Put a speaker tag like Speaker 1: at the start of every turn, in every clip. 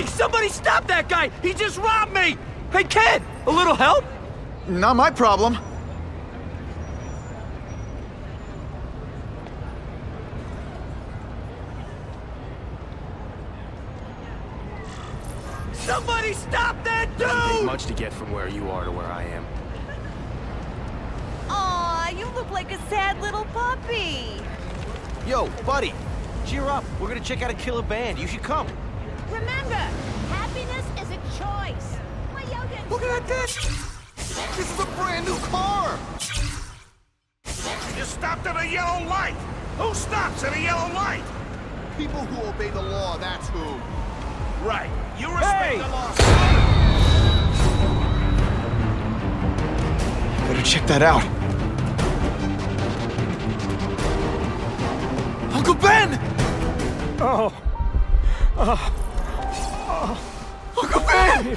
Speaker 1: Hey, somebody stop that guy! He just robbed me! Hey, kid, a little help?
Speaker 2: Not my problem.
Speaker 1: Somebody stop that dude!
Speaker 3: Doesn't take much to get from where you are to where I am.
Speaker 4: Aw, you look like a sad little puppy.
Speaker 3: Yo, buddy, cheer up. We're gonna check out a killer band. You should come.
Speaker 4: Remember, happiness is a choice. My yoga.
Speaker 2: Look at this! This is a brand new car!
Speaker 5: You stopped at a yellow light! Who stops at a yellow light?
Speaker 2: People who obey the law, that's who.
Speaker 5: Right. You respect the law.
Speaker 2: Better check that out. Uncle Ben! Uncle Ben!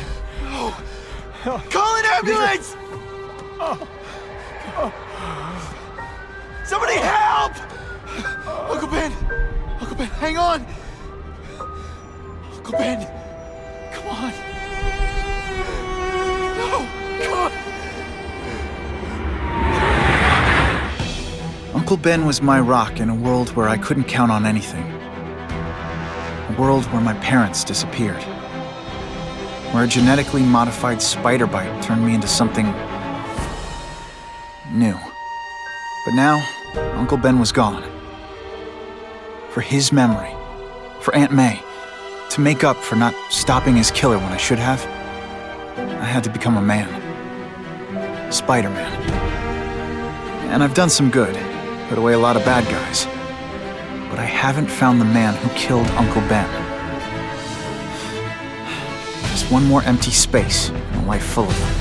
Speaker 2: Call an ambulance! Somebody help! Uncle Ben! Uncle Ben, hang on! Uncle Ben! Come on! No! Come on! Uncle Ben was my rock in a world where I couldn't count on anything. A world where my parents disappeared. Where a genetically modified spider bite turned me into something new. But now, Uncle Ben was gone. For his memory, for Aunt May, to make up for not stopping his killer when I should have, I had to become a man. Spider-Man. And I've done some good, put away a lot of bad guys. But I haven't found the man who killed Uncle Ben. Just one more empty space in a life full of them.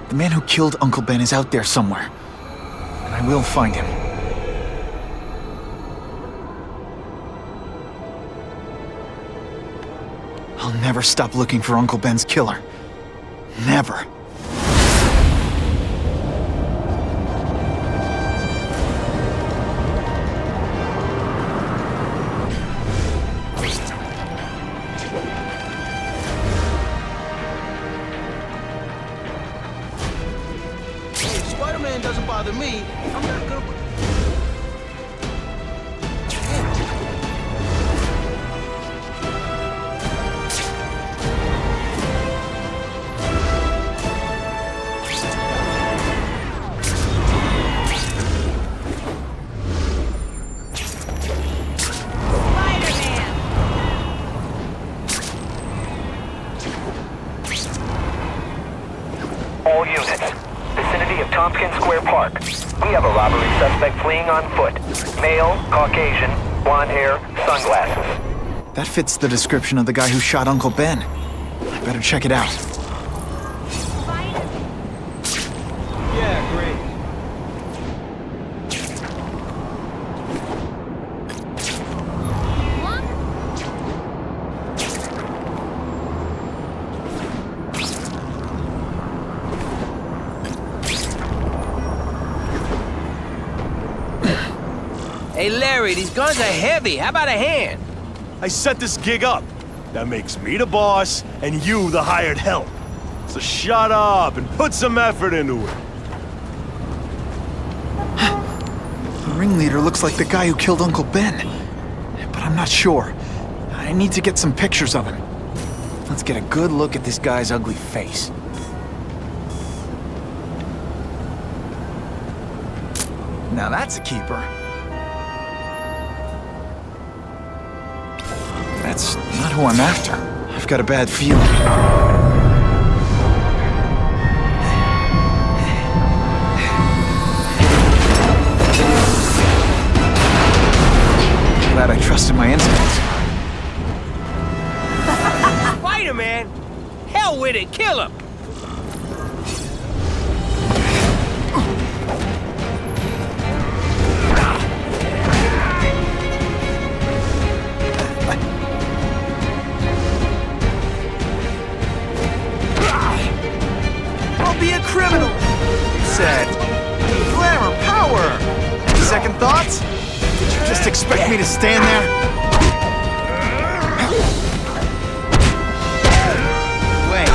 Speaker 2: The man who killed Uncle Ben is out there somewhere, and I will find him. I'll never stop looking for Uncle Ben's killer. Never.
Speaker 3: Spider-Man doesn't bother me. I'm not gonna...
Speaker 6: All units. Vicinity of Tompkins Square Park. We have a robbery suspect fleeing on foot. Male, Caucasian, blonde hair, sunglasses.
Speaker 2: That fits the description of the guy who shot Uncle Ben. I better check it out.
Speaker 3: Yeah, great.
Speaker 1: Hey, Larry, these guns are heavy. How about a hand?
Speaker 5: I set this gig up. That makes me the boss and you the hired help. So shut up and put some effort into it.
Speaker 2: The ringleader looks like the guy who killed Uncle Ben. But I'm not sure. I need to get some pictures of him. Let's get a good look at this guy's ugly face. Now that's a keeper. That's not who I'm after. I've got a bad feeling. Glad I trusted my instincts.
Speaker 1: Spider-Man? Hell with it, kill him!
Speaker 2: I'll be a criminal, you said. Glamour, power. Second thoughts? Did you just expect me to stand there? Wait.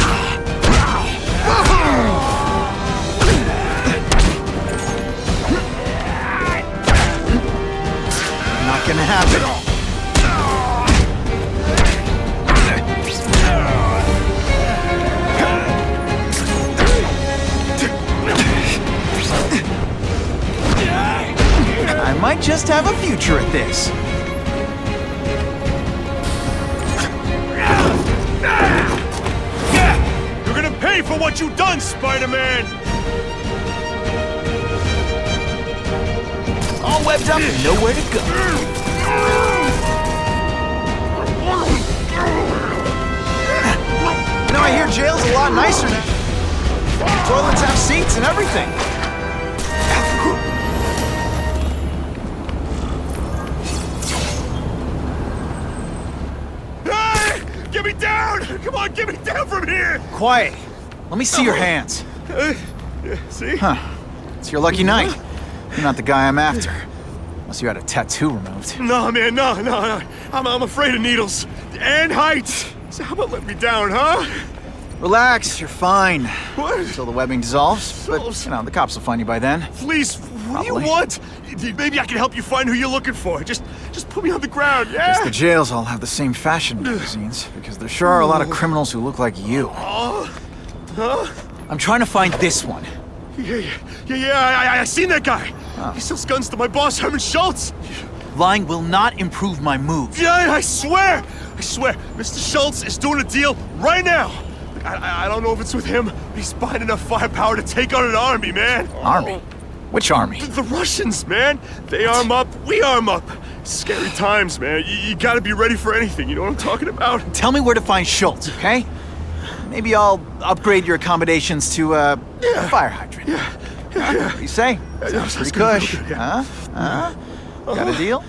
Speaker 2: Not gonna happen. I might just have a future at this.
Speaker 5: You're gonna pay for what you've done, Spider-Man!
Speaker 2: All webbed up and nowhere to go. You know, I hear jail's a lot nicer now. Toilets have seats and everything.
Speaker 5: Get me down! Come on, get me down from here!
Speaker 2: Quiet. Let me see your hands.
Speaker 5: See?
Speaker 2: Huh. It's your lucky night. You're not the guy I'm after. Unless you had a tattoo removed.
Speaker 5: No, man, no. I'm afraid of needles. And heights. So how about let me down, huh?
Speaker 2: Relax, you're fine.
Speaker 5: What?
Speaker 2: Until the webbing dissolves. But, you know, the cops will find you by then.
Speaker 5: Please, what do you
Speaker 2: Probably.
Speaker 5: want? Maybe I can help you find who you're looking for. Just put me on the ground, yeah?
Speaker 2: Guess the jails all have the same fashion magazines, because there sure are a lot of criminals who look like you.
Speaker 5: Huh?
Speaker 2: I'm trying to find this one.
Speaker 5: Yeah, I seen that guy.
Speaker 2: Oh.
Speaker 5: He sells guns to my boss, Herman Schultz.
Speaker 2: Lying will not improve my moves.
Speaker 5: Yeah, I swear. Mr. Schultz is doing a deal right now. I don't know if it's with him, but he's buying enough firepower to take on an army, man.
Speaker 2: Army? Which army?
Speaker 5: The Russians, man. They arm up, we arm up. Scary times, man. You gotta be ready for anything, you know what I'm talking about?
Speaker 2: Tell me where to find Schultz, okay? Maybe I'll upgrade your accommodations to a fire hydrant.
Speaker 5: Yeah.
Speaker 2: What do you say? Sounds pretty cush.
Speaker 5: Yeah.
Speaker 2: Huh? Got a deal?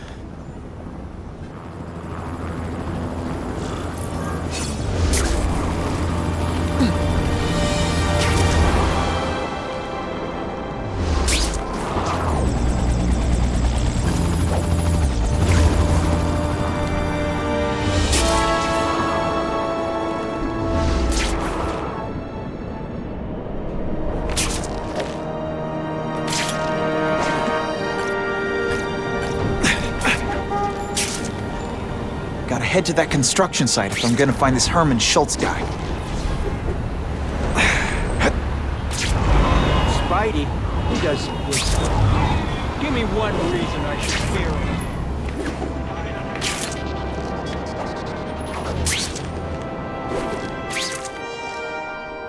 Speaker 2: Gotta head to that construction site if I'm gonna find this Herman Schultz guy.
Speaker 1: Spidey, who does this? Give me one reason I should fear him.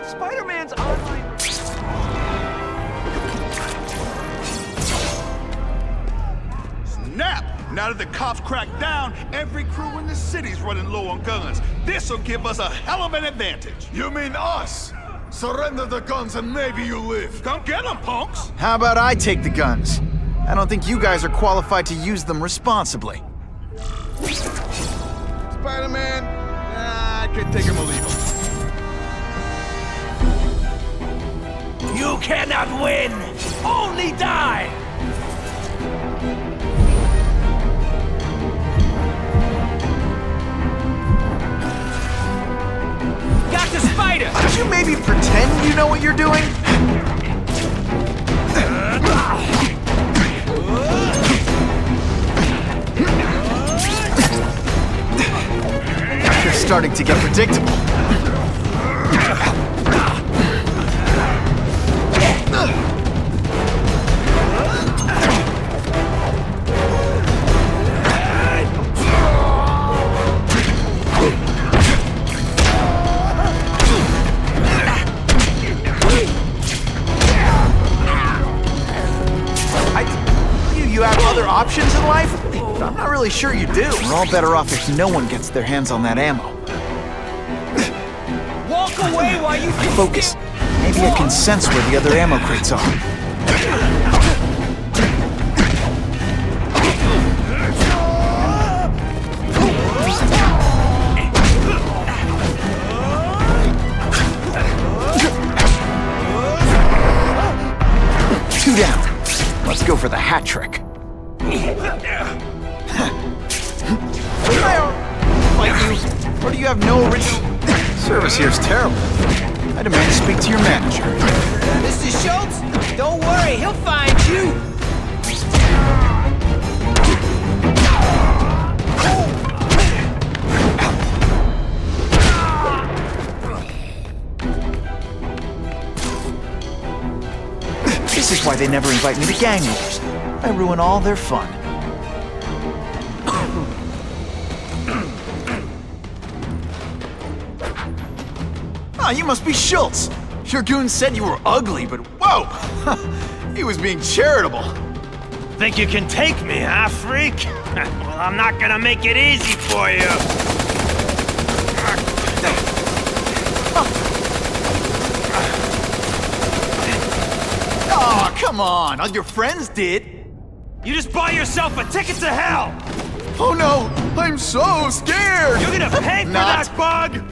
Speaker 1: Spider-Man's online.
Speaker 7: Snap! Now that the cops cracked down, every crew in the city's running low on guns. This'll give us a hell of an advantage.
Speaker 8: You mean us? Surrender the guns and maybe you live.
Speaker 7: Come get them, punks!
Speaker 2: How about I take the guns? I don't think you guys are qualified to use them responsibly.
Speaker 7: Spider-Man, I can take him or leave him.
Speaker 1: You cannot win! Only die! Got the spider!
Speaker 2: Could you maybe pretend you know what you're doing? You're starting to get predictable. You have other options in life? But I'm not really sure you do. We're all better off if no one gets their hands on that ammo.
Speaker 1: Walk away while you can
Speaker 2: Focus. Maybe I can sense where the other ammo crates are. Two down. Let's go for the hat trick. Fight you? Or do you have no original? Service here's terrible. I demand to speak to your manager.
Speaker 1: Mr. Schultz, don't worry, he'll find you.
Speaker 2: This is why they never invite me to gang wars. I ruin all their fun. Ah, you must be Schultz. Your goon said you were ugly, but whoa! He was being charitable.
Speaker 9: Think you can take me, huh, freak? Well, I'm not gonna make it easy for you.
Speaker 2: Oh, come on. All your friends did.
Speaker 9: You just bought yourself a ticket to hell!
Speaker 8: Oh no! I'm so scared!
Speaker 9: You're gonna pay for
Speaker 2: Not.
Speaker 9: that, bug!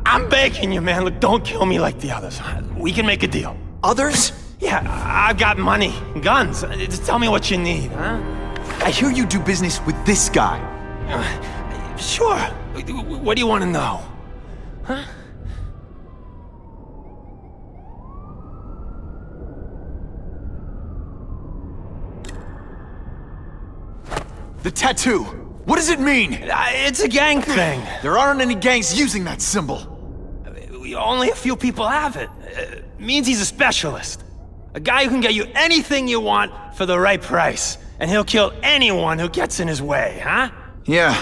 Speaker 9: I'm begging you, man. Look, don't kill me like the others. We can make a deal.
Speaker 2: Others?
Speaker 9: Yeah, I've got money, guns. Just tell me what you need, huh?
Speaker 2: I hear you do business with this guy.
Speaker 9: Sure. What do you want to know? Huh?
Speaker 2: The tattoo. What does it mean?
Speaker 9: It's a gang thing.
Speaker 2: There aren't any gangs using that symbol.
Speaker 9: Only a few people have it. Means he's a specialist. A guy who can get you anything you want for the right price. And he'll kill anyone who gets in his way, huh?
Speaker 2: Yeah.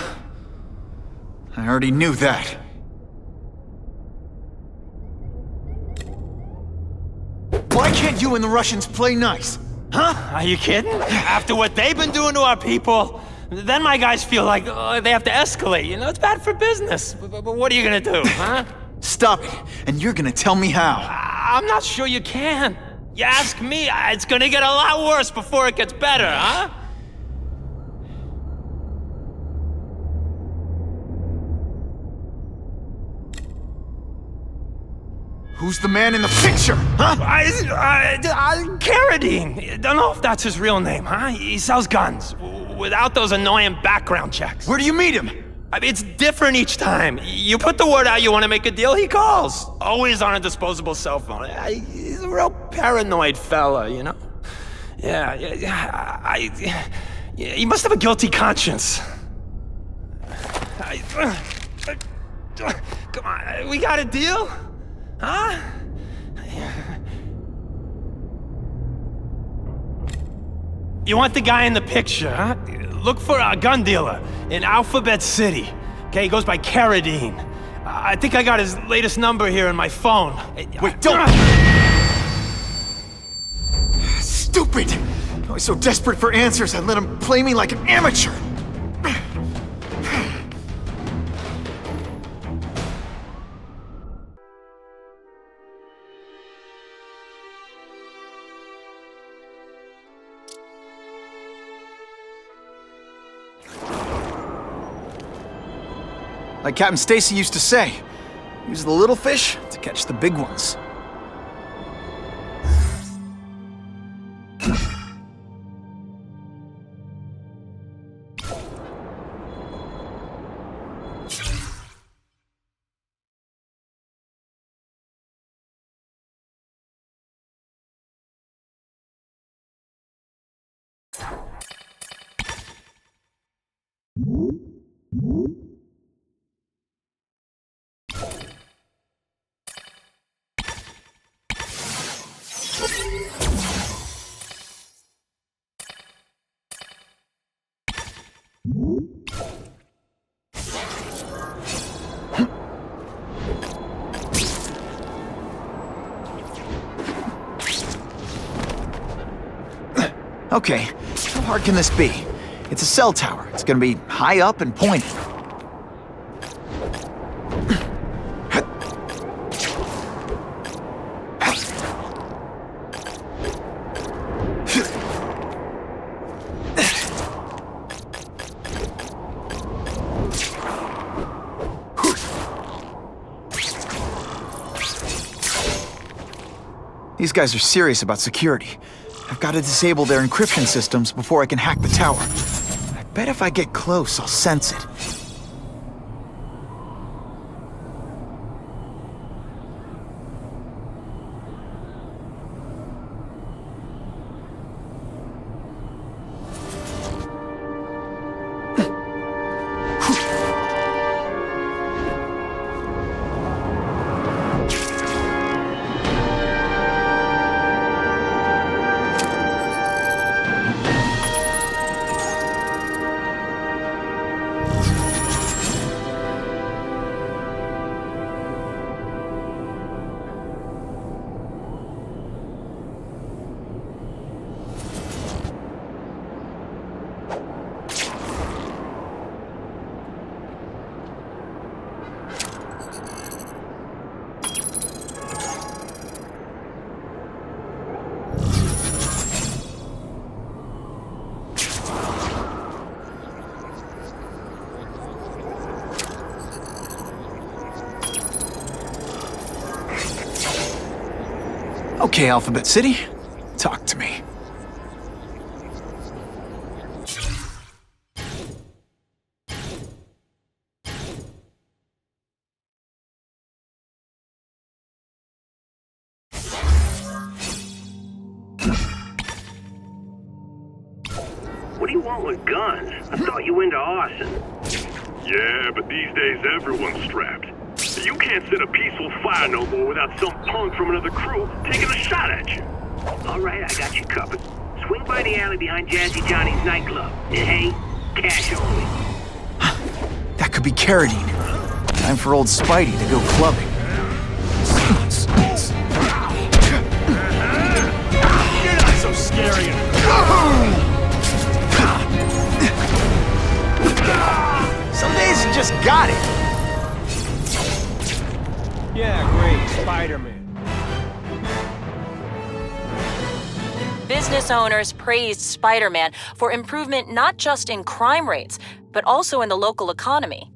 Speaker 2: I already knew that. Why can't you and the Russians play nice?
Speaker 9: Huh? Are you kidding? After what they've been doing to our people, then my guys feel like they have to escalate. You know, it's bad for business. But what are you gonna do, huh?
Speaker 2: Stop it, and you're gonna tell me how.
Speaker 9: I'm not sure you can. You ask me, it's gonna get a lot worse before it gets better, huh?
Speaker 2: Who's the man in the picture, huh?
Speaker 9: Carradine. Don't know if that's his real name, huh? He sells guns without those annoying background checks.
Speaker 2: Where do you meet him?
Speaker 9: I mean, it's different each time. You put the word out you want to make a deal, he calls. Always on a disposable cell phone. He's a real paranoid fella, you know? Yeah, he must have a guilty conscience. Come on, we got a deal? Huh? You want the guy in the picture, huh? Look for a gun dealer in Alphabet City. Okay, he goes by Carradine. I think I got his latest number here in my phone.
Speaker 2: Wait, don't! Stupid! I was so desperate for answers, I let him play me like an amateur. Like Captain Stacy used to say, use the little fish to catch the big ones. Okay, how hard can this be? It's a cell tower. It's gonna be high up and pointy. These guys are serious about security. I've got to disable their encryption systems before I can hack the tower. I bet if I get close, I'll sense it. Okay, Alphabet City, talk to me.
Speaker 10: What do you want with guns? I thought you were into arson.
Speaker 11: Yeah, but these days everyone's strapped. You can't set a peaceful fire no more without some punk from another crew taking a shot at you.
Speaker 10: All right, I got you covered. Swing by the alley behind Jazzy Johnny's nightclub. And hey, cash only.
Speaker 2: That could be Carradine. Time for old Spidey to go clubbing.
Speaker 5: You're not so scary.
Speaker 2: Some days you just got it.
Speaker 1: Yeah, great, Spider-Man.
Speaker 12: Business owners praised Spider-Man for improvement not just in crime rates, but also in the local economy.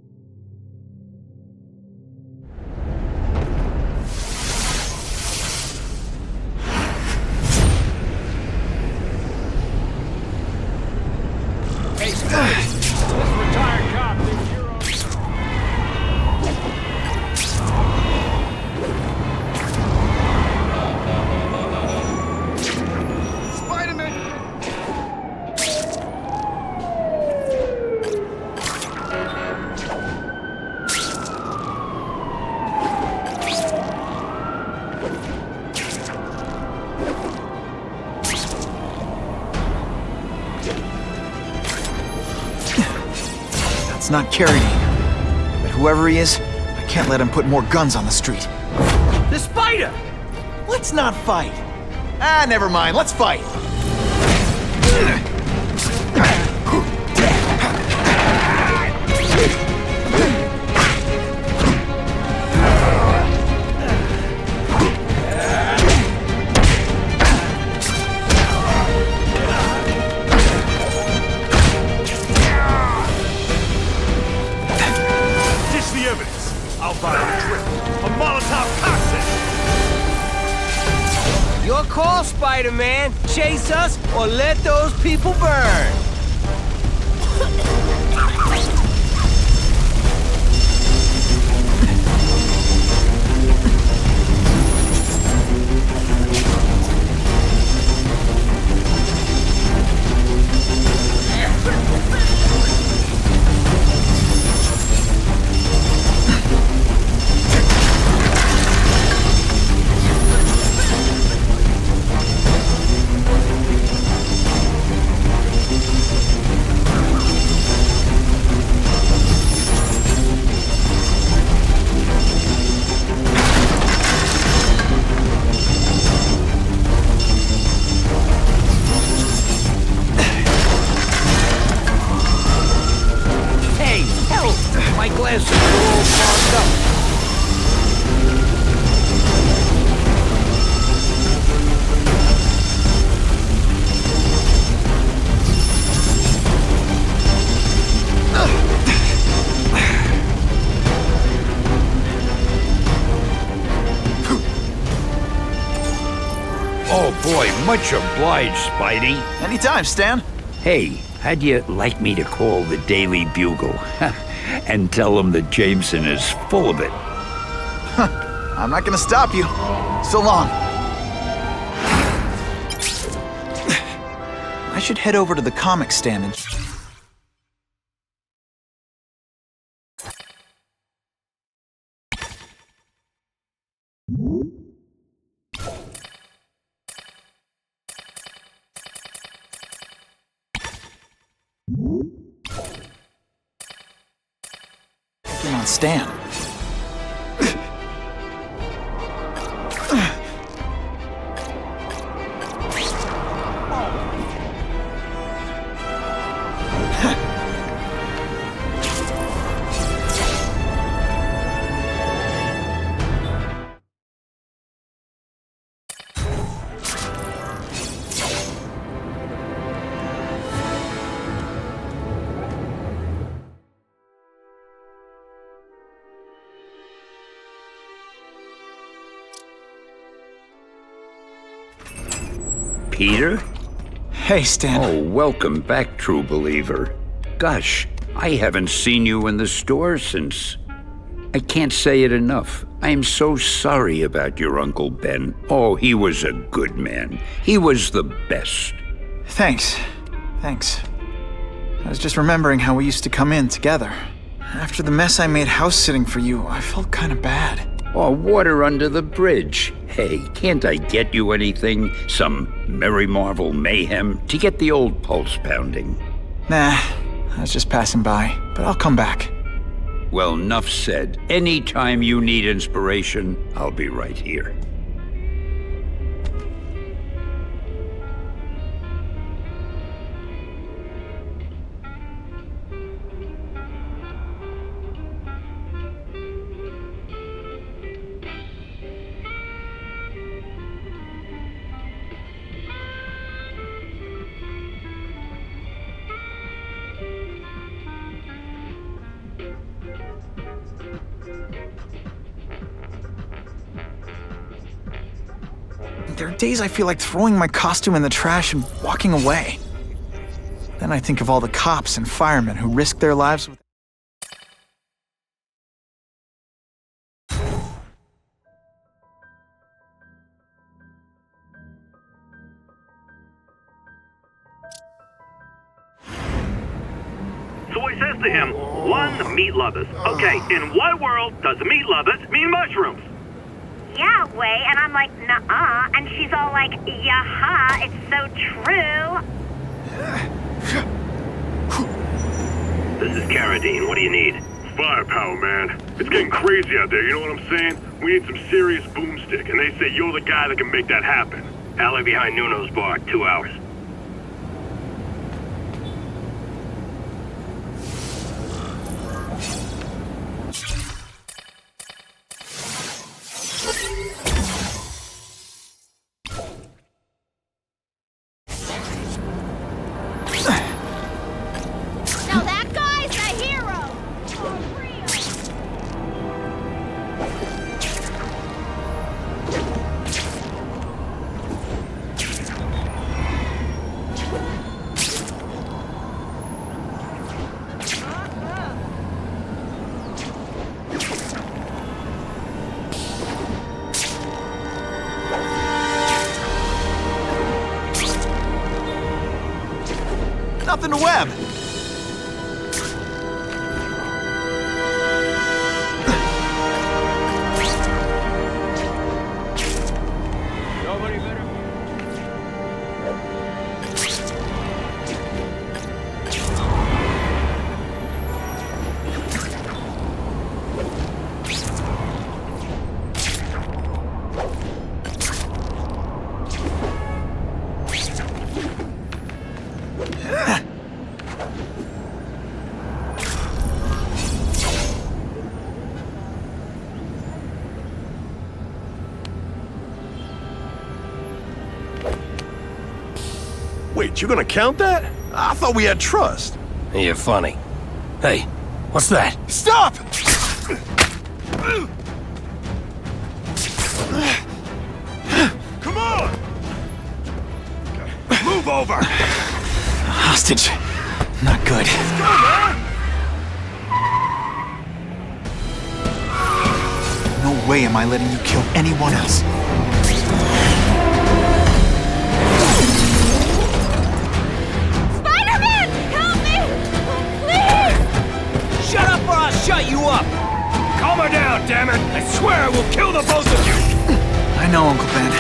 Speaker 1: Hey, Spidey, this retired cop thinks you're on...
Speaker 2: It's not Carradine. But whoever he is, I can't let him put more guns on the street.
Speaker 1: The spider!
Speaker 2: Let's not fight. Ah, never mind. Let's fight.
Speaker 5: I'll buy a trip. A Molotov cocktail.
Speaker 1: Your call, Spider-Man. Chase us or let those people burn.
Speaker 13: Oh boy, much obliged, Spidey.
Speaker 2: Anytime, Stan.
Speaker 13: Hey, how'd you like me to call the Daily Bugle and tell them that Jameson is full of it?
Speaker 2: I'm not gonna stop you. So long. I should head over to the comic stand and... Picking on Stan.
Speaker 13: Peter?
Speaker 2: Hey, Stan.
Speaker 13: Oh, welcome back, true believer. Gosh, I haven't seen you in the store since... I can't say it enough. I am so sorry about your Uncle Ben. Oh, he was a good man. He was the best.
Speaker 2: Thanks. I was just remembering how we used to come in together. After the mess I made house sitting for you, I felt kind of bad.
Speaker 13: Oh, water under the bridge. Hey, can't I get you anything? Some Merry Marvel mayhem to get the old pulse pounding?
Speaker 2: Nah, I was just passing by, but I'll come back.
Speaker 13: Well, enough said. Anytime you need inspiration, I'll be right here.
Speaker 2: There are days I feel like throwing my costume in the trash and walking away. Then I think of all the cops and firemen who risk their lives with...
Speaker 10: So he says to him, one, meat lovers. Okay, in what world does meat lovers mean mushrooms?
Speaker 4: Yeah, way, and I'm like, nuh-uh, and she's all like, yaha, it's so true.
Speaker 10: This is Carradine, what do you need?
Speaker 11: Firepower, man. It's getting crazy out there, you know what I'm saying? We need some serious boomstick, and they say you're the guy that can make that happen.
Speaker 10: Alley behind Nuno's bar, 2 hours.
Speaker 4: Now that guy's a hero. For real.
Speaker 2: Nothing to web!
Speaker 1: Nobody better.
Speaker 5: Wait, you gonna count that? I thought we had trust.
Speaker 9: You're funny. Hey, what's that?
Speaker 2: Stop!
Speaker 5: Come on! Move over!
Speaker 2: Hostage. Not good. No way am I letting you kill anyone else.
Speaker 4: Spider-Man! Help me! Please!
Speaker 3: Shut up or I'll shut you up!
Speaker 5: Calm her down, damn it! I swear I will kill the both of you!
Speaker 2: I know, Uncle Ben.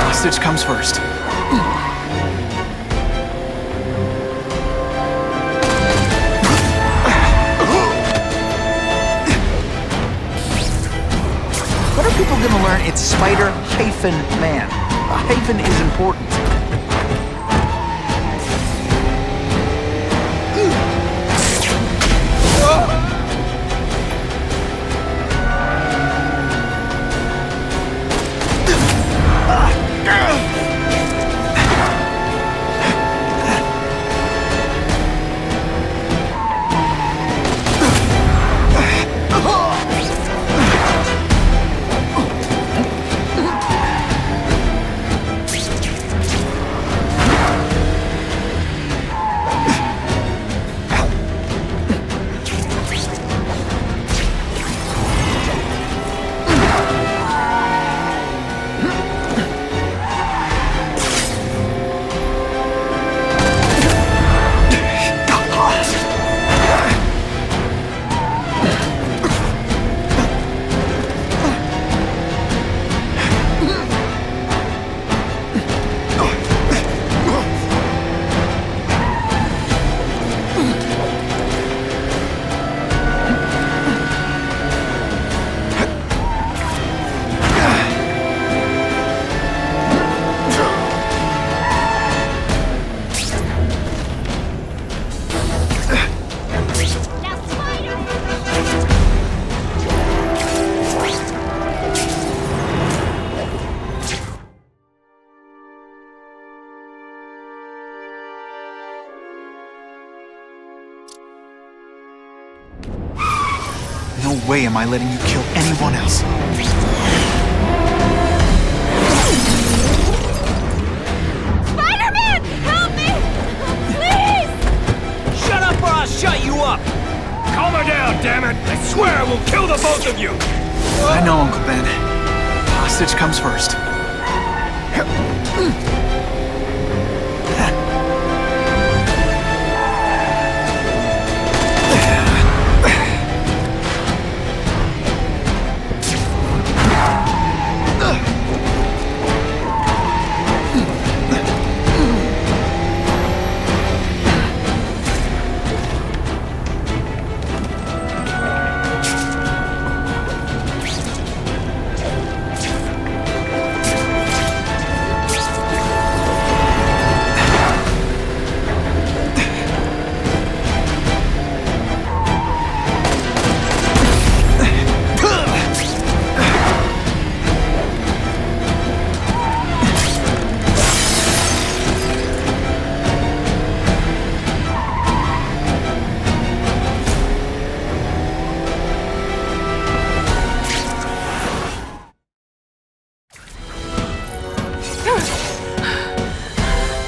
Speaker 2: Hostage comes first.
Speaker 14: When are people gonna learn it's Spider-Man? A hyphen is important.
Speaker 2: No way am I letting you kill anyone else.
Speaker 4: Spider-Man! Help me! Please!
Speaker 3: Shut up or I'll shut you up!
Speaker 5: Calm her down, damn it! I swear I will kill the both of you!
Speaker 2: I know, Uncle Ben. Hostage comes first.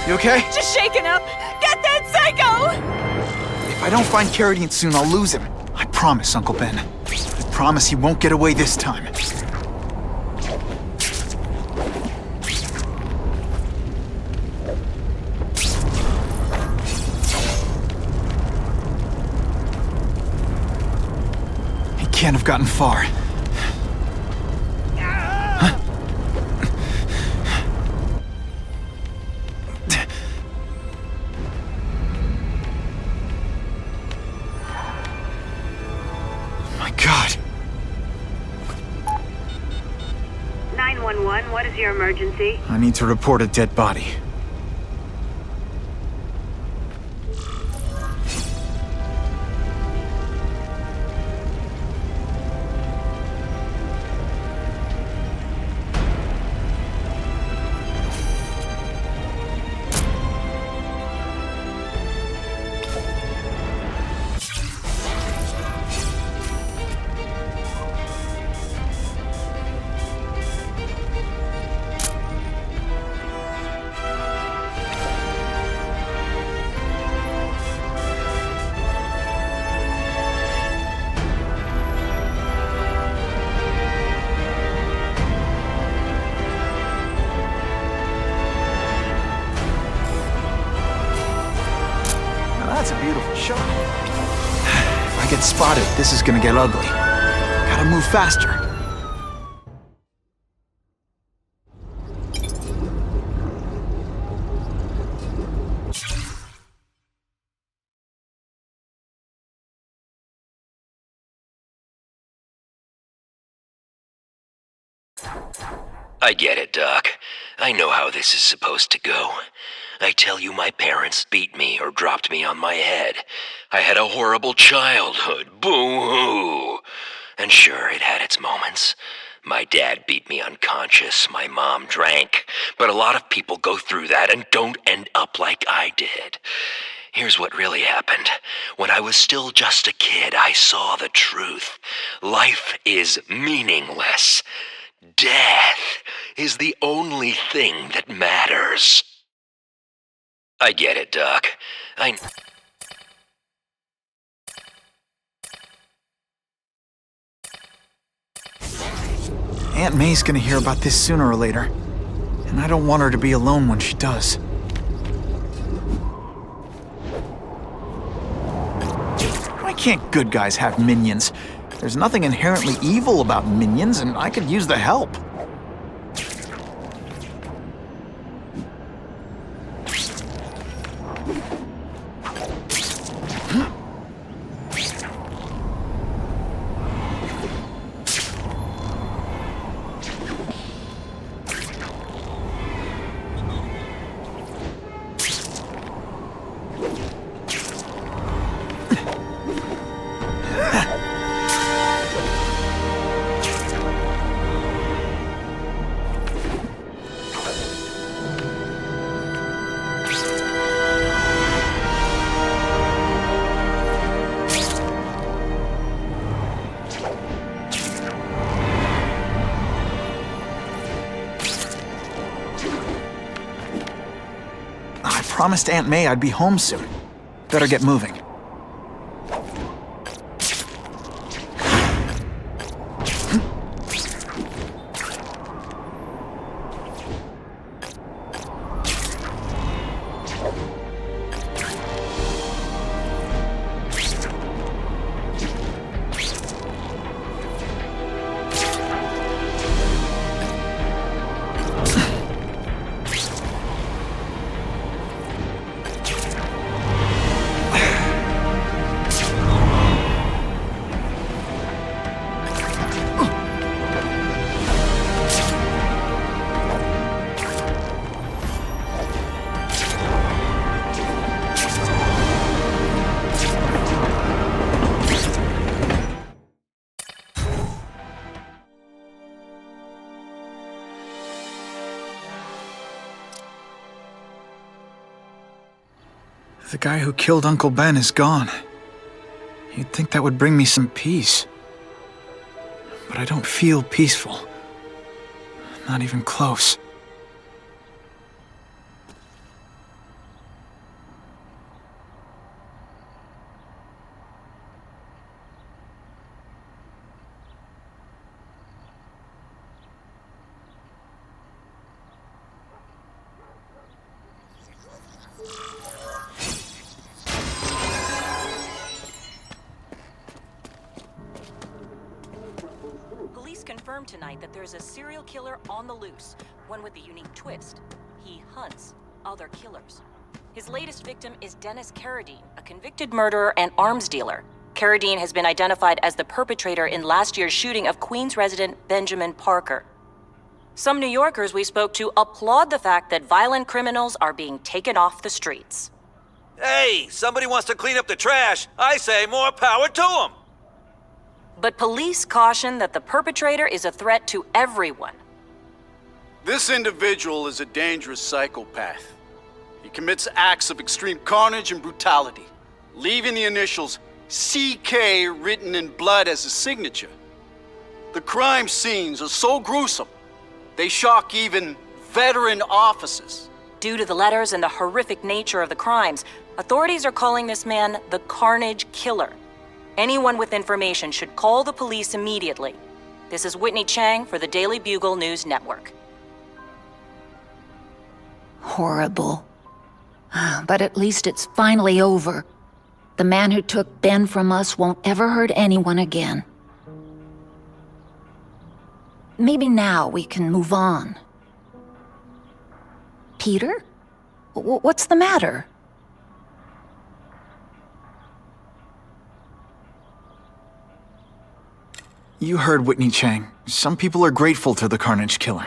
Speaker 2: You okay?
Speaker 12: Just shaken up. Get that psycho!
Speaker 2: If I don't find Carradine soon, I'll lose him. I promise, Uncle Ben. I promise he won't get away this time. He can't have gotten far. God.
Speaker 10: 911, what is your emergency?
Speaker 2: I need to report a dead body. That's a beautiful shot. If I get spotted, this is gonna get ugly. Gotta move faster.
Speaker 15: I get it, Doc. I know how this is supposed to go. I tell you, my parents beat me or dropped me on my head. I had a horrible childhood. Boo-hoo! And sure, it had its moments. My dad beat me unconscious, my mom drank. But a lot of people go through that and don't end up like I did. Here's what really happened. When I was still just a kid, I saw the truth. Life is meaningless. Death is the only thing that matters. I get it, Doc.
Speaker 2: Aunt May's gonna hear about this sooner or later, and I don't want her to be alone when she does. Why can't good guys have minions? There's nothing inherently evil about minions, and I could use the help. I promised Aunt May I'd be home soon. Better get moving. The guy who killed Uncle Ben is gone. You'd think that would bring me some peace. But I don't feel peaceful. Not even close.
Speaker 12: Confirmed tonight that there's a serial killer on the loose, one with a unique twist. He hunts other killers. His latest victim is Dennis Carradine, a convicted murderer and arms dealer. Carradine has been identified as the perpetrator in last year's shooting of Queens resident Benjamin Parker. Some New Yorkers we spoke to applaud the fact that violent criminals are being taken off the streets.
Speaker 3: Hey, somebody wants to clean up the trash. I say more power to them.
Speaker 12: But police caution that the perpetrator is a threat to everyone.
Speaker 16: This individual is a dangerous psychopath. He commits acts of extreme carnage and brutality, leaving the initials CK written in blood as a signature. The crime scenes are so gruesome, they shock even veteran officers.
Speaker 12: Due to the letters and the horrific nature of the crimes, authorities are calling this man the Carnage Killer. Anyone with information should call the police immediately. This is Whitney Chang for the Daily Bugle News Network.
Speaker 17: Horrible. But at least it's finally over. The man who took Ben from us won't ever hurt anyone again. Maybe now we can move on. Peter? What's the matter?
Speaker 2: You heard Whitney Chang. Some people are grateful to the Carnage Killer.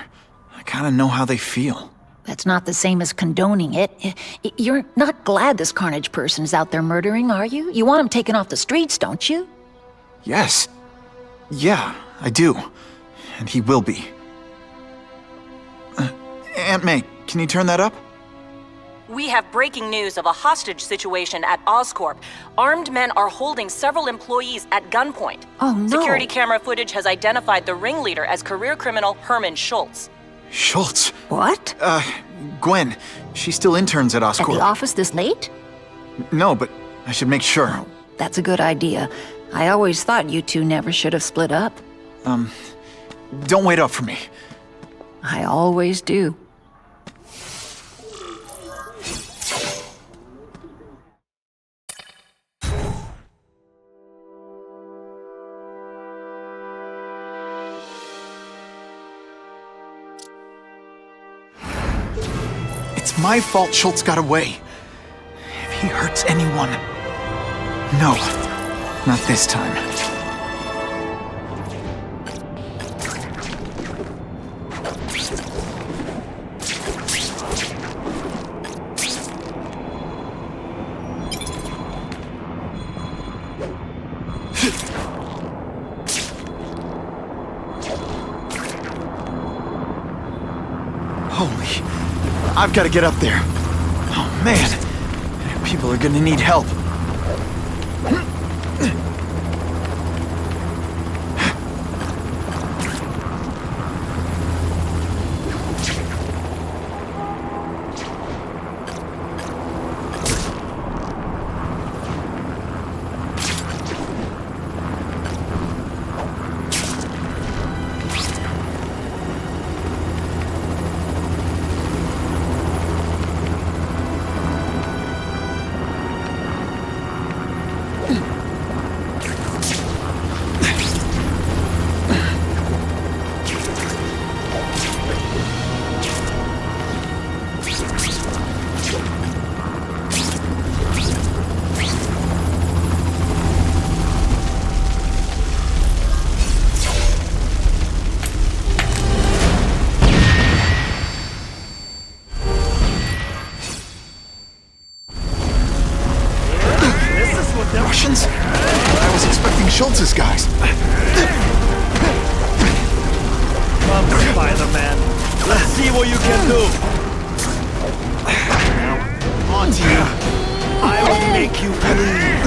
Speaker 2: I kinda know how they feel.
Speaker 17: That's not the same as condoning it. You're not glad this Carnage person is out there murdering, are you? You want him taken off the streets, don't you?
Speaker 2: Yes. Yeah, I do. And he will be. Aunt May, can you turn that up?
Speaker 12: We have breaking news of a hostage situation at Oscorp. Armed men are holding several employees at gunpoint.
Speaker 17: Oh, no.
Speaker 12: Security camera footage has identified the ringleader as career criminal Herman Schultz.
Speaker 2: Schultz?
Speaker 17: What?
Speaker 2: Gwen. She still interns at Oscorp.
Speaker 17: At the office this late?
Speaker 2: No, but I should make sure.
Speaker 17: That's a good idea. I always thought you two never should have split up.
Speaker 2: Don't wait up for me.
Speaker 17: I always do.
Speaker 2: It's my fault Schultz got away. If he hurts anyone... No, not this time. Holy... I've got to get up there. Oh, man. People are gonna need help. Russians? I was expecting Schultz's guys.
Speaker 5: Come, Spider-Man. Let's see what you can do. Now, on to you. I will make you bleed.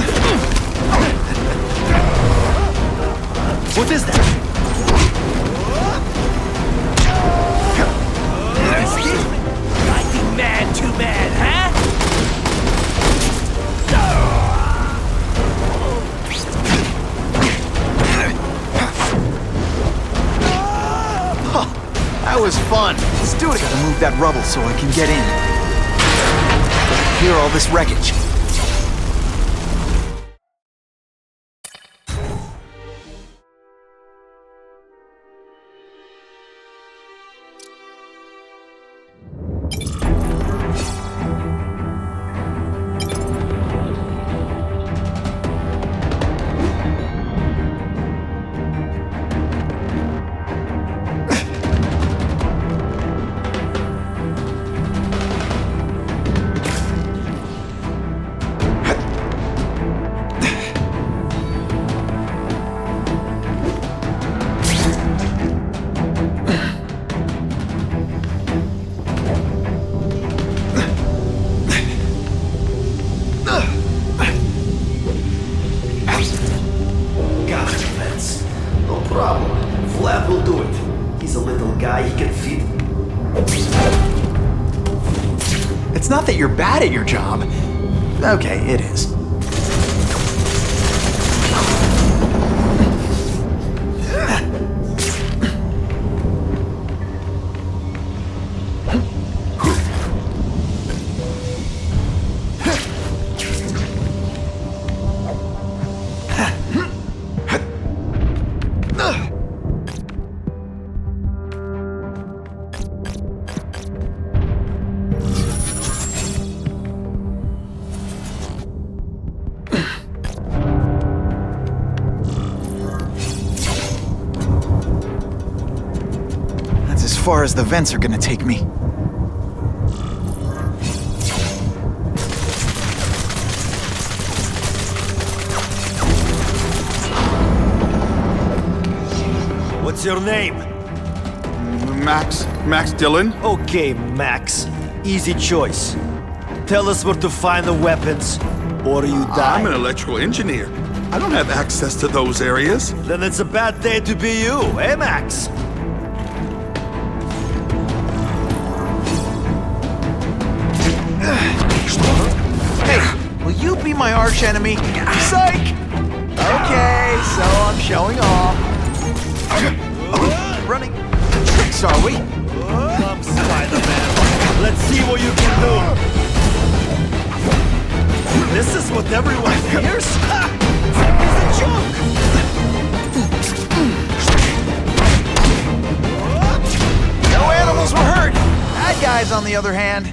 Speaker 5: What is that? Fighting man to man, huh?
Speaker 2: That was fun. Let's do it. Gotta move that rubble so I can get in. Clear all this wreckage. It's not that you're bad at your job. Okay, it is. far as the vents are gonna take me.
Speaker 5: What's your name?
Speaker 8: Max Dillon?
Speaker 5: Okay, Max. Easy choice. Tell us where to find the weapons, or you die.
Speaker 8: I'm an electrical engineer. I don't have access to those areas.
Speaker 5: Then it's a bad day to be you, eh, Max?
Speaker 14: Hey, will you be my arch enemy? Psych! Okay, so I'm showing off. Running tricks, are we?
Speaker 5: Come, Spider-Man. Let's see what you can do. This is what everyone fears? It's a joke!
Speaker 14: No animals were hurt. Bad guys, on the other hand.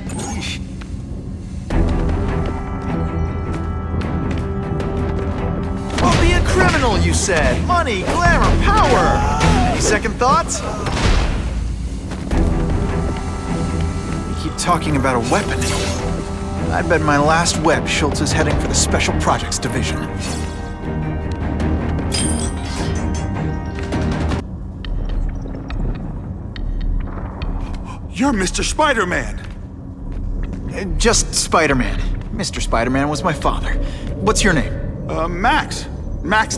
Speaker 14: Well, be a criminal, you said. Money, glamour, power. Any second thoughts?
Speaker 2: You keep talking about a weapon. I bet my last web Schultz is heading for the Special Projects Division.
Speaker 8: You're Mr. Spider-Man.
Speaker 2: Just Spider-Man. Mr. Spider-Man was my father. What's your name?
Speaker 8: Max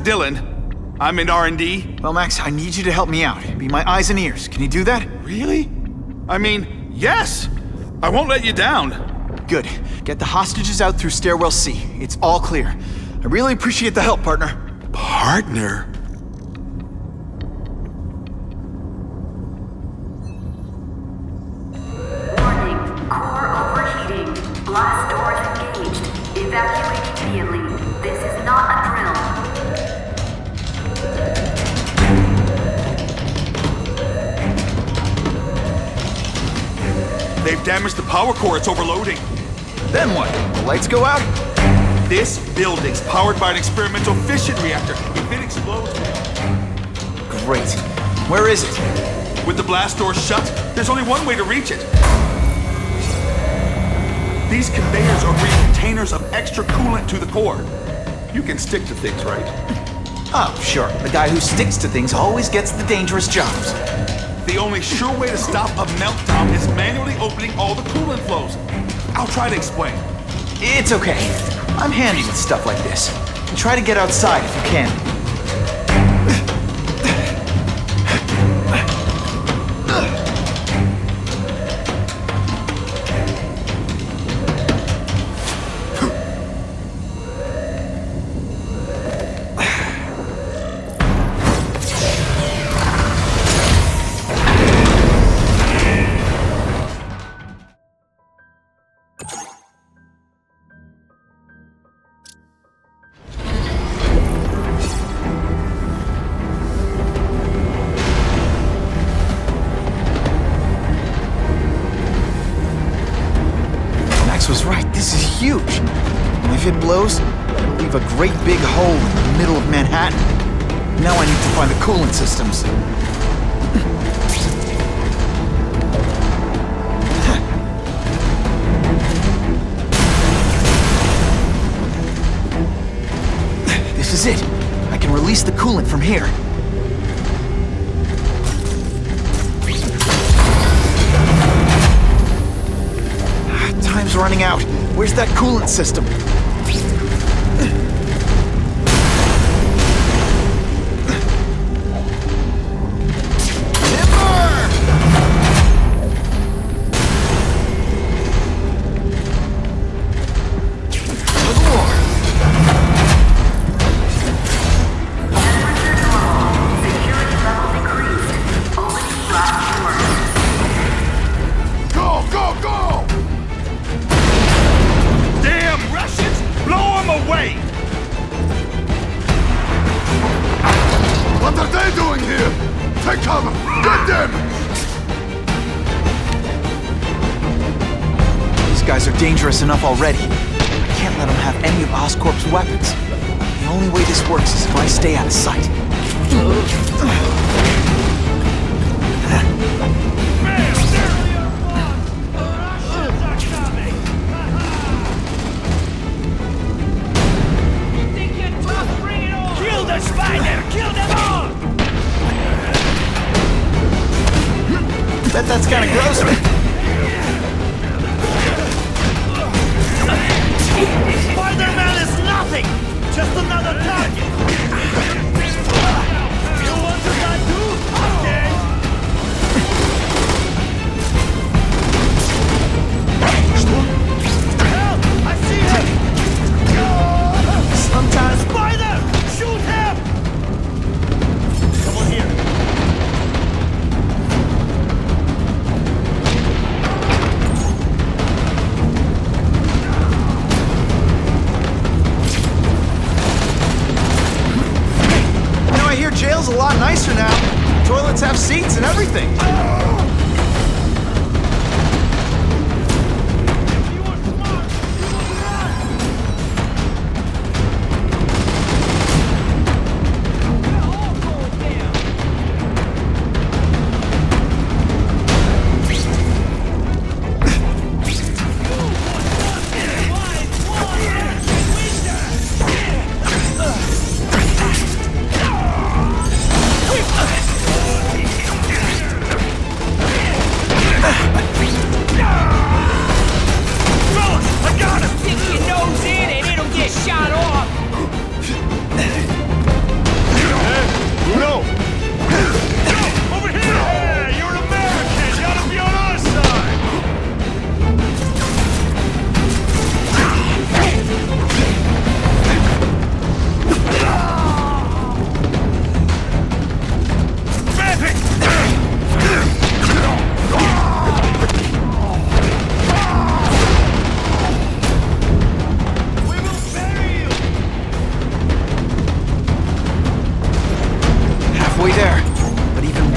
Speaker 8: Dillon. I'm in R&D.
Speaker 2: Well, Max, I need you to help me out. Be my eyes and ears. Can you do that?
Speaker 8: Really? I mean, yes. I won't let you down.
Speaker 2: Good. Get the hostages out through stairwell C. It's all clear. I really appreciate the help, partner.
Speaker 8: Partner?
Speaker 18: Warning. Core overheating. Blast doors engaged. Evacuate immediately. This is not a drill.
Speaker 8: They've damaged the power core. It's overloading.
Speaker 2: Then what? The lights go out?
Speaker 8: This building's powered by an experimental fission reactor. If it explodes...
Speaker 2: Great. Where is it?
Speaker 8: With the blast doors shut, there's only one way to reach it. These conveyors are bringing containers of extra coolant to the core. You can stick to things, right?
Speaker 2: Oh, sure. The guy who sticks to things always gets the dangerous jobs.
Speaker 8: The only sure way to stop a meltdown is manually opening all the coolant flows. I'll try to explain.
Speaker 2: It's okay. I'm handy with stuff like this. Try to get outside if you can. Was right. This is huge. If it blows, it'll leave a great big hole in the middle of Manhattan. Now I need to find the coolant systems. This is it. I can release the coolant from here. Time's running out. Where's that coolant system?
Speaker 8: What are they doing here? Take cover! Get them!
Speaker 2: These guys are dangerous enough already. I can't let them have any of Oscorp's weapons. The only way this works is if I stay out of sight.
Speaker 14: that's kind of gross.
Speaker 9: Spider-Man is nothing! Just another target! You want to die too? Okay! Help! I see him!
Speaker 14: Sometimes...
Speaker 9: Spider! Shoot him! Come on here.
Speaker 14: I hear jail's a lot nicer now. Toilets have seats and everything.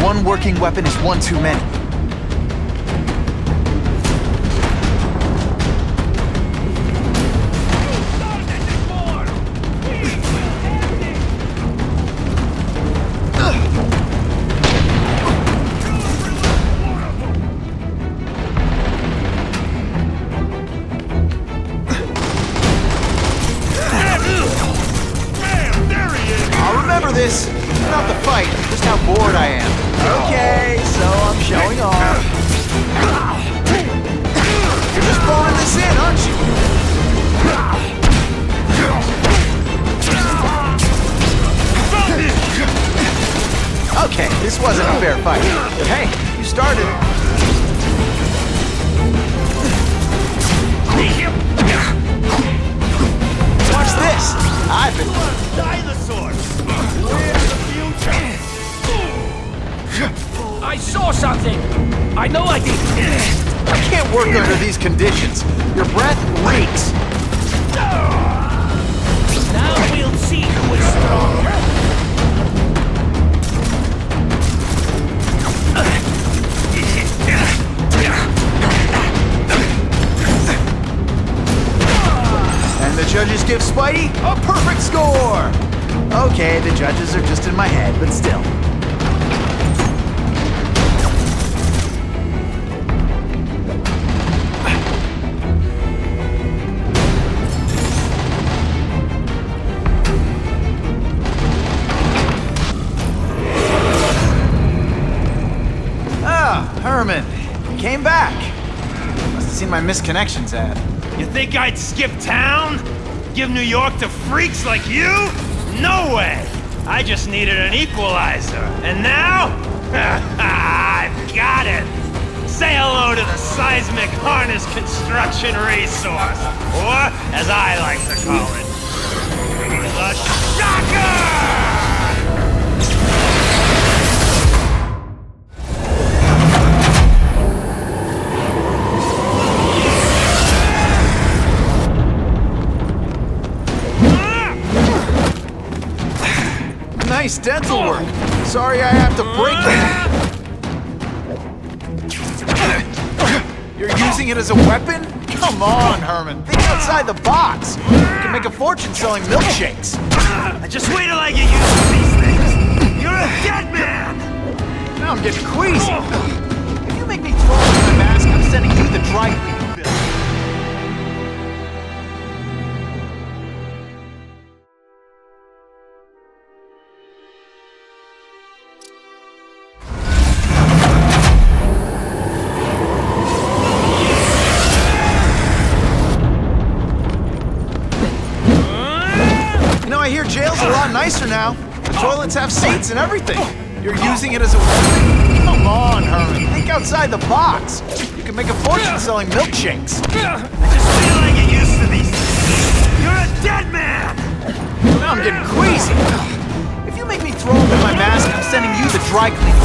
Speaker 14: One working weapon is one too many. I'll remember this. Not the fight, just how bored I am. Okay, so I'm showing off. You're just phoning this in, aren't you? Okay, this wasn't a fair fight. But hey, you started. Watch this. I've been...
Speaker 9: Dinosaurs! Where's the future? I saw something! I know I did!
Speaker 14: I can't work under these conditions. Your breath reeks.
Speaker 9: Now we'll see who is stronger.
Speaker 14: And the judges give Spidey a perfect score! Okay, the judges are just in my head, but still. Herman, you came back. Must have seen my misconnections ad.
Speaker 9: You think I'd skip town? Give New York to freaks like you? No way! I just needed an equalizer. And now? I've got it! Say hello to the seismic harness construction resource. Or, as I like to call it, the shocker!
Speaker 14: Nice dental work. Sorry I have to break it. You're using it as a weapon? Come on, Herman. Think outside the box. You can make a fortune selling milkshakes.
Speaker 9: Just wait till I get used to these things. You're a dead man!
Speaker 14: Now I'm getting queasy. If you make me throw off my mask, I'm sending you the dry cleaning bill. jail's a lot nicer now. The toilets have seats and everything. You're using it as a weapon? Come on, Herman. Think outside the box. You can make a fortune selling milkshakes.
Speaker 9: I just feel like you used to these things. You're a dead man!
Speaker 14: Now I'm getting queasy. If you make me throw up in my mask, I'm sending you the dry cleaner.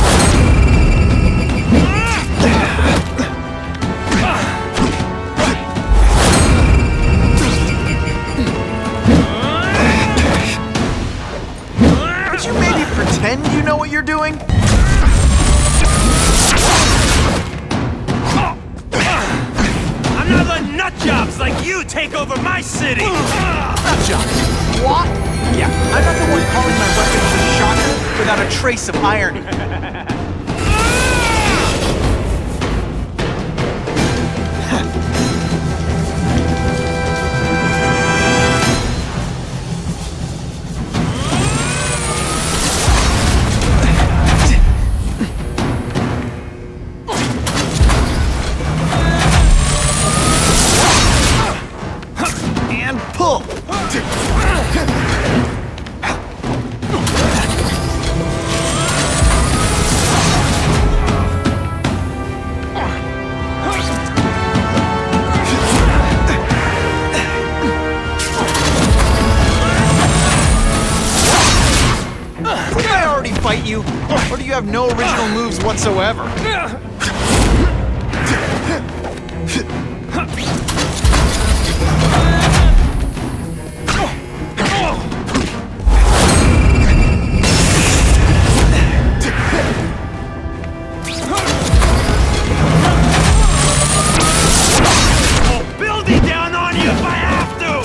Speaker 14: Would you maybe pretend you know what you're doing?
Speaker 9: I'm not letting nutjobs like you take over my city!
Speaker 14: Nutjobs? What? Yeah, I'm not the one calling my weapon a shocker without a trace of irony. And pull! Did I already fight you? Or do you have no original moves whatsoever?
Speaker 9: Building down on you if I have to!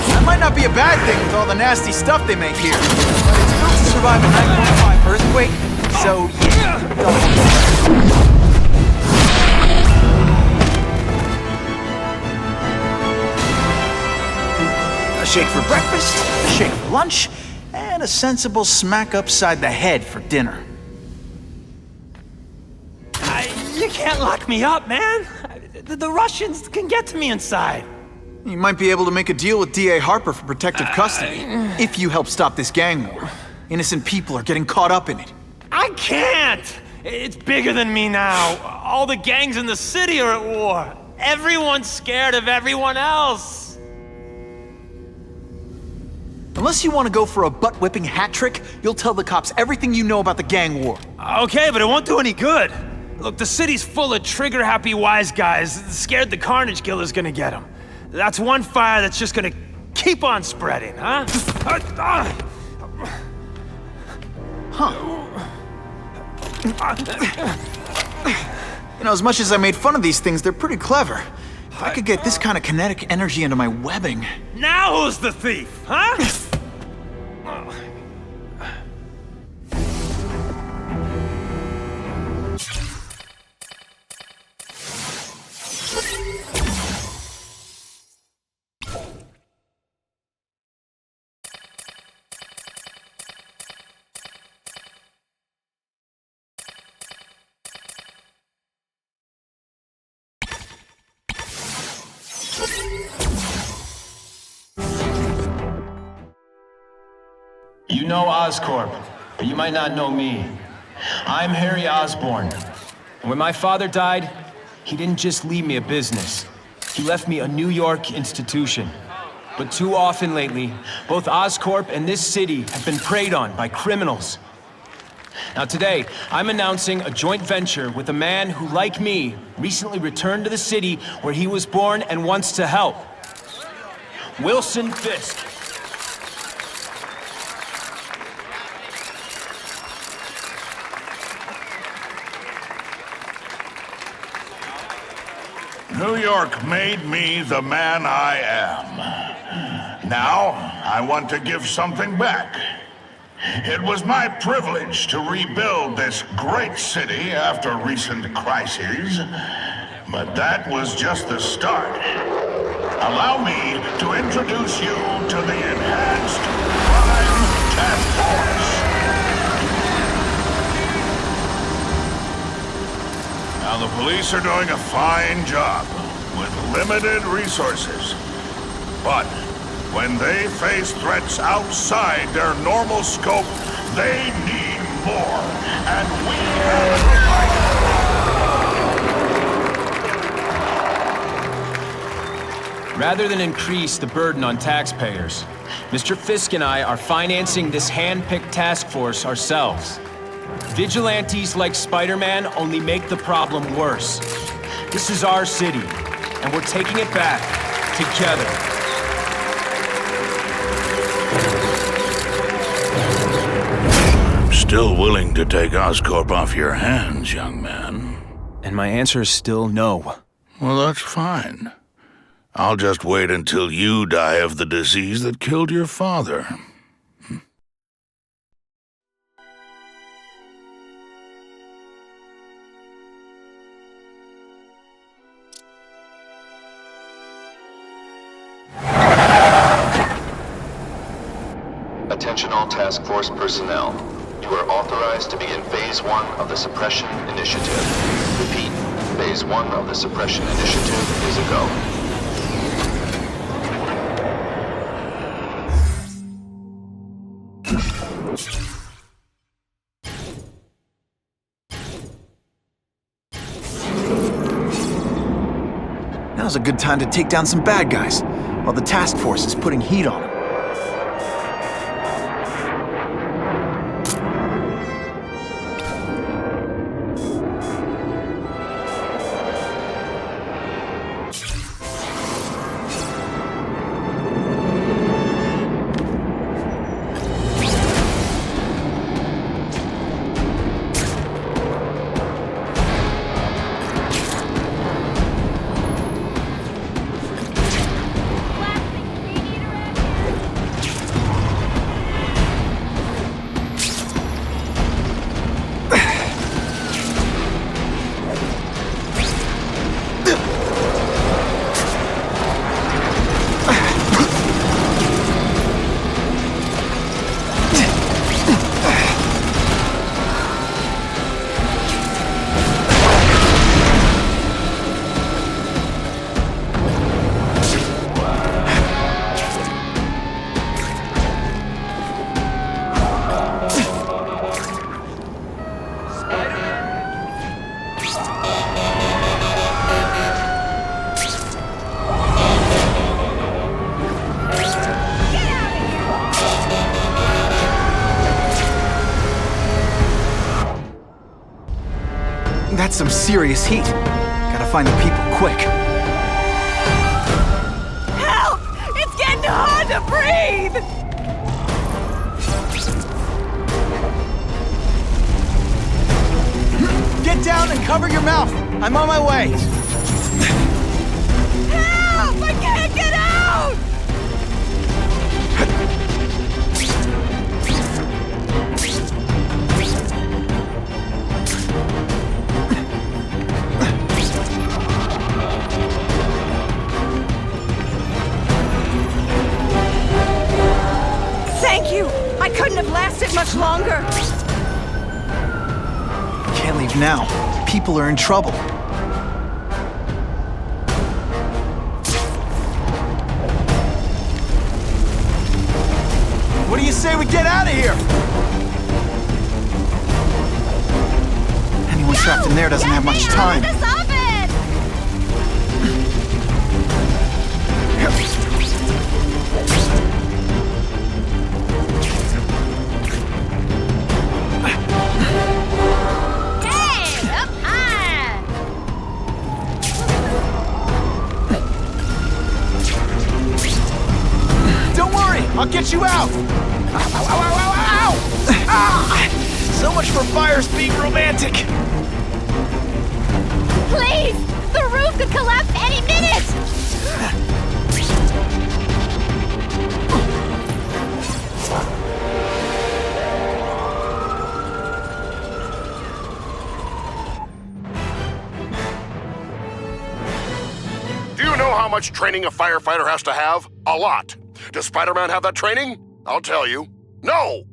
Speaker 14: That might not be a bad thing with all the nasty stuff they make here. But it's built to survive a 9.5 earthquake, so yeah. A shake for breakfast, a shake for lunch, and a sensible smack upside the head for dinner.
Speaker 9: You can't lock me up, man! The Russians can get to me inside.
Speaker 14: You might be able to make a deal with D.A. Harper for protective custody, if you help stop this gang war. Innocent people are getting caught up in it.
Speaker 9: I can't! It's bigger than me now. All the gangs in the city are at war. Everyone's scared of everyone else.
Speaker 14: Unless you want to go for a butt-whipping hat trick, you'll tell the cops everything you know about the gang war.
Speaker 9: Okay, but it won't do any good. Look, the city's full of trigger-happy wise guys scared the Carnage Killer's gonna get them. That's one fire that's just gonna keep on spreading, huh?
Speaker 14: You know, as much as I made fun of these things, they're pretty clever. If I could get this kind of kinetic energy into my webbing...
Speaker 9: Now who's the thief, huh?
Speaker 19: You know Oscorp, but you might not know me. I'm Harry Osborn. And when my father died, he didn't just leave me a business. He left me a New York institution. But too often lately, both Oscorp and this city have been preyed on by criminals. Now today, I'm announcing a joint venture with a man who, like me, recently returned to the city where he was born and wants to help. Wilson Fisk.
Speaker 7: New York made me the man I am. Now, I want to give something back. It was my privilege to rebuild this great city after recent crises, but that was just the start. Allow me to introduce you to the Enhanced Crime Task Force. Now, the police are doing a fine job with limited resources. But When they face threats outside their normal scope, they need more. And we have
Speaker 19: Rather than increase the burden on taxpayers, Mr. Fisk and I are financing this hand-picked task force ourselves. Vigilantes like Spider-Man only make the problem worse. This is our city, and we're taking it back, together.
Speaker 7: I'm still willing to take Oscorp off your hands, young man.
Speaker 19: And my answer is still no.
Speaker 7: Well, that's fine. I'll just wait until you die of the disease that killed your father.
Speaker 20: Attention all task force personnel. You are authorized to begin Phase 1 of the Suppression Initiative. Repeat, Phase 1 of the Suppression Initiative is a go.
Speaker 2: Now's a good time to take down some bad guys, while the task force is putting heat on them. That's some serious heat. Gotta find the people quick.
Speaker 21: Help! It's getting hard to breathe!
Speaker 14: Get down and cover your mouth. I'm on my way.
Speaker 21: Help! I can't get out! Thank you! I couldn't have lasted much longer!
Speaker 2: Can't leave now. People are in trouble.
Speaker 14: What do you say we get out of here?
Speaker 2: Anyone trapped in there doesn't have much time.
Speaker 14: Don't worry, I'll get you out! Ow, ow, ow, ow, ow, ow! Ah! So much for fires being romantic!
Speaker 21: Please! The roof could collapse any minute!
Speaker 22: Do you know how much training a firefighter has to have? A lot. Does Spider-Man have that training? I'll tell you. No!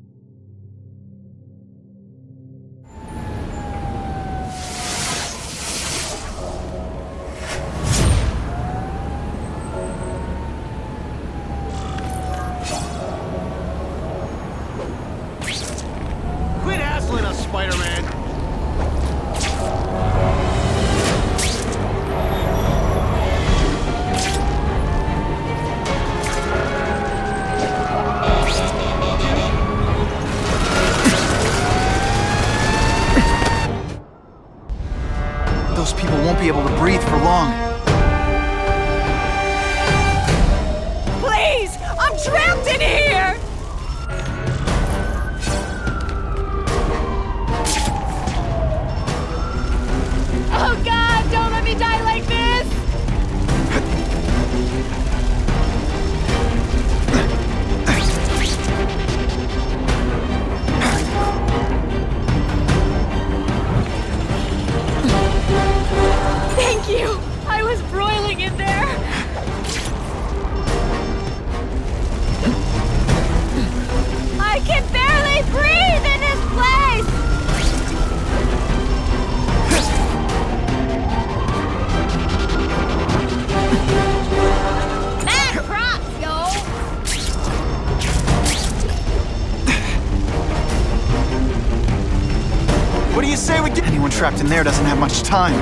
Speaker 2: Anyone trapped in there doesn't have much time.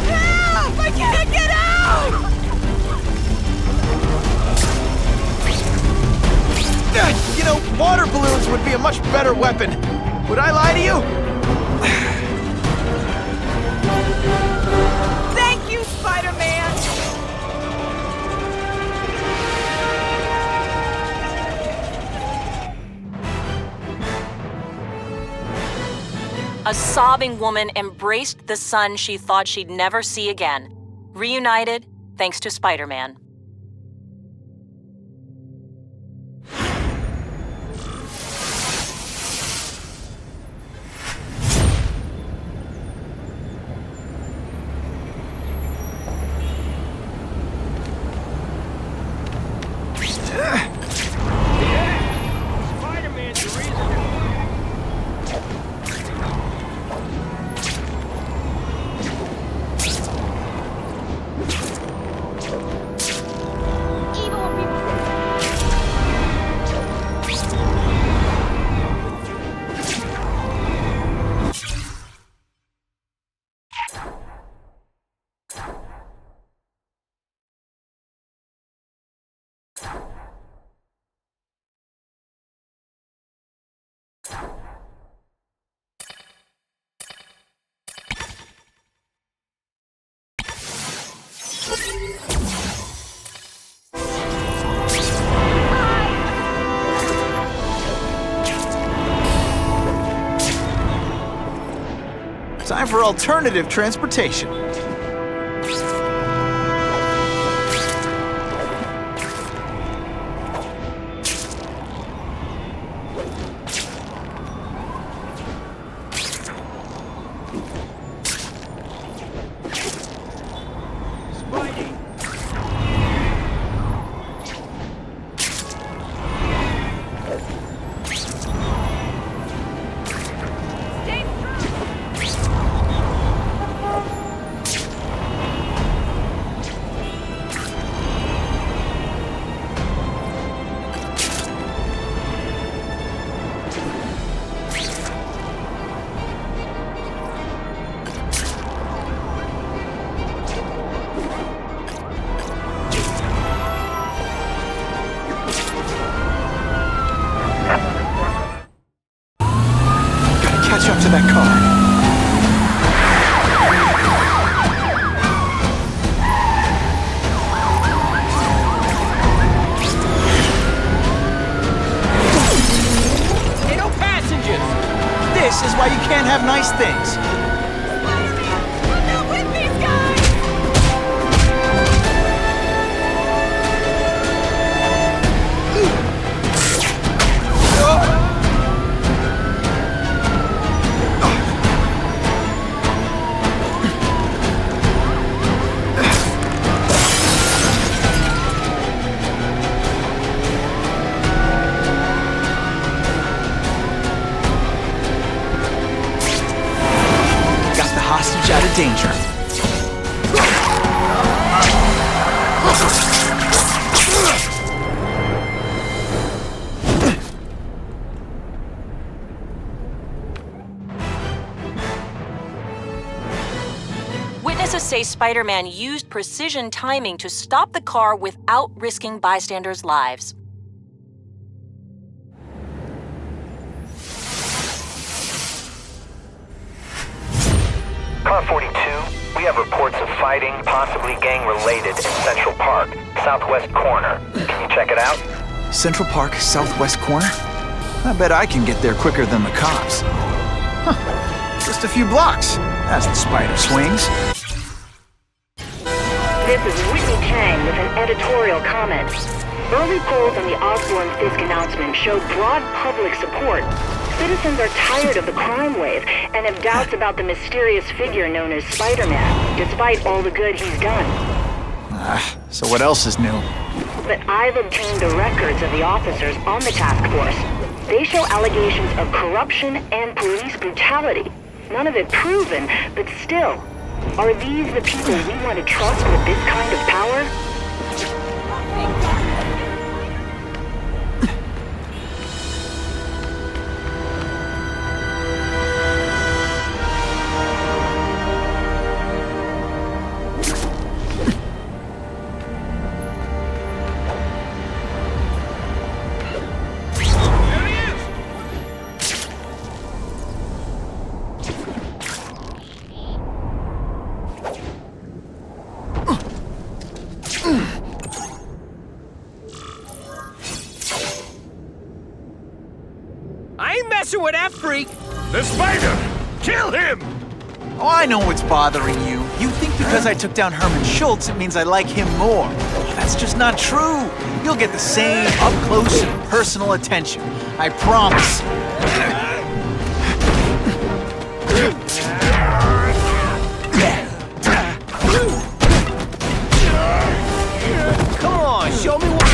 Speaker 21: Help! I can't get out!
Speaker 14: You know, water balloons would be a much better weapon. Would I lie to you?
Speaker 21: Thank you, Spider-Man!
Speaker 12: A sobbing woman embraced the son she thought she'd never see again. Reunited, thanks to Spider-Man.
Speaker 1: Spider-Man's the reason.
Speaker 14: Time for alternative transportation. Catch up to that car.
Speaker 1: Hey, no passengers!
Speaker 14: This is why you can't have nice things.
Speaker 21: I'm not with these guys!
Speaker 14: Hostage out of danger.
Speaker 12: Witnesses say Spider-Man used precision timing to stop the car without risking bystanders' lives.
Speaker 6: Car 42, we have reports of fighting, possibly gang-related, in Central Park, southwest corner. Can you check it out?
Speaker 2: Central Park, southwest corner? I bet I can get there quicker than the cops. Huh. Just a few blocks, as the spider swings.
Speaker 18: This is Whitney Chang with an editorial comment. Early polls on the Osborne-Fisk announcement showed broad public support. Citizens are tired of the crime wave and have doubts about the mysterious figure known as Spider-Man, despite all the good he's done.
Speaker 2: So what else is new?
Speaker 18: But I've obtained the records of the officers on the task force. They show allegations of corruption and police brutality. None of it proven, but still. Are these the people we want to trust with this kind of power?
Speaker 1: with that freak.
Speaker 22: The spider! Kill him!
Speaker 14: Oh, I know what's bothering you. You think because I took down Herman Schultz, it means I like him more. That's just not true. You'll get the same up-close and personal attention. I promise.
Speaker 1: Come on, show me what...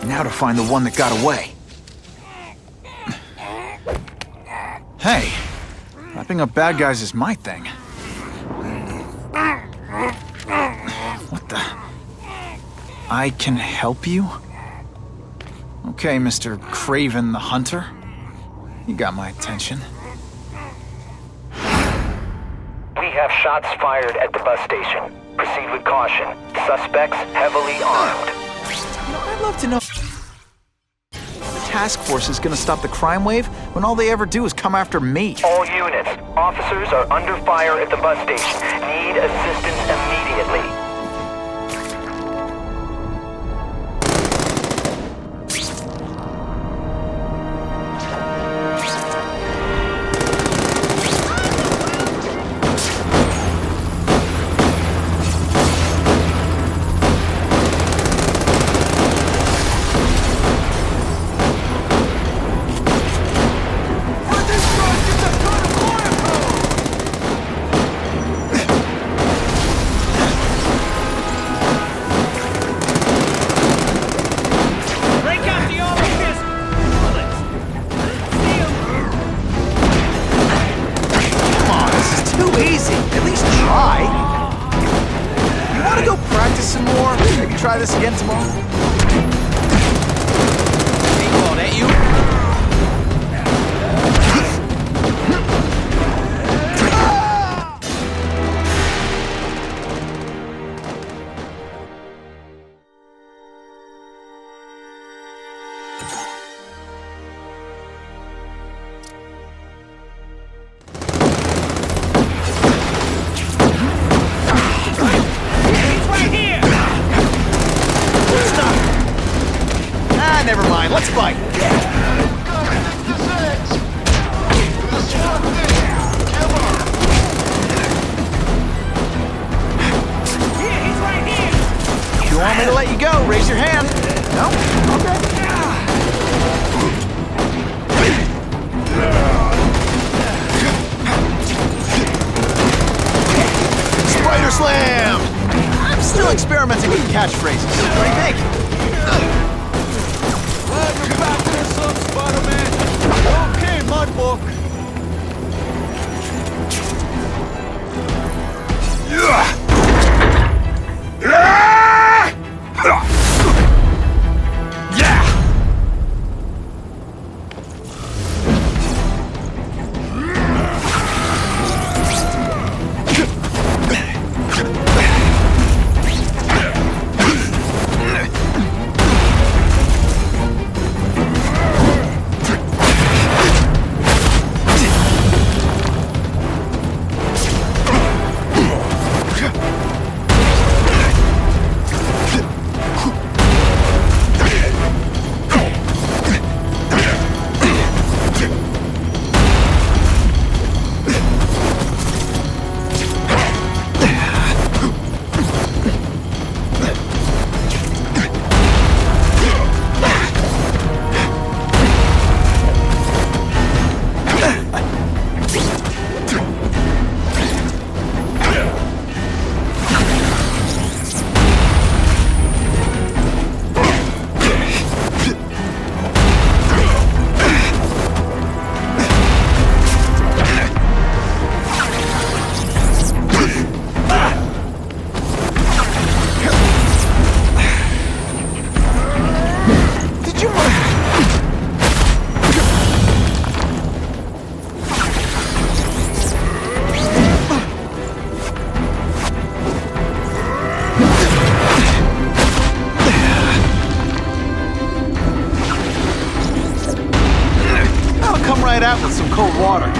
Speaker 2: Now to find the one that got away. Hey, wrapping up bad guys is my thing. What the? I can help you? Okay, Mr. Craven the Hunter. You got my attention.
Speaker 6: We have shots fired at the bus station. Proceed with caution. Suspects heavily armed.
Speaker 14: I'd love to know... The task force is gonna stop the crime wave when all they ever do is come after me.
Speaker 6: All units, officers are under fire at the bus station. Need assistance immediately.
Speaker 14: Try this again tomorrow? Ain't at you. Never mind, let's fight. You want me to let you go? Raise your hand. No? Okay. Spider Slam! I'm still experimenting with catchphrases. What do you think?
Speaker 1: You're back to this up, Spider-Man. Okay, Mudbook.
Speaker 14: right out with some cold water.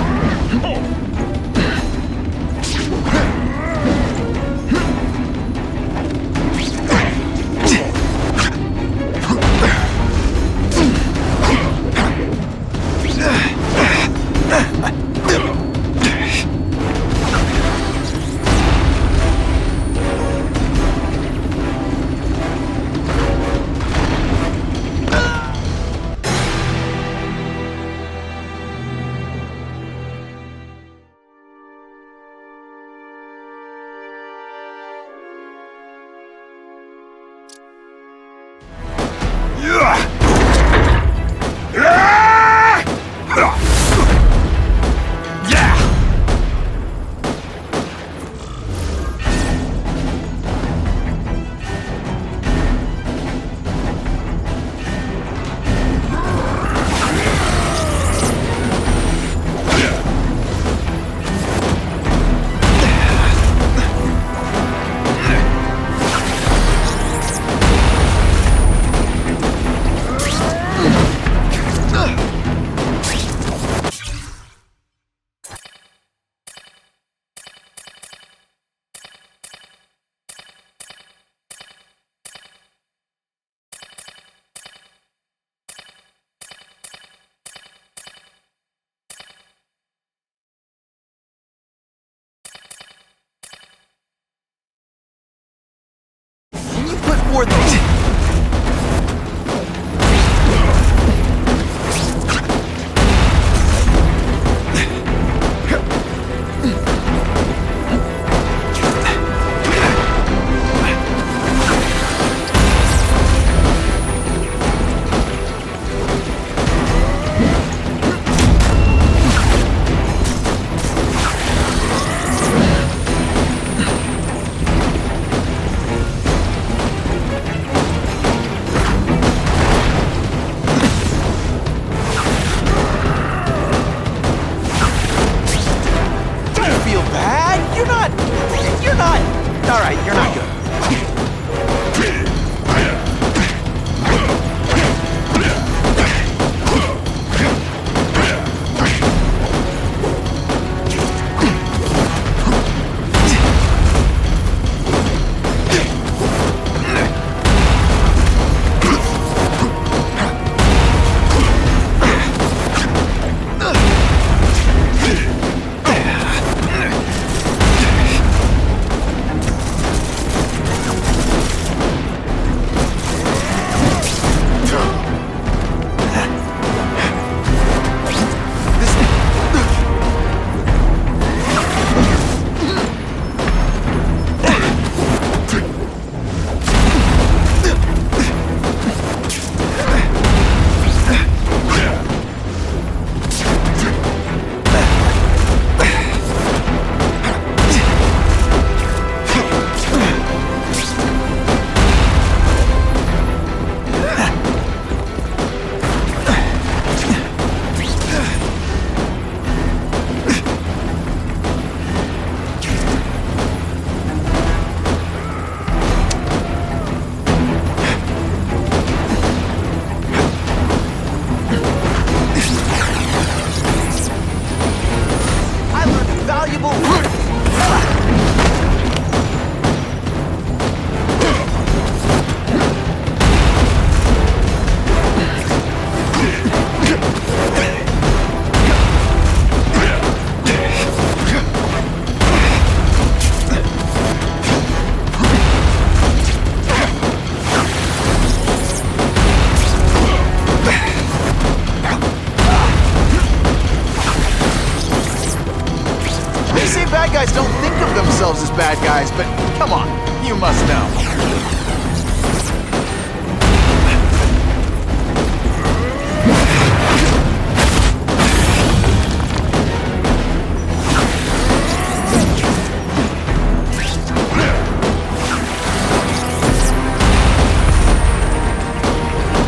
Speaker 14: bad guys don't think of themselves as bad guys, but come on, you must know.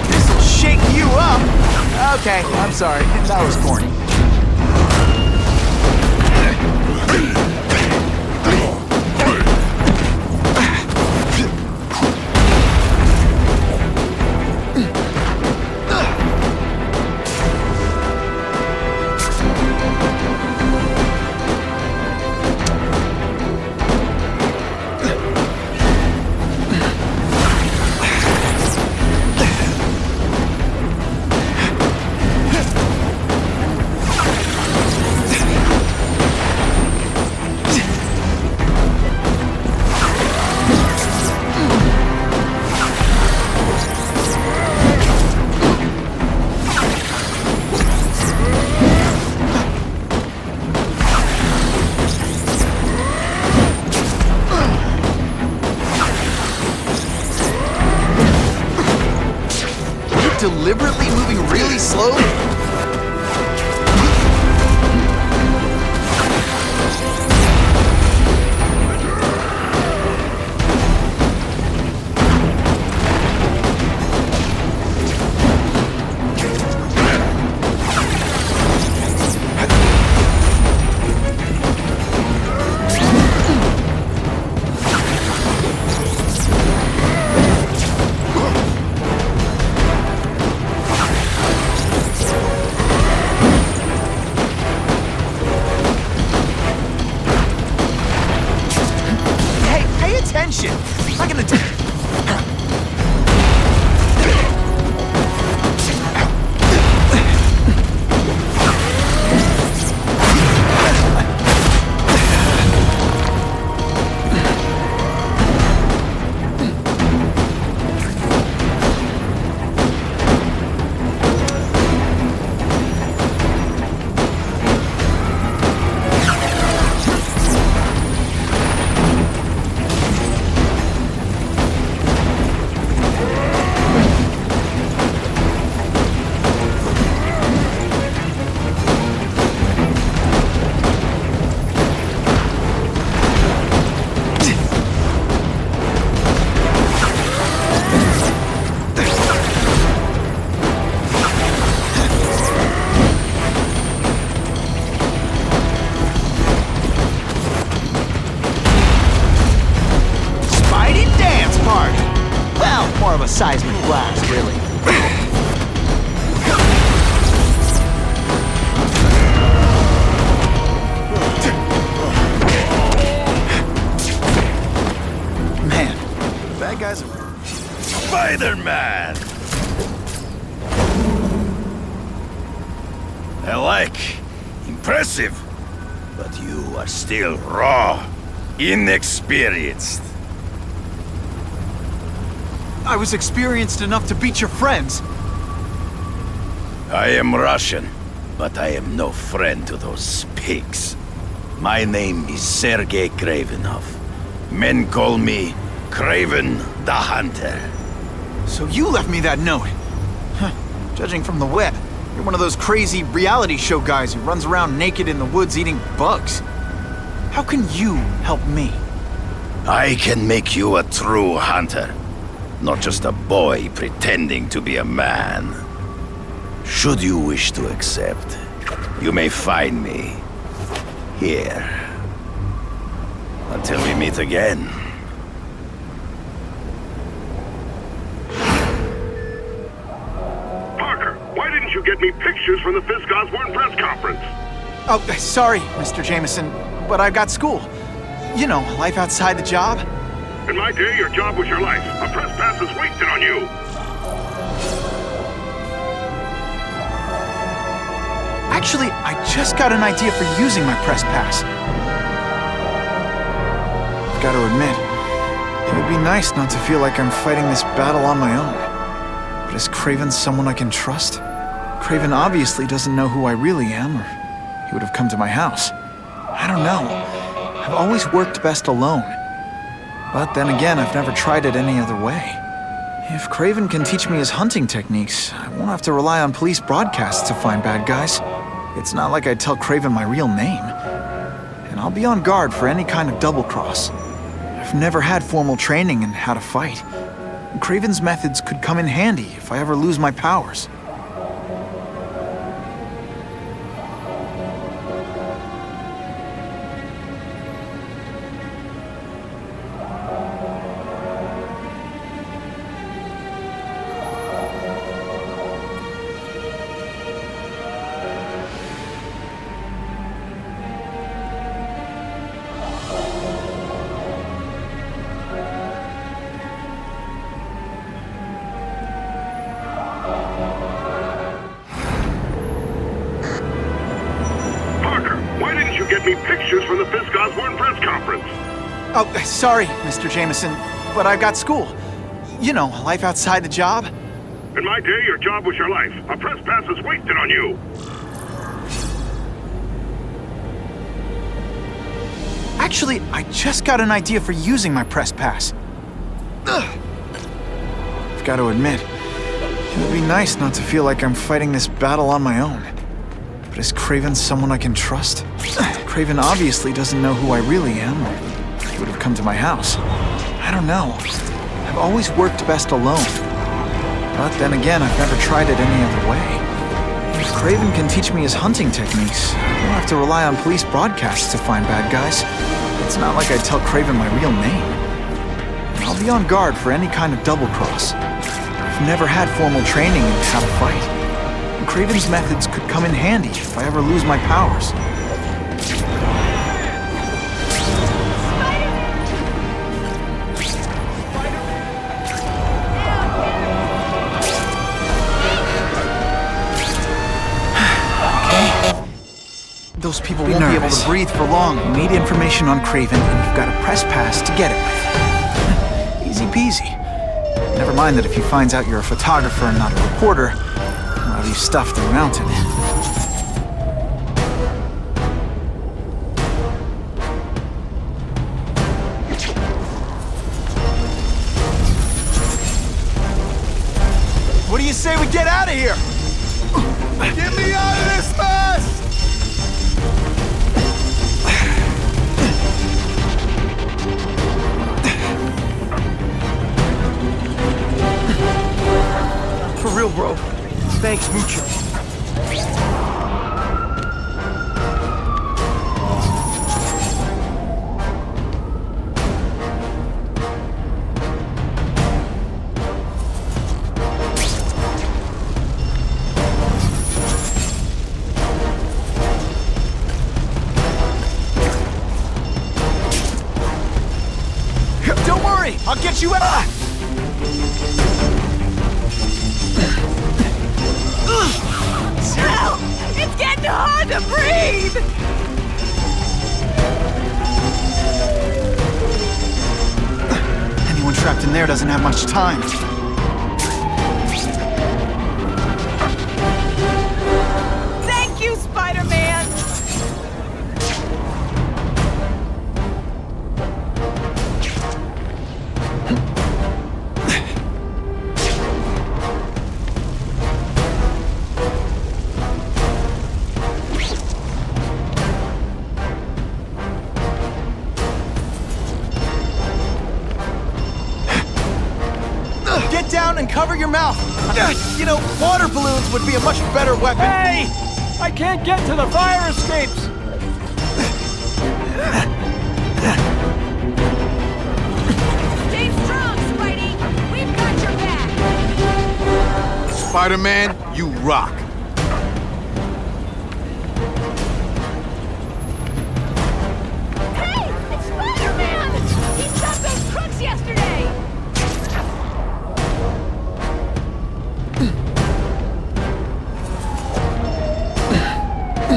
Speaker 14: This'll shake you up. Okay, I'm sorry, that was corny. Deliberately moving really slowly? Attention! I'm not gonna do. More of a seismic blast, really. Man, bad guys are...
Speaker 5: Spider-Man! I like. Impressive. But you are still raw. Inexperienced.
Speaker 14: I was experienced enough to beat your friends.
Speaker 5: I am Russian, but I am no friend to those pigs. My name is Sergei Kravenov. Men call me Kraven the Hunter.
Speaker 14: So you left me that note. Huh. Judging from the web, you're one of those crazy reality show guys who runs around naked in the woods eating bugs. How can you help me?
Speaker 5: I can make you a true hunter. Not just a boy pretending to be a man. Should you wish to accept, you may find me here. Until we meet again.
Speaker 22: Parker, why didn't you get me pictures from the Fisk Osborne press conference?
Speaker 14: Oh, sorry, Mr. Jameson, but I've got school. You know, life outside the job.
Speaker 22: In my day, your job was your life. A press pass is wasted on you.
Speaker 14: Actually, I just got an idea for using my press pass. I've got to admit, it would be nice not to feel like I'm fighting this battle on my own. But is Kraven someone I can trust? Kraven obviously doesn't know who I really am, or he would have come to my house. I don't know.
Speaker 2: I've always worked best alone. But then again, I've never tried it any other way. If Craven can teach me his hunting techniques, I won't have to rely on police broadcasts to find bad guys. It's not like I'd tell Craven my real name. And I'll be on guard for any kind of double-cross. I've never had formal training in how to fight. Craven's methods could come in handy if I ever lose my powers.
Speaker 11: Get me pictures from the Fisk Osborne press conference.
Speaker 2: Oh, sorry, Mr. Jameson, but I've got school. You know, life outside the job.
Speaker 11: In my day, your job was your life. A press pass is wasted on you.
Speaker 2: Actually, I just got an idea for using my press pass. Ugh. I've got to admit, it would be nice not to feel like I'm fighting this battle on my own. But is Craven someone I can trust? Craven obviously doesn't know who I really am, or he would have come to my house. I don't know. I've always worked best alone. But then again, I've never tried it any other way. If Craven can teach me his hunting techniques, I won't have to rely on police broadcasts to find bad guys. It's not like I'd tell Craven my real name. And I'll be on guard for any kind of double-cross. I've never had formal training in how to fight. And Craven's methods could come in handy if I ever lose my powers. Those people won't be able to breathe for long. You need information on Craven, and you've got a press pass to get it with. Easy peasy. Never mind that if he finds out you're a photographer and not a reporter, he'll have you stuffed in a mountain. What do you say we get out of here? Get me out of this mess!
Speaker 1: For real, bro. Thanks, mucho.
Speaker 2: Don't worry, I'll get you out!
Speaker 21: Help! It's getting hard to breathe!
Speaker 2: Anyone trapped in there doesn't have much time.
Speaker 21: Thank you, Spider-Man!
Speaker 2: Get down and cover your mouth. You know, water balloons would be a much better weapon.
Speaker 1: Hey! I can't get to the fire escapes!
Speaker 21: Stay strong, Spidey! We've got your back!
Speaker 8: Spider-Man, you rock.
Speaker 21: Hey! It's Spider-Man! He stopped those crooks yesterday!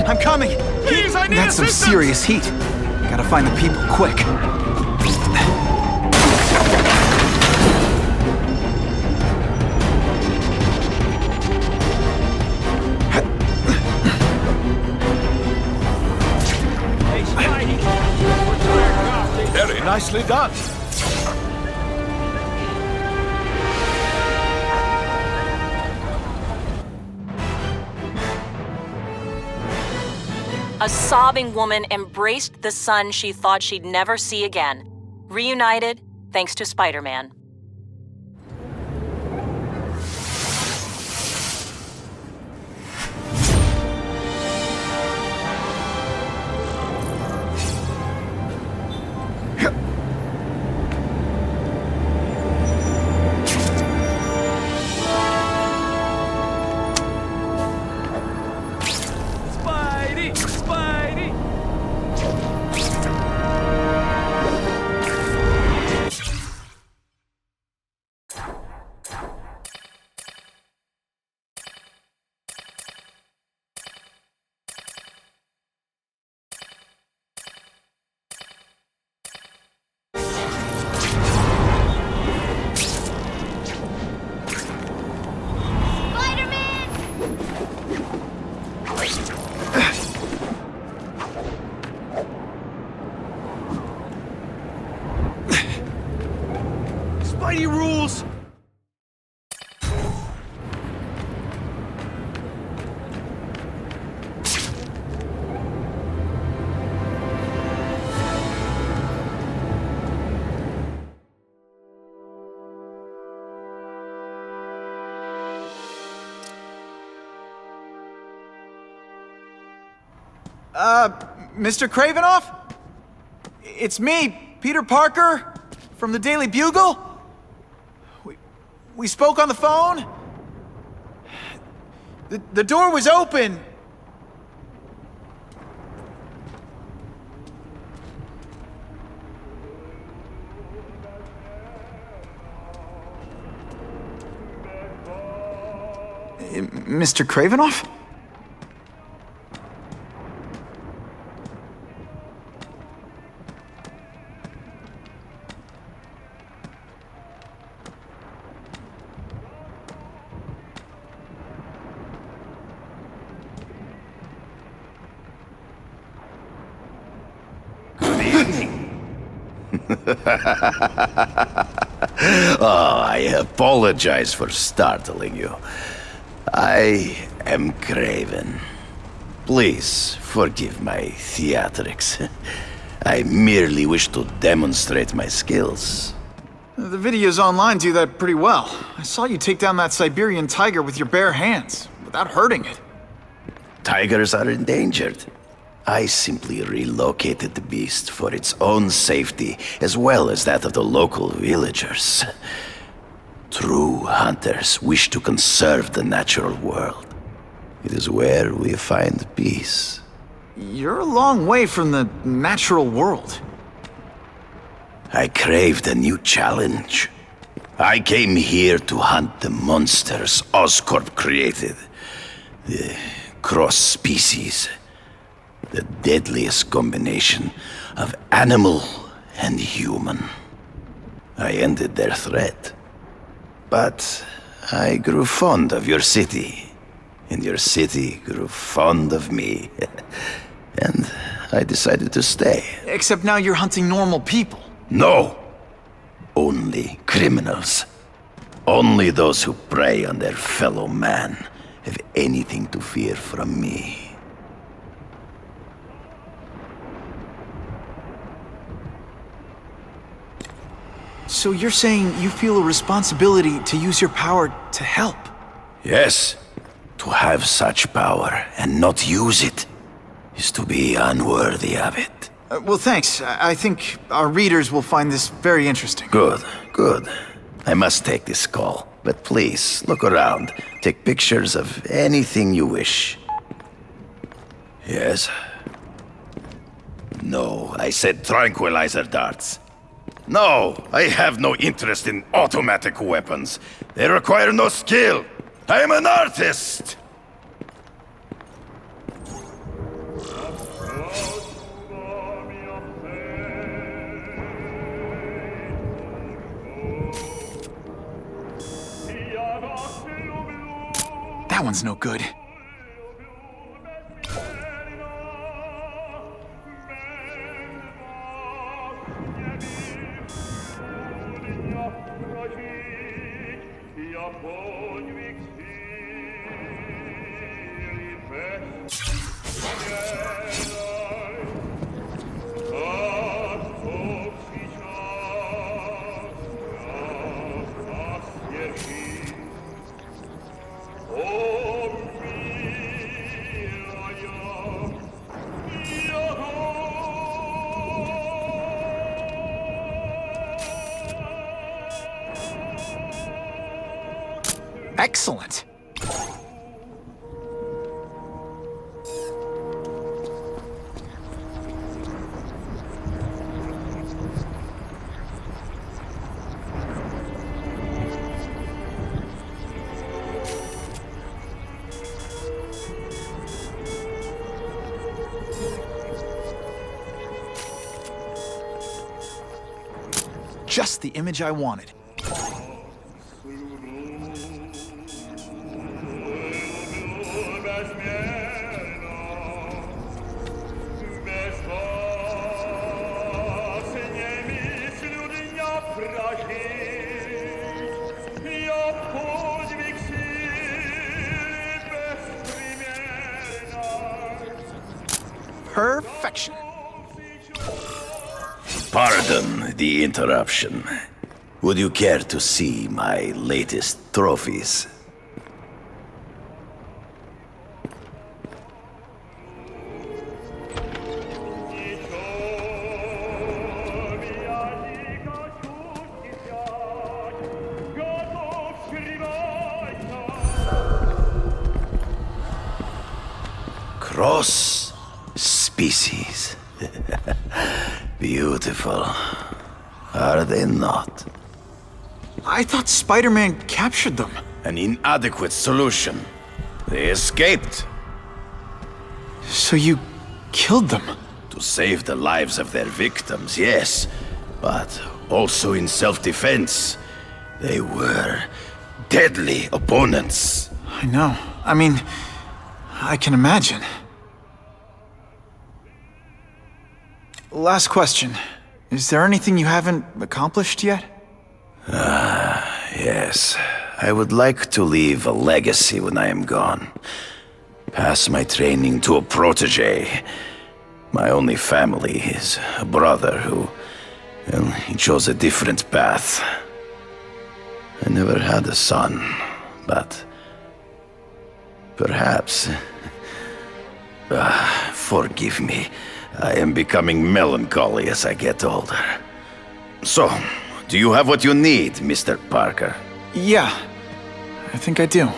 Speaker 2: I'm coming.
Speaker 1: Please, I need
Speaker 2: That's some
Speaker 1: assistance!
Speaker 2: serious heat. Gotta find the people quick.
Speaker 1: Hey, Spidey! We're trying
Speaker 8: Nicely done.
Speaker 12: A sobbing woman embraced the son she thought she'd never see again. Reunited, thanks to Spider-Man.
Speaker 8: Spidey rules!
Speaker 2: Mr. Kravinoff? It's me, Peter Parker, from the Daily Bugle. We spoke on the phone. The door was open. Mr. Kravinoff?
Speaker 5: Oh, I apologize for startling you. I am Craven. Please forgive my theatrics. I merely wish to demonstrate my skills.
Speaker 2: The videos online do that pretty well. I saw you take down that Siberian tiger with your bare hands, without hurting it.
Speaker 5: Tigers are endangered. I simply relocated the beast for its own safety, as well as that of the local villagers. True hunters wish to conserve the natural world. It is where we find peace.
Speaker 2: You're a long way from the natural world.
Speaker 5: I craved a new challenge. I came here to hunt the monsters Oscorp created. The cross-species. The deadliest combination of animal and human. I ended their threat. But I grew fond of your city. And your city grew fond of me. And I decided to stay.
Speaker 2: Except now you're hunting normal people.
Speaker 5: No! Only criminals. Only those who prey on their fellow man have anything to fear from me.
Speaker 2: So you're saying you feel a responsibility to use your power to help?
Speaker 5: Yes. To have such power and not use it is to be unworthy of it.
Speaker 2: Well, thanks. I think our readers will find this very interesting.
Speaker 5: Good, good. I must take this call, but please, look around. Take pictures of anything you wish. Yes? No, I said tranquilizer darts. No, I have no interest in automatic weapons. They require no skill. I am an artist!
Speaker 2: That one's no good. excellent. Just the image I wanted. Perfection.
Speaker 5: Pardon the interruption. Would you care to see my latest trophies? Cross species. Beautiful. Are they not?
Speaker 2: I thought Spider-Man captured them.
Speaker 5: An inadequate solution. They escaped.
Speaker 2: So you killed them?
Speaker 5: To save the lives of their victims, yes. But also in self-defense. They were deadly opponents.
Speaker 2: I know. I mean, I can imagine. Last question. Is there anything you haven't accomplished yet?
Speaker 5: Yes. I would like to leave a legacy when I am gone. Pass my training to a protege. My only family is a brother who, well, he chose a different path. I never had a son, but perhaps... forgive me. I am becoming melancholy as I get older. So, do you have what you need, Mr. Parker?
Speaker 2: Yeah, I think I do.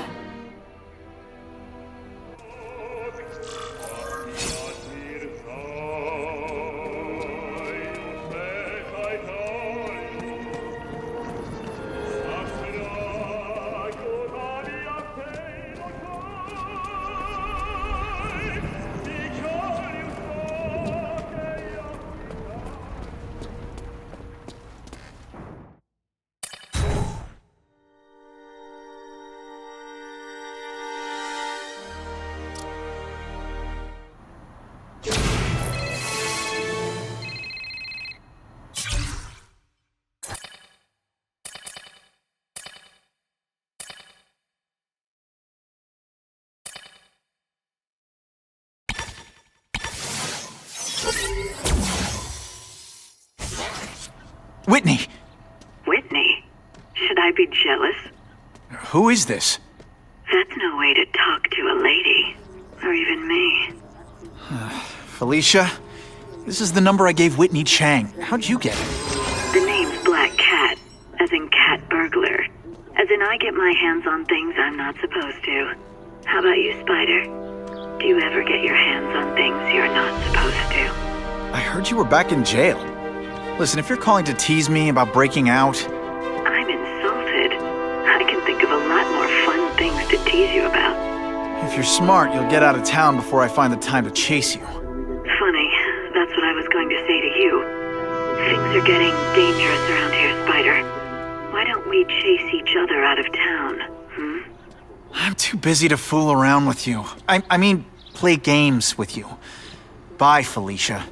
Speaker 2: Whitney!
Speaker 4: Whitney? Should I be jealous?
Speaker 2: Who is this?
Speaker 4: That's no way to talk to a lady. Or even me.
Speaker 2: Felicia? This is the number I gave Whitney Chang. How'd you get it?
Speaker 4: The name's Black Cat, as in cat burglar. As in I get my hands on things I'm not supposed to. How about you, Spider? Do you ever get your hands on things you're not supposed to?
Speaker 2: I heard you were back in jail. Listen, if you're calling to tease me about breaking out...
Speaker 4: I'm insulted. I can think of a lot more fun things to tease you about.
Speaker 2: If you're smart, you'll get out of town before I find the time to chase you.
Speaker 4: Funny. That's what I was going to say to you. Things are getting dangerous around here, Spider. Why don't we chase each other out of town,
Speaker 2: I'm too busy to fool around with you. I mean, play games with you. Bye, Felicia.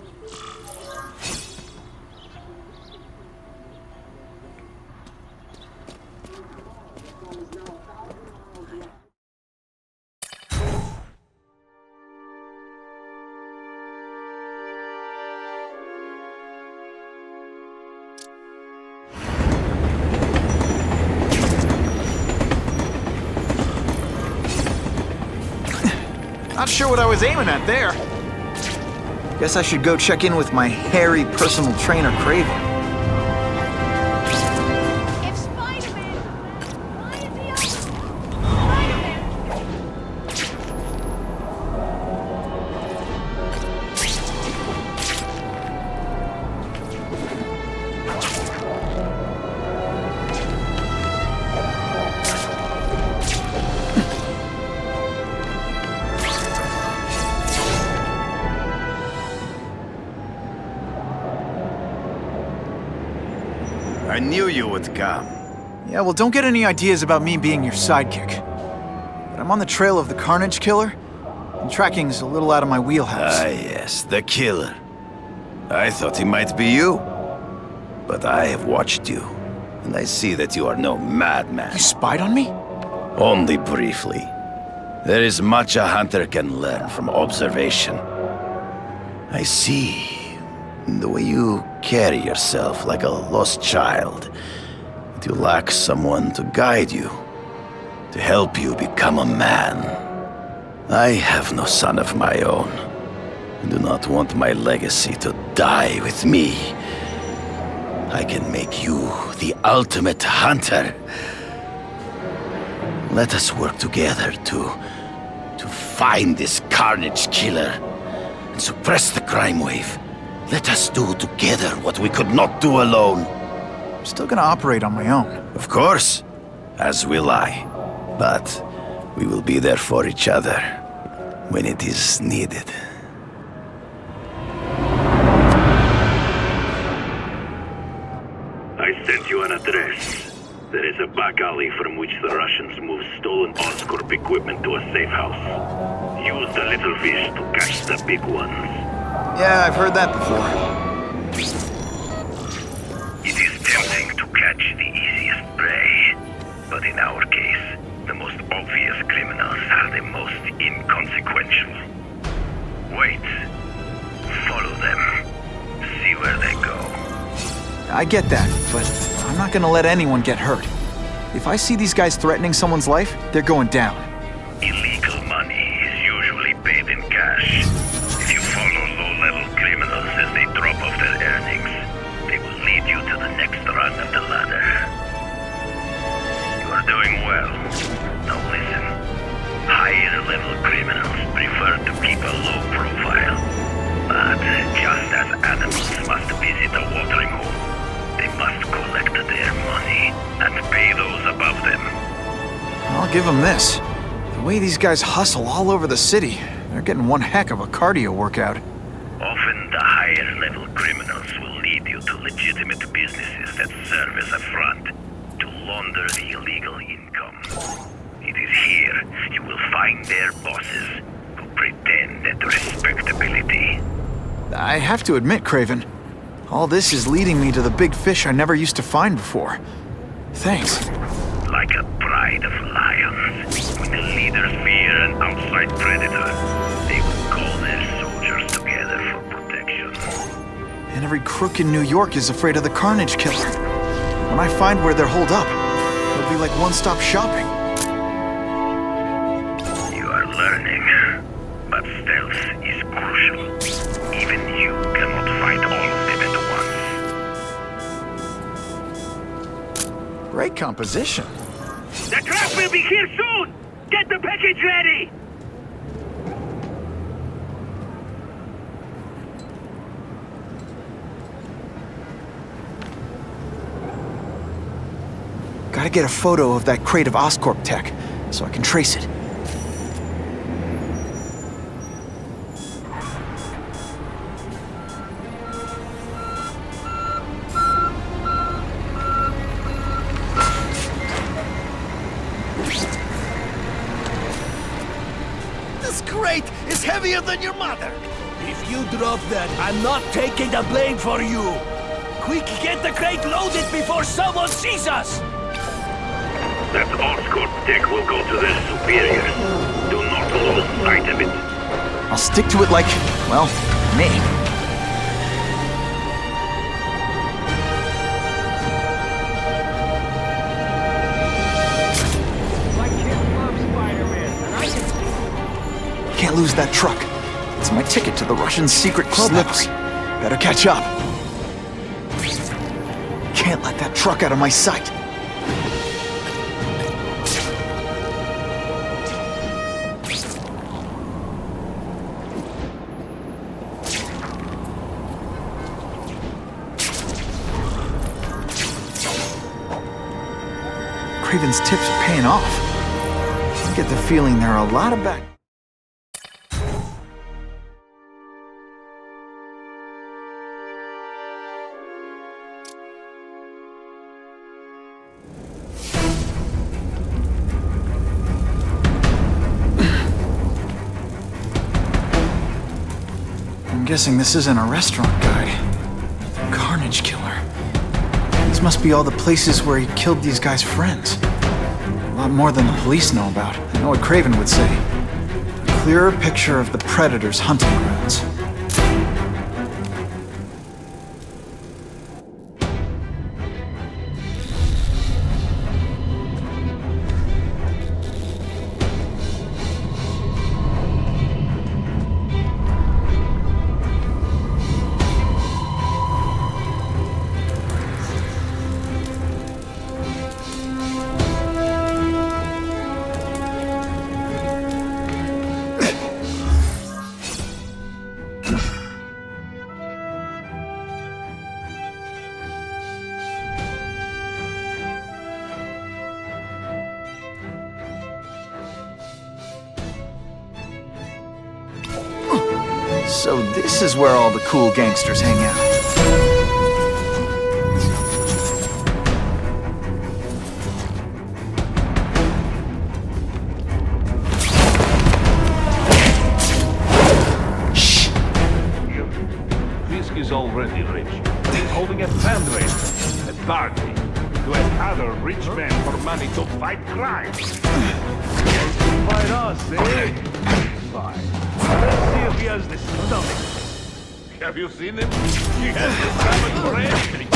Speaker 2: Not sure what I was aiming at there. Guess I should go check in with my hairy personal trainer, Craven.
Speaker 21: If Spider-Man... Why is he up?
Speaker 5: I knew you would come.
Speaker 2: Yeah, well, don't get any ideas about me being your sidekick. But I'm on the trail of the Carnage Killer, and tracking's a little out of my wheelhouse.
Speaker 5: Ah, yes, the killer. I thought he might be you. But I have watched you, and I see that you are no madman.
Speaker 2: You spied on me?
Speaker 5: Only briefly. There is much a hunter can learn from observation. I see the way you carry yourself like a lost child. That you lack someone to guide you, to help you become a man. I have no son of my own. I do not want my legacy to die with me. I can make you the ultimate hunter. Let us work together to find this Carnage Killer and suppress the crime wave. Let us do together what we could not do alone.
Speaker 2: I'm still gonna operate on my own.
Speaker 5: Of course, as will I. But we will be there for each other when it is needed.
Speaker 11: I sent you an address. There is a back alley from which the Russians move stolen Oscorp equipment to a safe house. Use the little fish to catch the big ones.
Speaker 2: Yeah, I've heard that before.
Speaker 11: It is tempting to catch the easiest prey, but in our case, the most obvious criminals are the most inconsequential. Wait. Follow them. See where they go.
Speaker 2: I get that, but I'm not gonna let anyone get hurt. If I see these guys threatening someone's life, they're going down.
Speaker 11: Illegal money is usually paid in cash. If you follow low-level criminals as they drop off their earnings, they will lead you to the next rung of the ladder. You are doing well. Now listen. Higher-level criminals prefer to keep a low profile. But just as animals must visit a watering hole, they must collect their money and pay those above them.
Speaker 2: I'll give them this. The way these guys hustle all over the city, they're getting one heck of a cardio workout.
Speaker 11: Often the higher-level criminals will lead you to legitimate businesses that serve as a front to launder the illegal income. It is here you will find their bosses who pretend at respectability.
Speaker 2: I have to admit, Craven, all this is leading me to the big fish I never used to find before. Thanks.
Speaker 11: Like a pride of lions, when the leaders fear an outside predator, they will call their soldiers together for protection.
Speaker 2: And every crook in New York is afraid of the Carnage Killer. When I find where they're holed up, it'll be like one-stop shopping.
Speaker 11: You are learning, but stealth is crucial. Even you cannot fight all of them at once.
Speaker 2: Great composition.
Speaker 11: The truck will be here soon! Get the package ready!
Speaker 2: Gotta get a photo of that crate of Oscorp tech, so I can trace it.
Speaker 10: This crate is heavier than your mother. If you drop that, I'm not taking the blame for you. Quick, get the crate loaded before someone sees us!
Speaker 11: That Oscorp tech will go to their superiors. Do not lose sight of it.
Speaker 2: I'll stick to it like, well, me.
Speaker 1: My kids love Spider-Man, and I can
Speaker 2: Can't lose that truck. It's my ticket to the Russian secret clubhouse. Better catch up. Can't let that truck out of my sight. Craven's tips are paying off. I get the feeling there are a lot of back... I'm guessing this isn't a restaurant guide. The Carnage Killer. This must be all the places where he killed these guys' friends. A lot more than the police know about. I know what Craven would say. A clearer picture of the Predator's hunting grounds. So this is where all the cool gangsters hang out. Shh!
Speaker 13: Fisk is already rich. He's holding a fundraiser, a party, to ask other rich men for money to fight crime. Fight us, eh? Fine. Let's see if he has the stomach. Have you seen him? He has the stomach for anything.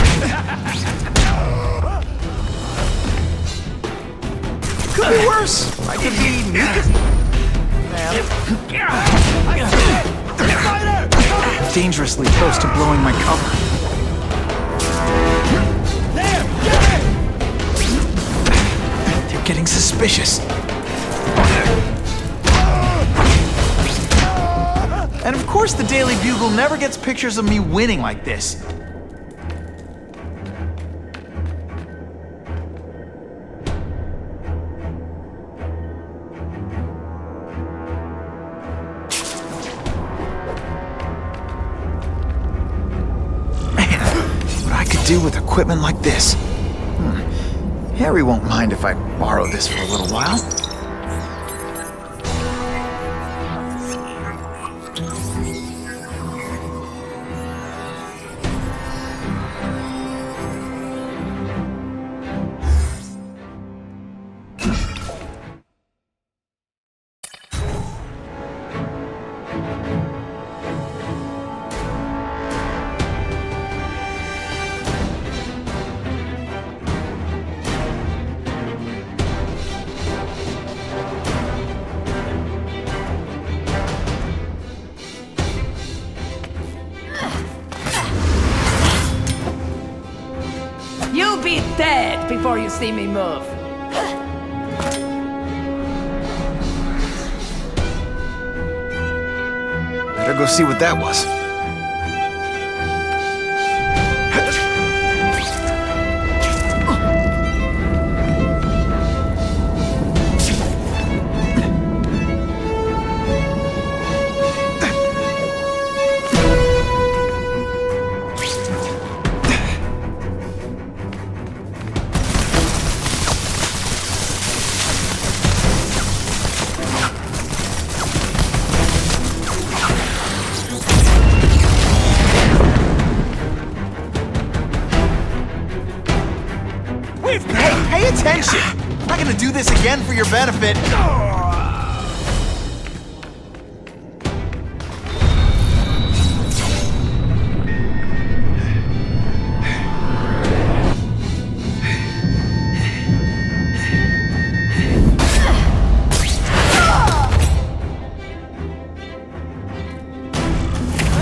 Speaker 2: Could be worse. I could be mucus. Dangerously close to blowing my cover. They're getting suspicious. And of course the Daily Bugle never gets pictures of me winning like this. Man, what I could do with equipment like this. Harry won't mind if I borrow this for a little while.
Speaker 21: You'll be dead before you see me move.
Speaker 2: Better go see what that was. Hey, pay attention! I'm not gonna do this again for your benefit.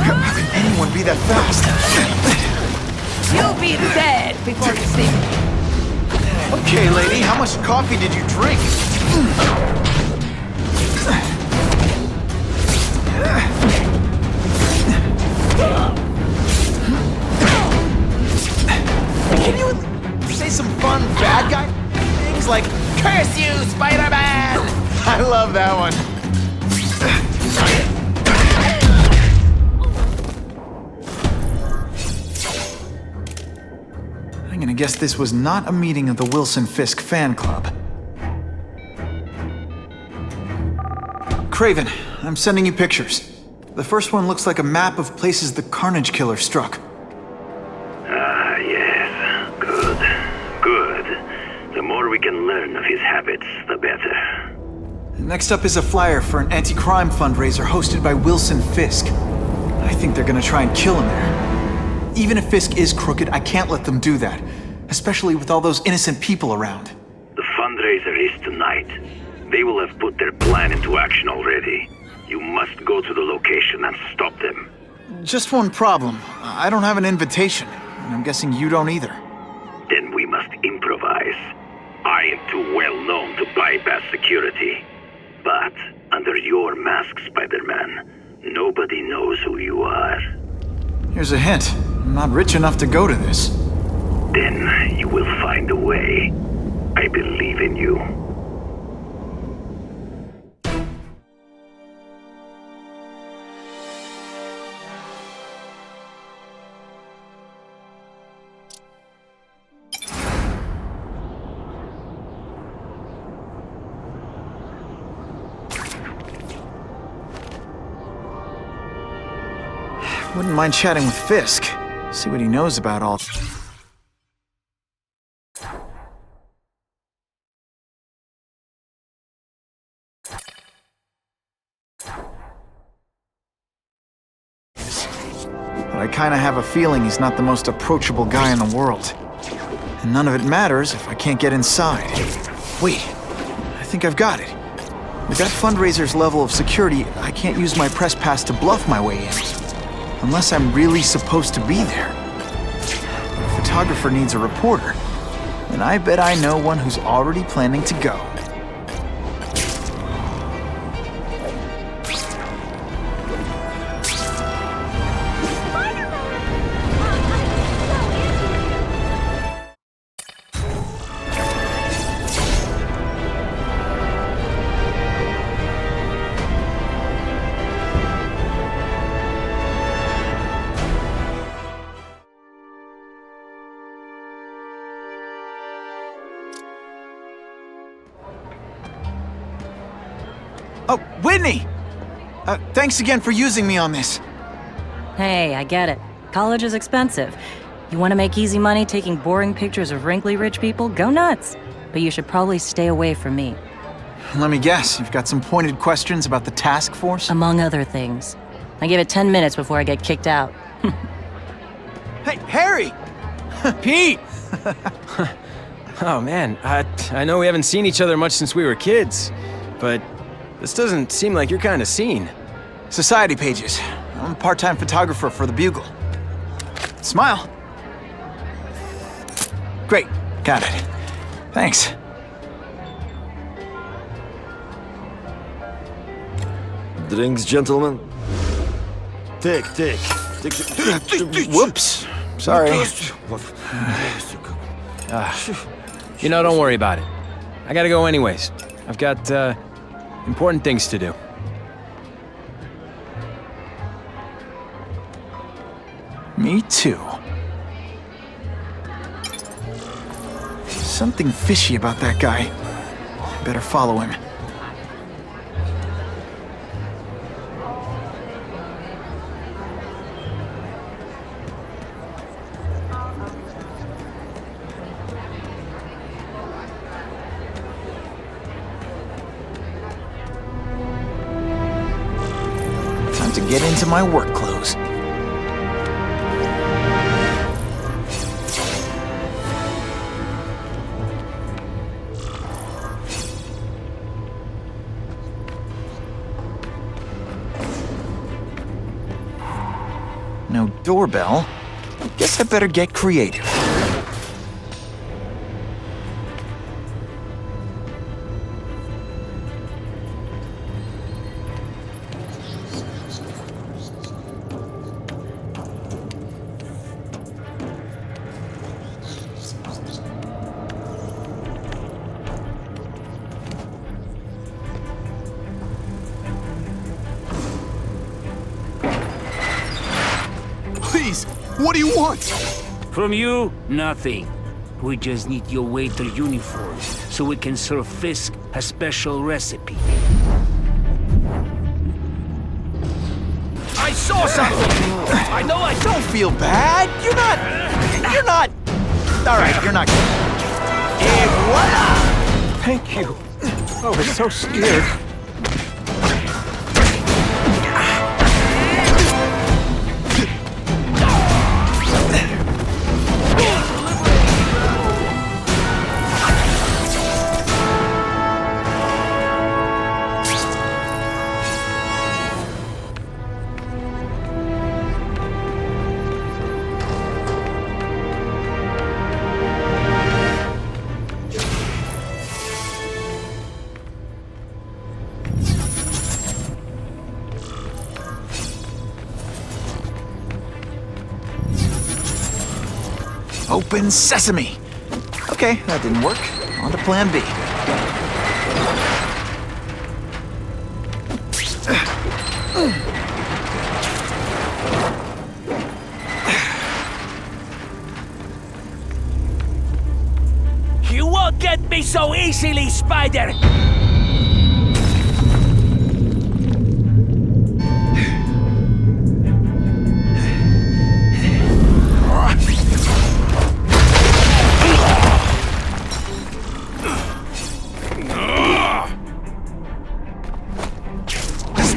Speaker 2: How can anyone be that fast?
Speaker 21: You'll be dead before you see me.
Speaker 2: Okay, lady, how much coffee did you drink? Can you say some fun bad guy things like, "Curse you, Spider-Man"? I love that one. I'm gonna guess this was not a meeting of the Wilson Fisk fan club. Craven, I'm sending you pictures. The first one looks like a map of places the Carnage Killer struck.
Speaker 11: Ah, yes. Good. Good. The more we can learn of his habits, the better.
Speaker 2: Next up is a flyer for an anti-crime fundraiser hosted by Wilson Fisk. I think they're gonna try and kill him there. Even if Fisk is crooked, I can't let them do that. Especially with all those innocent people around.
Speaker 11: The fundraiser is tonight. They will have put their plan into action already. You must go to the location and stop them.
Speaker 2: Just one problem. I don't have an invitation, and I'm guessing you don't either.
Speaker 11: Then we must improvise. I am too well known to bypass security. But under your mask, Spider-Man, nobody knows who you are.
Speaker 2: Here's a hint. I'm not rich enough to go to this.
Speaker 11: Then you will find a way. I believe in you.
Speaker 2: Wouldn't mind chatting with Fisk. See what he knows about all... But I kinda have a feeling he's not the most approachable guy in the world. And none of it matters if I can't get inside. Wait, I think I've got it. With that fundraiser's level of security, I can't use my press pass to bluff my way in. Unless I'm really supposed to be there. If a photographer needs a reporter, then I bet I know one who's already planning to go. Oh, Whitney! Thanks again for using me on this.
Speaker 12: Hey, I get it. College is expensive. You want to make easy money taking boring pictures of wrinkly rich people? Go nuts! But you should probably stay away from me.
Speaker 2: Let me guess, you've got some pointed questions about the task force?
Speaker 12: Among other things. I give it 10 minutes before I get kicked out.
Speaker 2: Hey, Harry!
Speaker 19: Pete! Oh man, I know we haven't seen each other much since we were kids, but this doesn't seem like your kind of scene.
Speaker 2: Society pages. I'm a part-time photographer for the Bugle. Smile. Great, got it. Thanks.
Speaker 3: Drinks, gentlemen?
Speaker 2: Take. Whoops. Sorry.
Speaker 19: You know, don't worry about it. I gotta go anyways. I've got, important things to do.
Speaker 2: Me too. Something fishy about that guy. Better follow him. Time to get into my work clothes. No doorbell. Guess I better get creative.
Speaker 10: Please, what do you want?
Speaker 15: From you, nothing. We just need your waiter uniform so we can serve Fisk a special recipe.
Speaker 10: I saw something! I know I
Speaker 14: Don't feel bad. You're not. All right, you're not. Et voila!
Speaker 1: Thank you. I was so scared.
Speaker 2: Open sesame! Okay, that didn't work. On to plan B.
Speaker 10: You won't get me so easily, Spider!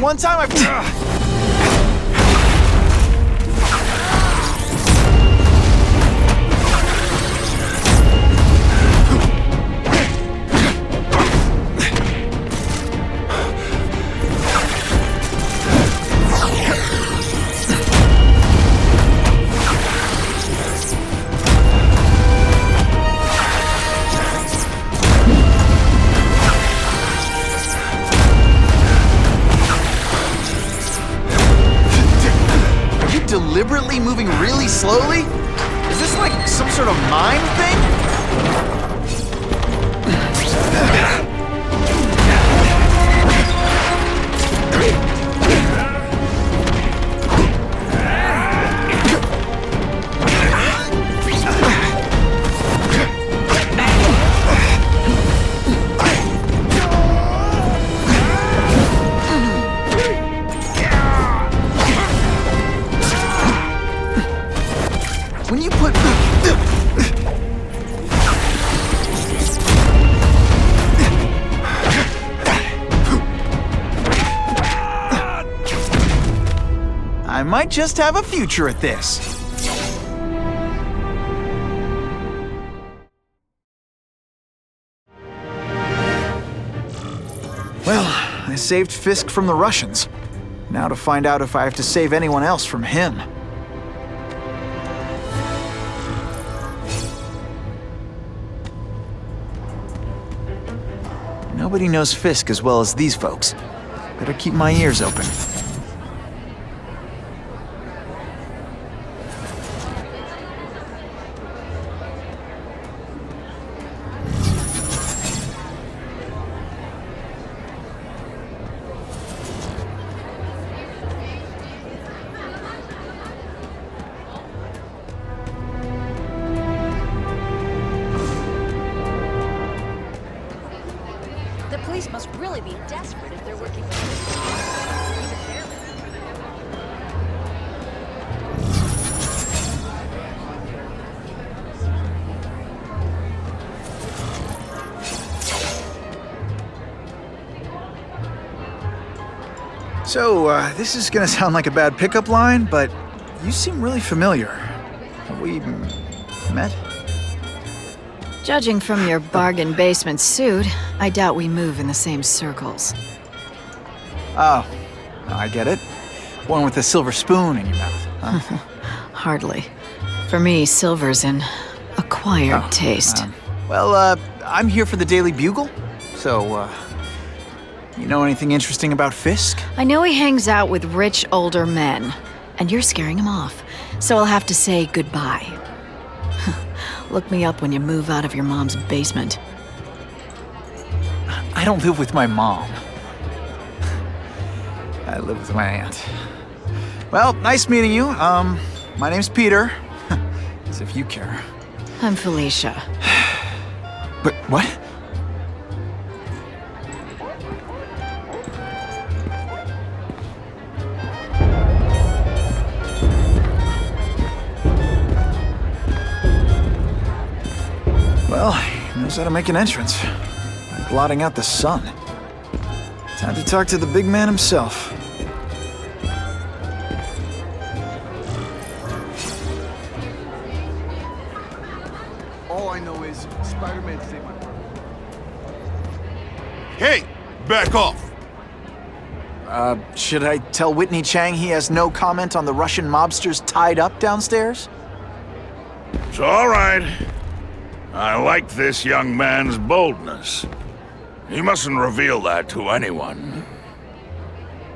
Speaker 14: One time deliberately moving really slowly? Is this like some sort of mime thing? When you put... I might just have a future at this. Well, I saved Fisk from the Russians. Now to find out if I have to save anyone else from him. Nobody knows Fisk as well as these folks. Better keep my ears open.
Speaker 21: The police must really be desperate if they're working with
Speaker 2: So, this is gonna sound like a bad pickup line, but you seem really familiar. Have we met?
Speaker 16: Judging from your bargain basement suit, I doubt we move in the same circles.
Speaker 2: Oh, I get it. One with a silver spoon in your mouth, huh?
Speaker 16: Hardly. For me, silver's an acquired taste.
Speaker 2: Well, I'm here for the Daily Bugle, so, you know anything interesting about Fisk?
Speaker 16: I know he hangs out with rich older men, and you're scaring him off, so I'll have to say goodbye. Look me up when you move out of your mom's basement.
Speaker 2: I don't live with my mom. I live with my aunt. Well, nice meeting you. My name's Peter. As if you care.
Speaker 16: I'm Felicia.
Speaker 2: But what? Well, he knows how to make an entrance. By blotting out the sun. Time to talk to the big man himself.
Speaker 10: All I know is Spider-Man saved my brother.
Speaker 8: Hey! Back off!
Speaker 2: Should I tell Whitney Chang he has no comment on the Russian mobsters tied up downstairs?
Speaker 7: It's all right. I like this young man's boldness. He mustn't reveal that to anyone.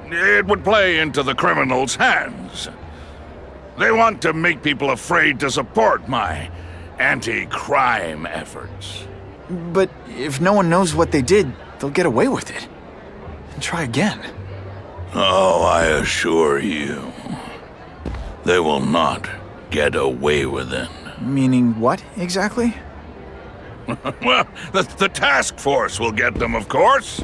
Speaker 7: It would play into the criminals' hands. They want to make people afraid to support my anti-crime efforts.
Speaker 2: But if no one knows what they did, they'll get away with it. And try again.
Speaker 7: Oh, I assure you, they will not get away with it.
Speaker 2: Meaning what, exactly?
Speaker 7: Well, the task force will get them, of course.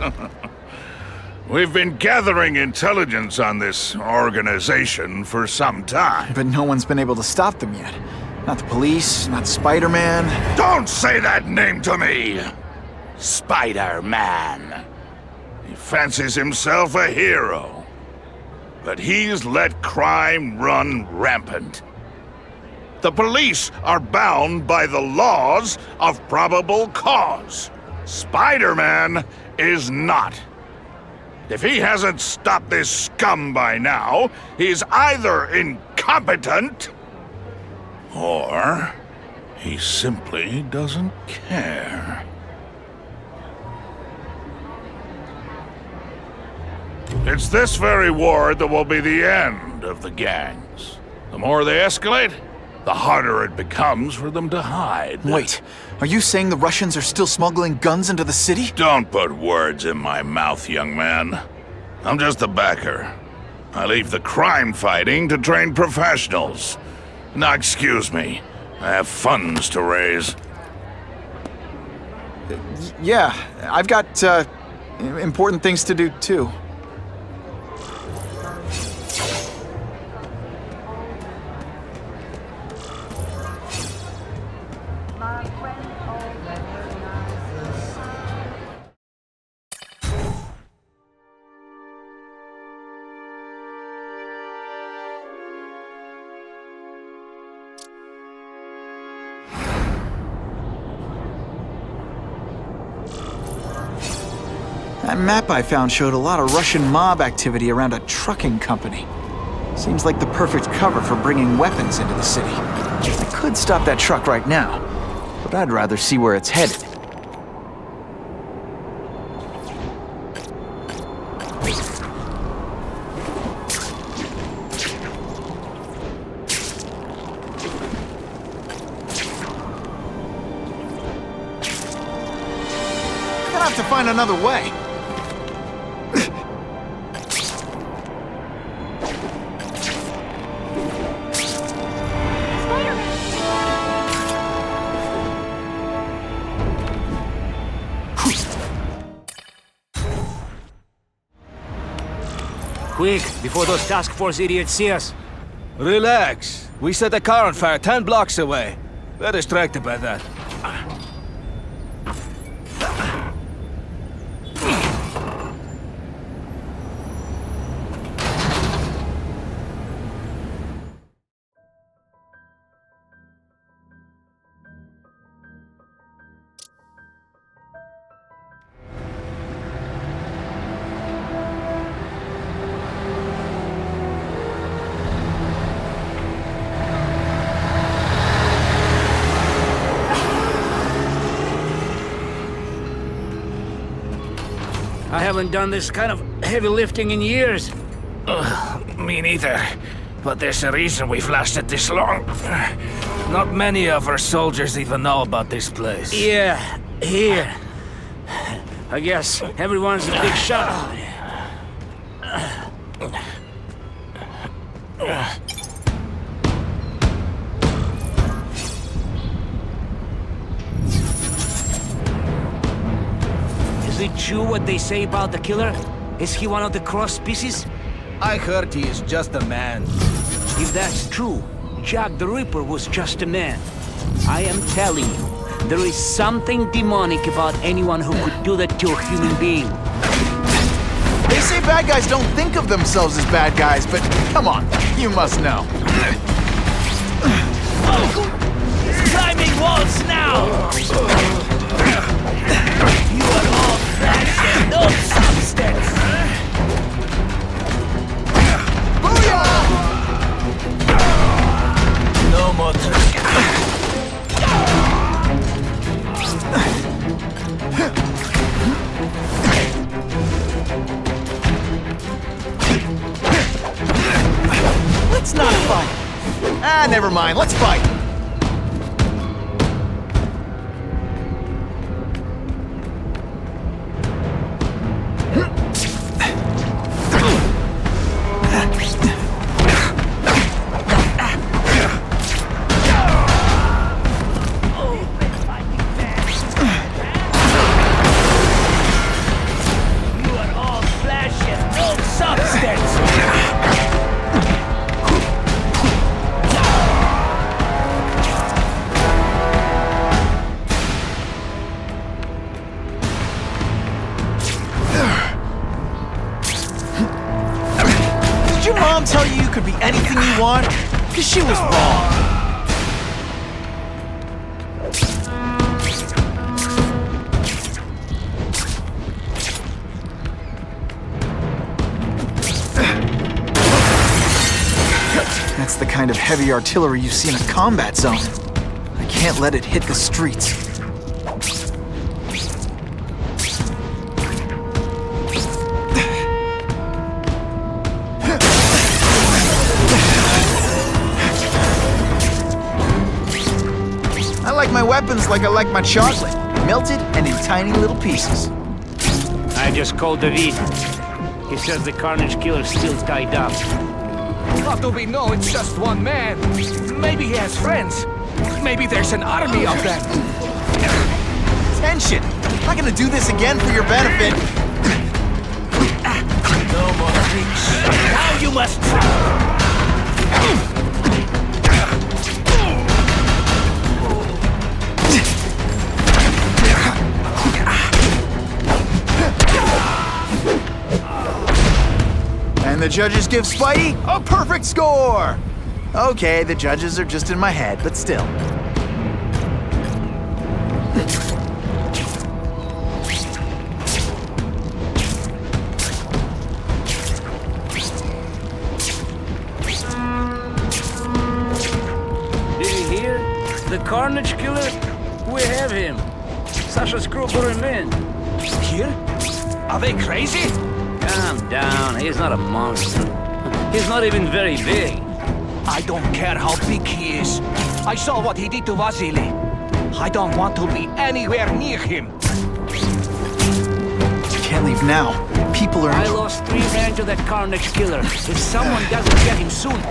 Speaker 7: We've been gathering intelligence on this organization for some time.
Speaker 2: But no one's been able to stop them yet. Not the police, not Spider-Man.
Speaker 7: Don't say that name to me! Spider-Man. He fancies himself a hero. But he's let crime run rampant. The police are bound by the laws of probable cause. Spider-Man is not. If he hasn't stopped this scum by now, he's either incompetent or he simply doesn't care. It's this very war that will be the end of the gangs. The more they escalate, the harder it becomes for them to hide.
Speaker 2: Wait, are you saying the Russians are still smuggling guns into the city?
Speaker 7: Don't put words in my mouth, young man. I'm just a backer. I leave the crime fighting to trained professionals. Now, excuse me. I have funds to raise.
Speaker 2: Yeah, I've got, important things to do, too. That map I found showed a lot of Russian mob activity around a trucking company. Seems like the perfect cover for bringing weapons into the city. I could stop that truck right now, but I'd rather see where it's headed. I'm gonna have to find another way.
Speaker 15: Quick, before those task force idiots see us.
Speaker 10: Relax. We set a car on fire 10 blocks away. They're distracted by that.
Speaker 15: I haven't done this kind of heavy lifting in years.
Speaker 10: Me neither. But there's a reason we've lasted this long. Not many of our soldiers even know about this place.
Speaker 15: Yeah, here. I guess everyone's a big shot. Is it true what they say about the killer? Is he one of the cross species?
Speaker 10: I heard he is just a man.
Speaker 15: If that's true, Jack the Ripper was just a man. I am telling you, There is something demonic about anyone who could do that to a human being.
Speaker 14: They say bad guys don't think of themselves as bad guys, but come on, you must know.
Speaker 10: Climbing walls now! You are all flesh and no substance!
Speaker 14: Booyah!
Speaker 10: No more
Speaker 14: Let's not fight. Ah, never mind, let's fight. Mom tell you you could be anything you want? Because she was wrong. That's the kind of heavy artillery you see in a combat zone. I can't let it hit the streets. I like my weapons like I like my chocolate, melted and in tiny little pieces.
Speaker 15: I just called David. He says the Carnage Killer's still tied up.
Speaker 10: How do we know it's just one man? Maybe he has friends. Maybe there's an army of them.
Speaker 14: Tension! I'm not gonna do this again for your benefit.
Speaker 10: No more tricks. Now you must try.
Speaker 14: And the judges give Spidey a perfect score! Okay, the judges are just in my head, but still.
Speaker 15: Did you hear? The Carnage Killer? We have him. Sasha's crew brought him in.
Speaker 10: Here? Are they crazy?
Speaker 15: Calm down. He's not a monster. He's not even very big.
Speaker 10: I don't care how big he is. I saw what he did to Vasily. I don't want to be anywhere near him.
Speaker 14: Can't leave now. People are...
Speaker 15: I lost 3 men to that Carnage Killer. If someone doesn't get him soon...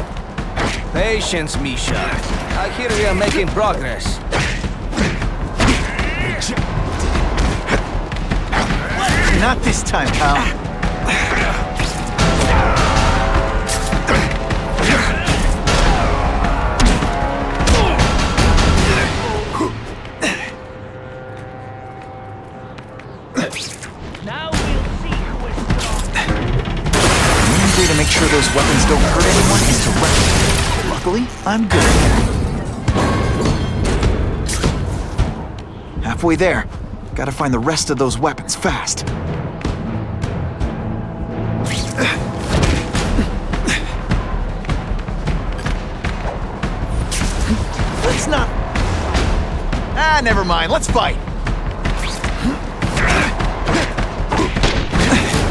Speaker 10: Patience, Misha. I hear we are making progress.
Speaker 14: Not this time, pal.
Speaker 10: Now we'll see who is strong.
Speaker 14: The only way to make sure those weapons don't hurt anyone is to wreck them. Luckily, I'm good at that. Halfway there. Gotta find the rest of those weapons fast. Let's not... Ah, never mind. Let's fight.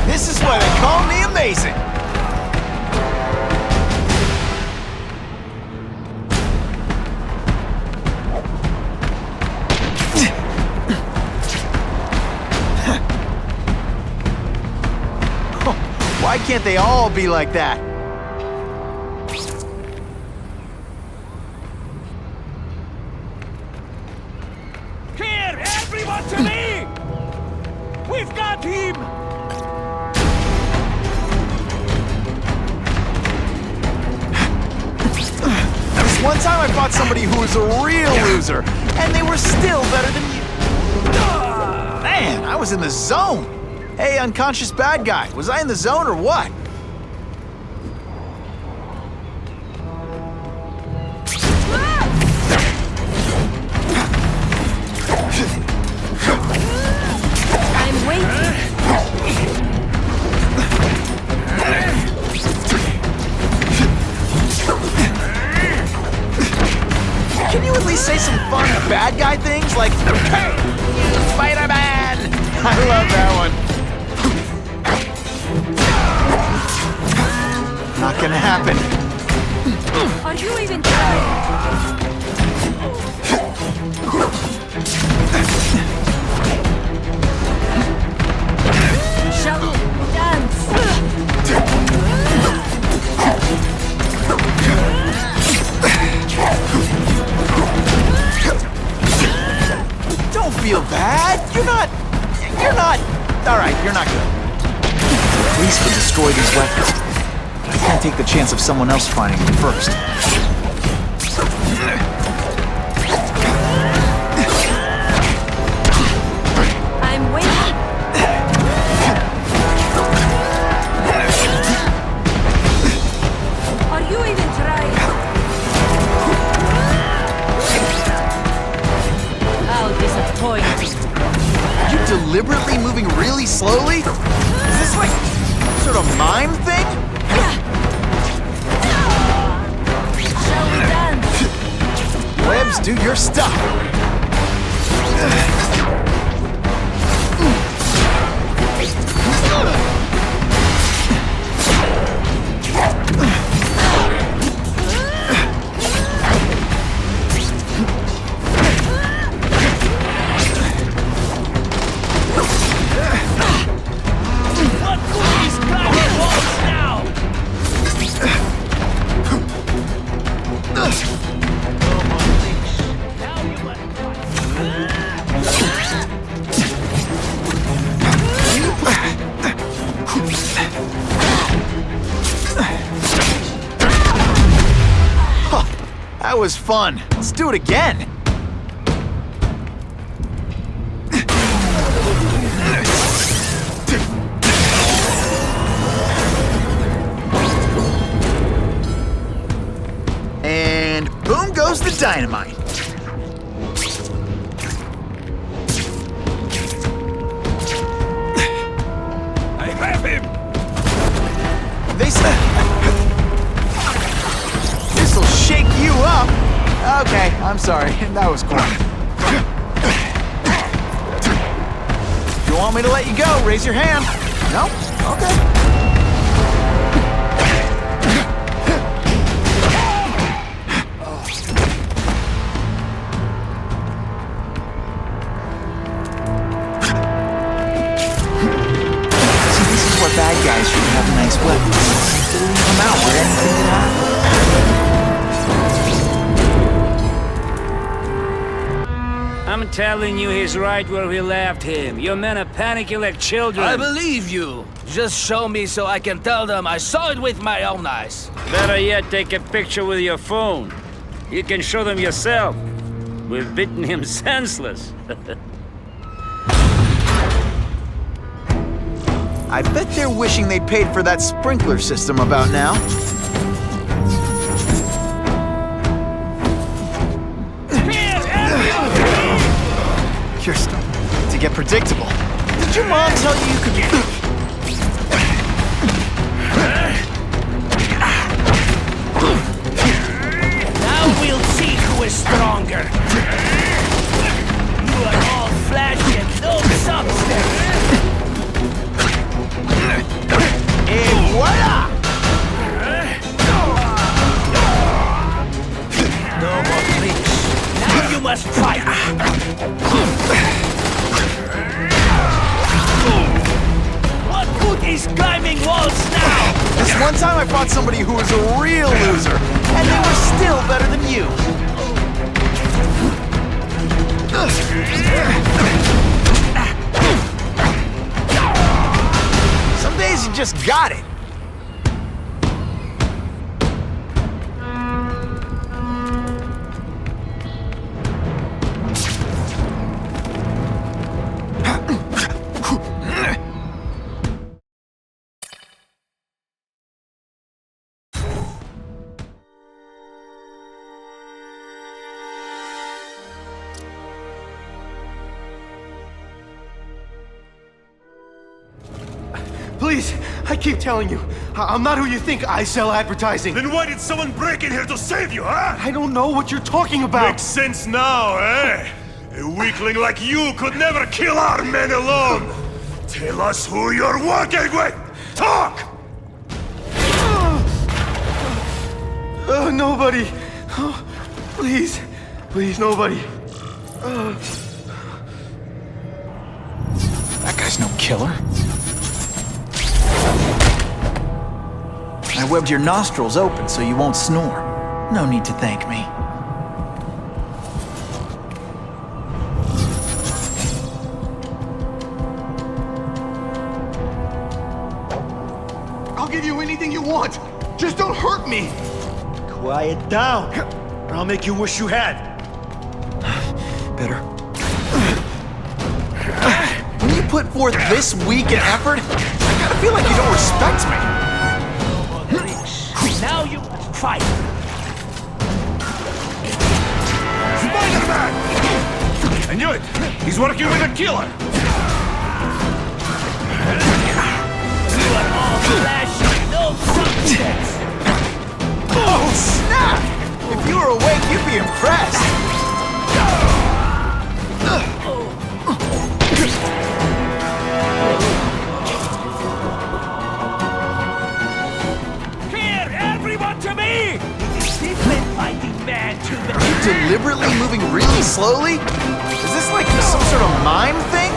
Speaker 14: This is why they call me amazing. Why can't they all be like that?
Speaker 10: Here, everyone to me! We've got him!
Speaker 14: This one time I fought somebody who was a real loser, and they were still better than you. Man, I was in the zone. Hey, unconscious bad guy, was I in the zone or what?
Speaker 21: I'm waiting.
Speaker 14: Can you at least say some fun bad guy things like, "Hey, you Spider-Man!" I love that one. Not gonna happen.
Speaker 21: Are you even trying? Shall we dance?
Speaker 14: Don't feel bad. You're not. All right, you're not good. The police could destroy these weapons. I can't take the chance of someone else finding them first.
Speaker 21: I'm waiting. Are you even trying? How disappointing.
Speaker 14: You deliberately moving really slowly? Is this like some sort of mime thing?
Speaker 21: Shall we dance?
Speaker 14: Webs, do your stuff.
Speaker 10: What good is climbing walls now? No more leash. Now you must
Speaker 14: Huh, that was fun. Let's do it again. And boom goes the dynamite.
Speaker 10: I have him!
Speaker 14: They said this'll shake you up. Okay, I'm sorry. That was corny. If you want me to let you go, raise your hand. No? Okay. Bad guys should have nice weapons. They leave them out where anything can happen.
Speaker 15: I'm telling you he's right where we left him. Your men are panicking like children.
Speaker 10: I believe you. Just show me so I can tell them I saw it with my own eyes.
Speaker 15: Better yet, take a picture with your phone. You can show them yourself. We've beaten him senseless.
Speaker 14: I bet they're wishing they paid for that sprinkler system about now. You're starting to get predictable. Did your mom tell you you could be...
Speaker 10: Now we'll see who is stronger. You are all flesh and no substance.
Speaker 14: Et voila!
Speaker 10: No more tricks. Now you must fight. What good is climbing walls now?
Speaker 14: This one time I fought somebody who was a real loser, and they were still better than you. Some days you just got it.
Speaker 10: Please, I keep telling you, I'm not who you think. I sell advertising.
Speaker 9: Then why did someone break in here to save you, huh?
Speaker 10: I don't know what you're talking about.
Speaker 9: Makes sense now, eh? A weakling like you could never kill our men alone. Tell us who you're working with! Talk!
Speaker 10: Nobody. Oh, please. Please, nobody.
Speaker 2: That guy's no killer. I webbed your nostrils open so you won't snore. No need to thank me.
Speaker 10: I'll give you anything you want. Just don't hurt me.
Speaker 9: Quiet down, or I'll make you wish you had.
Speaker 2: Better. When you put forth this weak an effort, I gotta feel like you don't respect me.
Speaker 10: Now you fight.
Speaker 9: Spider-Man! I knew it! He's working with a killer!
Speaker 10: You are all flesh, no substance.
Speaker 2: Oh, snap! If you were awake, you'd be impressed.
Speaker 10: Here, everyone to me! Different fighting man to the...
Speaker 2: Are you deliberately moving really slowly? Is this like some sort of mime thing?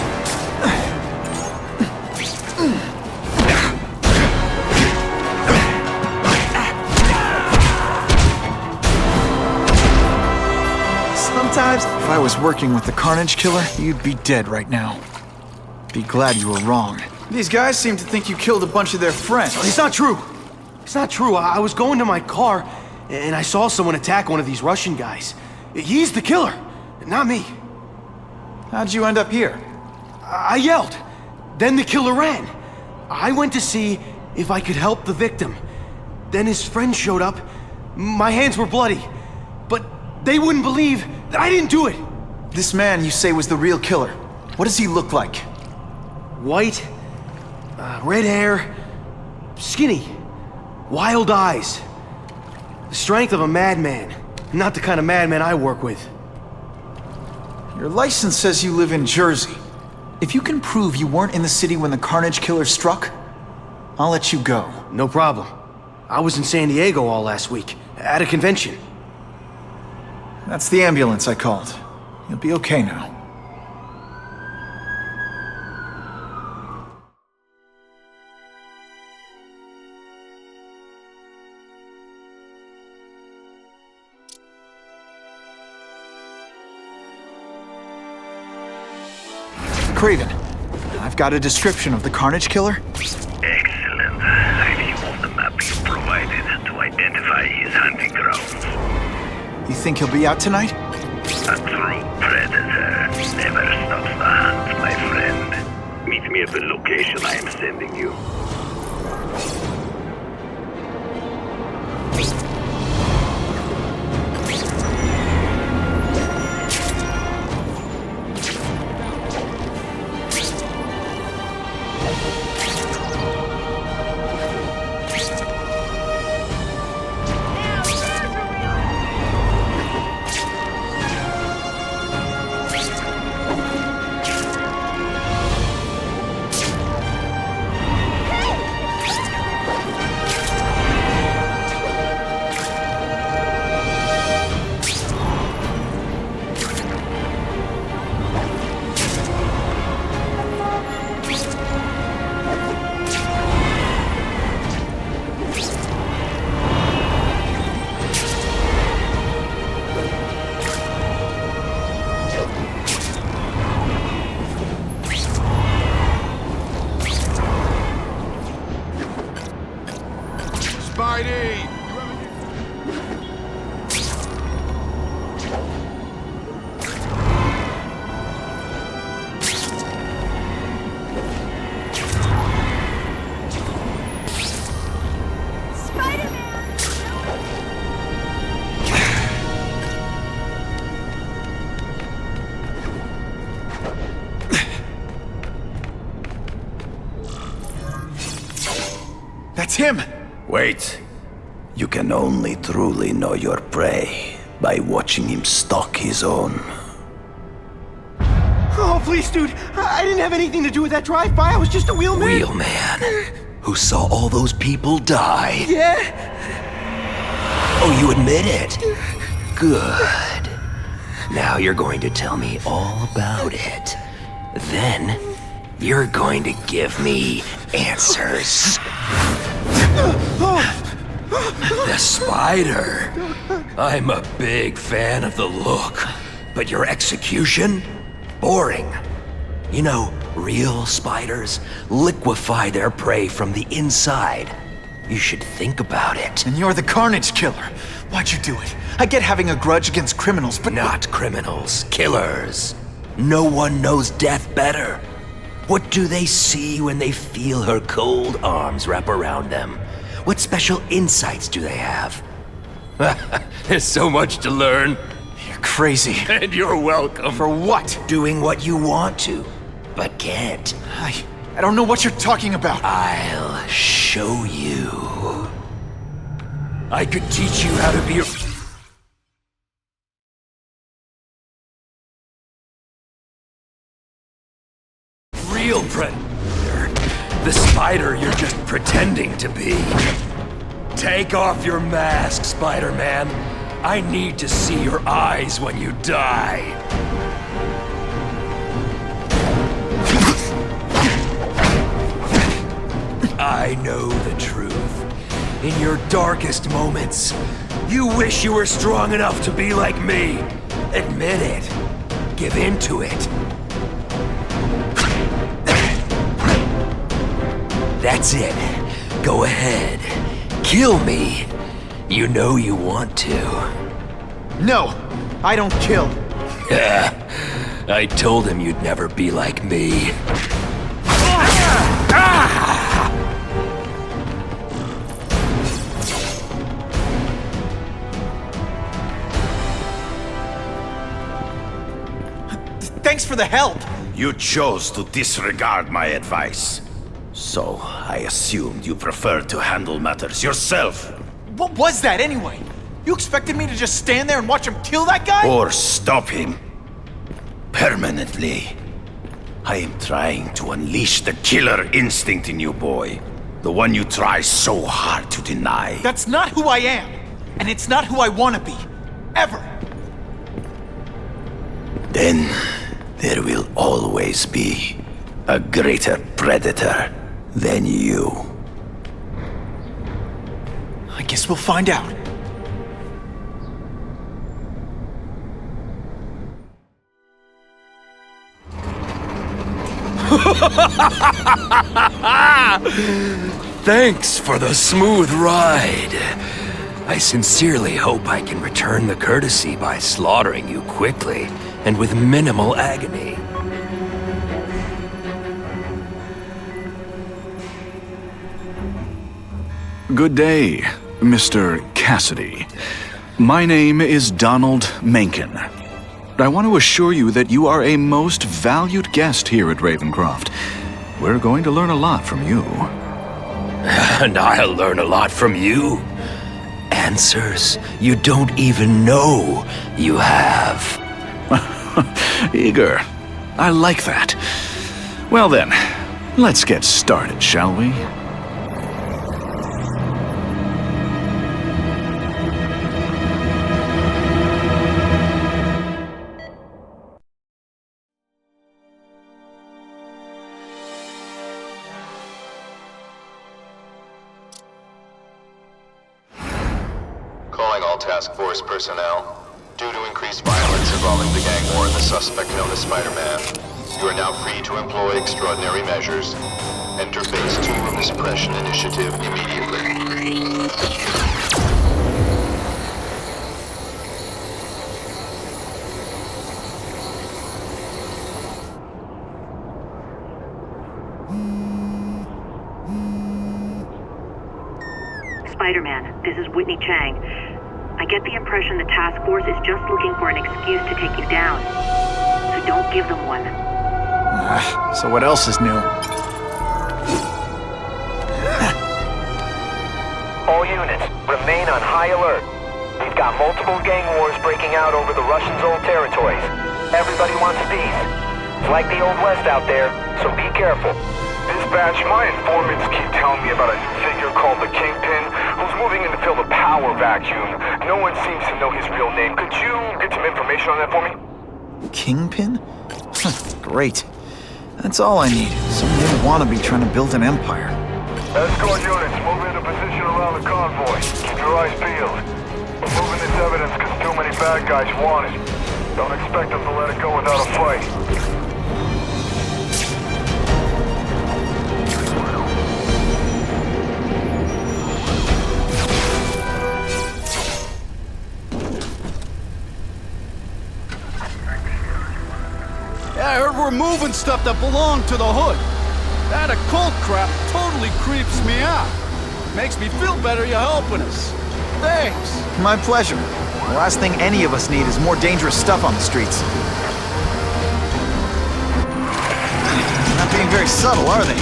Speaker 2: Sometimes, if I was working with the Carnage Killer, you'd be dead right now. Be glad you were wrong. These guys seem to think you killed a bunch of their friends.
Speaker 10: It's not true. It's not true. I was going to my car, and I saw someone attack one of these Russian guys. He's the killer, not me.
Speaker 2: How'd you end up here?
Speaker 10: I yelled. Then the killer ran. I went to see if I could help the victim. Then his friend showed up. My hands were bloody, but they wouldn't believe that I didn't do it.
Speaker 2: This man you say was the real killer. What does he look like?
Speaker 10: White, red hair, skinny, wild eyes. The strength of a madman. Not the kind of madman I work with.
Speaker 2: Your license says you live in Jersey. If you can prove you weren't in the city when the Carnage Killer struck, I'll let you go.
Speaker 10: No problem. I was in San Diego all last week, at a convention.
Speaker 2: That's the ambulance I called. You'll be okay now. Craven, I've got a description of the Carnage Killer.
Speaker 11: Excellent. I view on the map you provided to identify his hunting grounds.
Speaker 2: You think he'll be out tonight?
Speaker 11: A true predator never stops the hunt, my friend. Meet me at the location I am sending you.
Speaker 2: That's him!
Speaker 5: Wait. You can only truly know your prey by watching him stalk his own.
Speaker 10: Oh, please, dude. I didn't have anything to do with that drive-by. I was just a wheelman.
Speaker 17: Wheelman? Who saw all those people die?
Speaker 10: Yeah?
Speaker 17: Oh, you admit it? Good. Now you're going to tell me all about it. Then, you're going to give me answers. The spider. I'm a big fan of the look, but your execution? Boring. You know, real spiders liquefy their prey from the inside. You should think about it.
Speaker 2: And you're the Carnage Killer. Why'd you do it? I get having a grudge against criminals, but...
Speaker 17: Not criminals, killers. No one knows death better. What do they see when they feel her cold arms wrap around them? What special insights do they have? There's so much to learn.
Speaker 2: You're crazy.
Speaker 17: And you're welcome.
Speaker 2: For what?
Speaker 17: Doing what you want to, but can't.
Speaker 2: I don't know what you're talking about.
Speaker 17: I'll show you. I could teach you how to be a... real predator. The spider you're just pretending to be. Take off your mask, Spider-Man. I need to see your eyes when you die. I know the truth. In your darkest moments, you wish you were strong enough to be like me. Admit it. Give in to it. That's it. Go ahead. Kill me. You know you want to.
Speaker 2: No, I don't kill.
Speaker 17: I told him you'd never be like me.
Speaker 2: Thanks for the help.
Speaker 5: You chose to disregard my advice. So, I assumed you preferred to handle matters yourself.
Speaker 2: What was that anyway? You expected me to just stand there and watch him kill that guy?
Speaker 5: Or stop him. Permanently. I am trying to unleash the killer instinct in you, boy. The one you try so hard to deny.
Speaker 2: That's not who I am. And it's not who I want to be. Ever.
Speaker 5: Then, there will always be a greater predator than you.
Speaker 2: I guess we'll find out.
Speaker 17: Thanks for the smooth ride. I sincerely hope I can return the courtesy by slaughtering you quickly and with minimal agony.
Speaker 20: Good day, Mr. Cassidy. My name is Donald Mencken. I want to assure you that you are a most valued guest here at Ravencroft. We're going to learn a lot from you.
Speaker 17: And I'll learn a lot from you. Answers you don't even know you have.
Speaker 20: Eager. I like that. Well then, let's get started, shall we?
Speaker 23: Calling all task force personnel. Due to increased violence involving the gang war and the suspect known as Spider-Man, you are now free to employ extraordinary measures. Enter Phase 2 of the Suppression Initiative immediately.
Speaker 4: Spider-Man, this is Whitney Chang. I get the impression the task force is just looking for an excuse to take you down. So don't give them one.
Speaker 2: So what else is new?
Speaker 6: units, remain on high alert. We've got multiple gang wars breaking out over the Russians' old territories. Everybody wants peace. It's like the Old West out there, so be careful.
Speaker 18: Dispatch, my informants keep telling me about a new figure called the Kingpin, who's moving in to fill the power vacuum. No one seems to know his real name. Could you get some information on that for me?
Speaker 2: Kingpin? Great. That's all I need. Some little wannabe trying to build an empire.
Speaker 18: Escort units, move into position around the convoy. Keep your eyes peeled. We're moving this evidence because too many bad guys want it. Don't expect them to let it go without a fight.
Speaker 22: Yeah, I heard we're moving stuff that belonged to the Hood. That occult crap totally creeps me out. Makes me feel better you're helping us. Thanks.
Speaker 2: My pleasure. The last thing any of us need is more dangerous stuff on the streets. Not being very subtle, are they?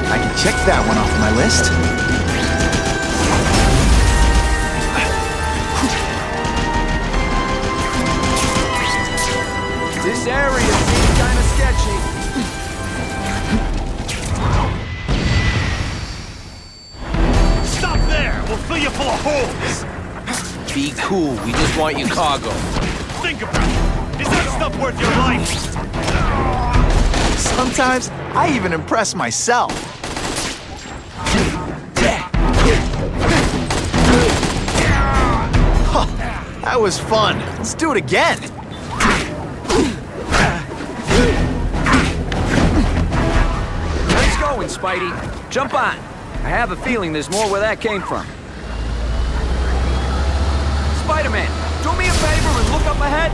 Speaker 2: I can check that one off my list.
Speaker 1: This area seems kind of sketchy.
Speaker 13: Stop there! We'll fill you full of holes!
Speaker 24: Be cool, we just want your cargo.
Speaker 13: Think about it! Is that stuff worth your life?
Speaker 2: Sometimes, I even impress myself. Huh, that was fun. Let's do it again.
Speaker 1: Nice going, Spidey. Jump on. I have a feeling there's more where that came from. Spider-Man, do me a favor and look up ahead.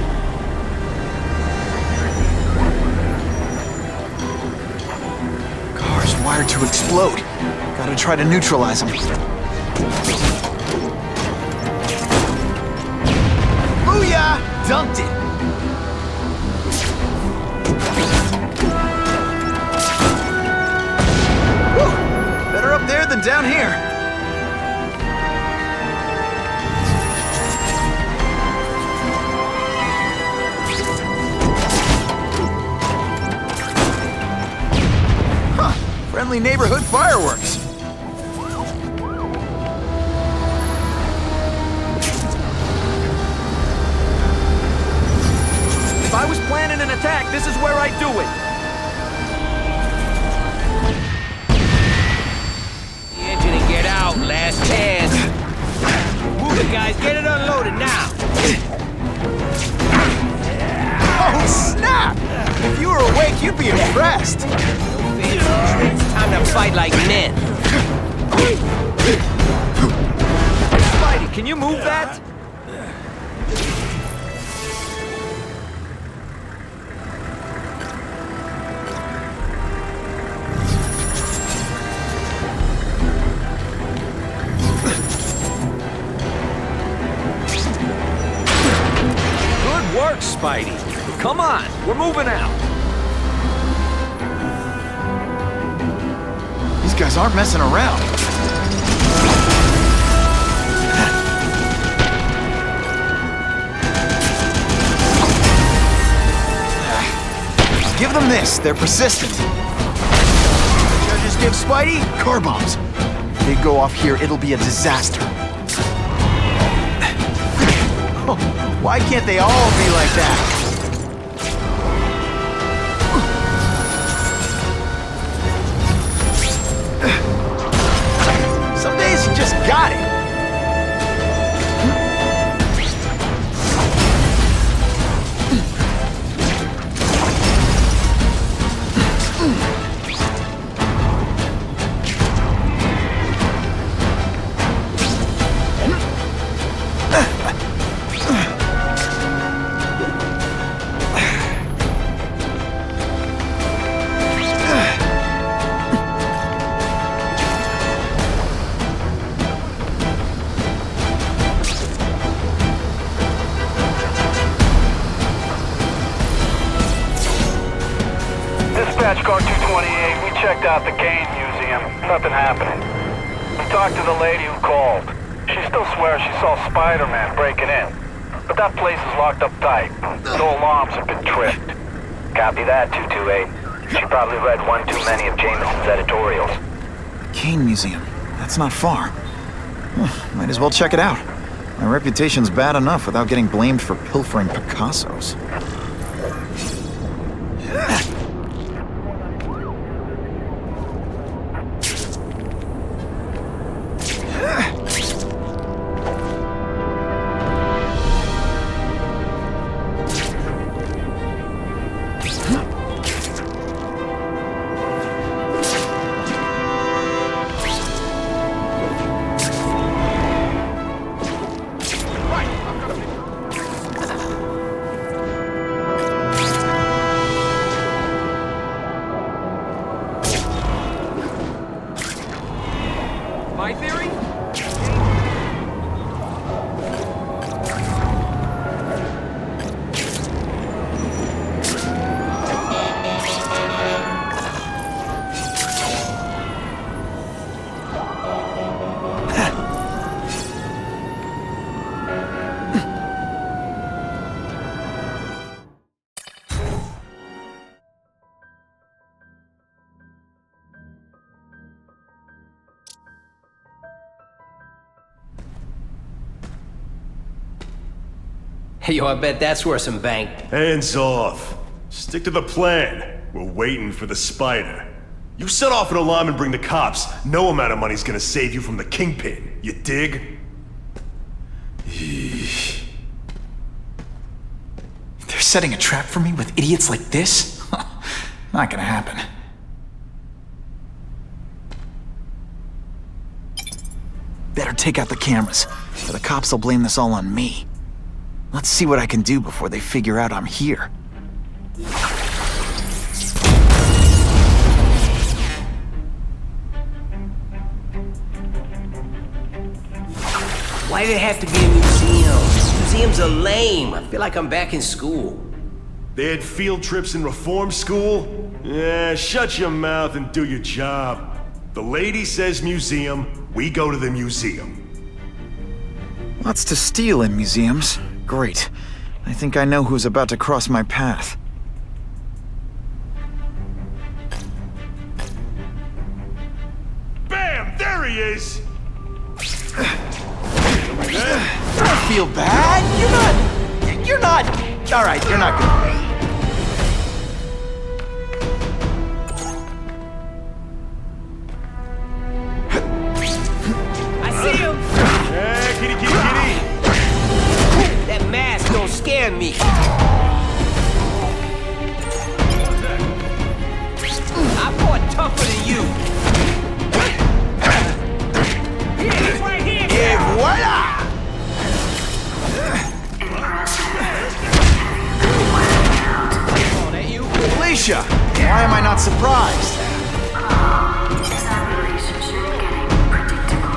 Speaker 2: Car's wired to explode. Gotta try to neutralize him. Booyah! Dunked it! Whew. Better up there than down here. Friendly neighborhood fireworks.
Speaker 1: If I was planning an attack, this is where I'd do it.
Speaker 24: The engine and get out, last chance. Move it, guys, get it unloaded now.
Speaker 2: Oh, snap! If you were awake, you'd be impressed.
Speaker 24: It's time to fight like men.
Speaker 1: Spidey, can you move that? Good work, Spidey. Come on, we're moving out.
Speaker 2: These guys aren't messing around. Give them this. They're persistent. Judges give Spidey car bombs. If they go off here, it'll be a disaster. Why can't they all be like that? Some days you just got it.
Speaker 18: checked out the game museum. Nothing happening. We talked to the lady who called. She still swears she saw Spider-Man breaking in. But that place is locked up tight. No alarms have been tripped.
Speaker 6: Copy that, 228. She probably read one too many of Jameson's editorials.
Speaker 2: Kane Museum. That's not far. Might as well check it out. My reputation's bad enough without getting blamed for pilfering Picassos.
Speaker 1: My theory?
Speaker 24: Yo, I bet that's worth some bank.
Speaker 9: Hands off. Stick to the plan. We're waiting for the spider. You set off an alarm and bring the cops. No amount of money's gonna save you from the Kingpin. You dig?
Speaker 2: They're setting a trap for me with idiots like this? Not gonna happen. Better take out the cameras, or the cops will blame this all on me. Let's see what I can do before they figure out I'm here.
Speaker 24: Why did it have to be a museum? Museums are lame. I feel like I'm back in school.
Speaker 9: They had field trips in reform school? Yeah, shut your mouth and do your job. The lady says museum, we go to the museum.
Speaker 2: Lots to steal in museums. Great. I think I know who's about to cross my path.
Speaker 9: Bam! There he is!
Speaker 2: Don't feel bad. You're not. All right, you're not good.
Speaker 24: I see him!
Speaker 9: Yeah, kitty, kitty, kitty!
Speaker 24: That mask don't scare me. I fought tougher than you. Here, he's right here!
Speaker 2: Et voila!
Speaker 24: Oh, that you?
Speaker 2: Alicia, why am I not surprised?
Speaker 4: Is our relationship getting predictable?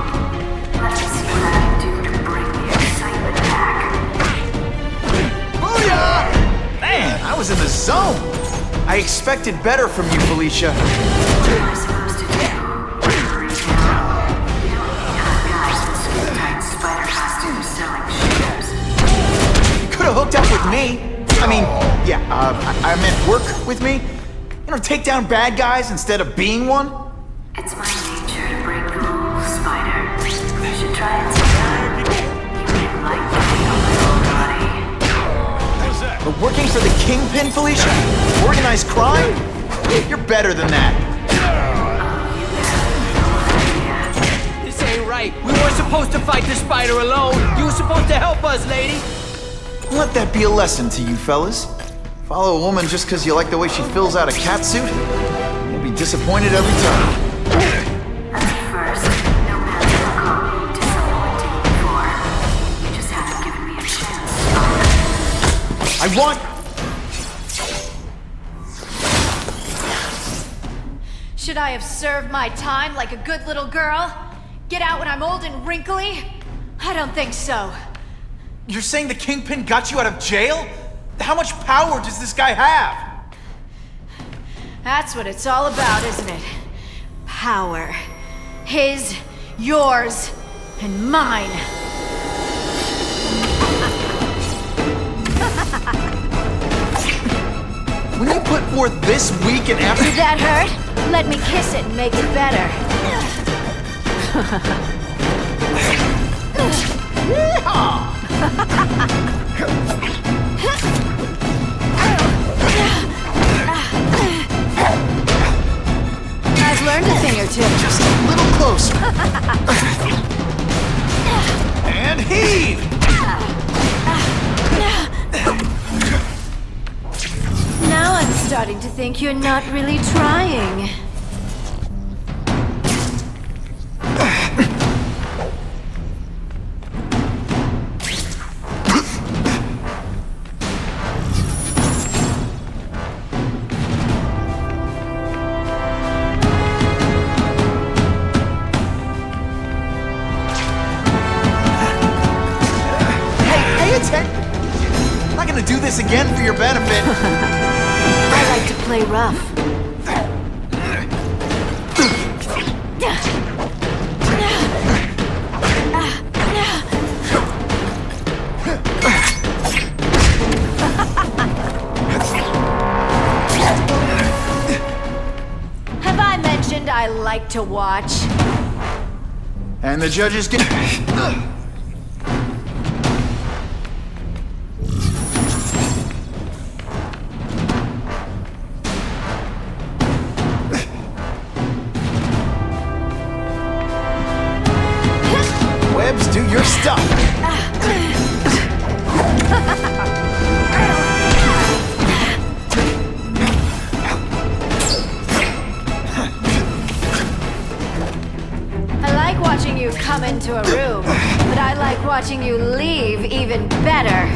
Speaker 4: Let me see what I can do to bring the excitement back.
Speaker 2: Booyah! Man, I was in the zone. I expected better from you, Felicia.
Speaker 4: What am I supposed to do? Hurry down. You don't need hot guys in skin-tight spider costumes selling shoes.
Speaker 2: You could have hooked up with me. I mean, yeah, I meant work with me. You know, take down bad guys instead of being one.
Speaker 4: It's my nature to break the rules, Spider. You should try it sometime. You may like getting a little bloody.
Speaker 2: But working for the Kingpin, Felicia? Organized crime? You're better than that.
Speaker 24: This ain't right. We weren't supposed to fight the spider alone. You were supposed to help us, lady.
Speaker 2: Let that be a lesson to you fellas. Follow a woman just because you like the way she fills out a catsuit? You'll be disappointed every time.
Speaker 4: At first, no matter how disappointing before, you just haven't given me a chance.
Speaker 2: I want...
Speaker 21: Should I have served my time like a good little girl? Get out when I'm old and wrinkly? I don't think so.
Speaker 2: You're saying the Kingpin got you out of jail? How much power does this guy have?
Speaker 21: That's what it's all about, isn't it? power. His, yours, and mine.
Speaker 14: When you put forth this weak and after...
Speaker 21: Did that hurt? Let me kiss it and make it better. I've learned a thing or two.
Speaker 14: Just a little closer. And heave!
Speaker 21: Now I'm starting to think you're not really trying.
Speaker 14: I'm not gonna do this again for your benefit.
Speaker 21: I like to play rough. Have I mentioned I like to watch?
Speaker 2: And the judges get...
Speaker 14: Webs, do your stuff.
Speaker 21: I like watching you come into a room, but I like watching you leave even better.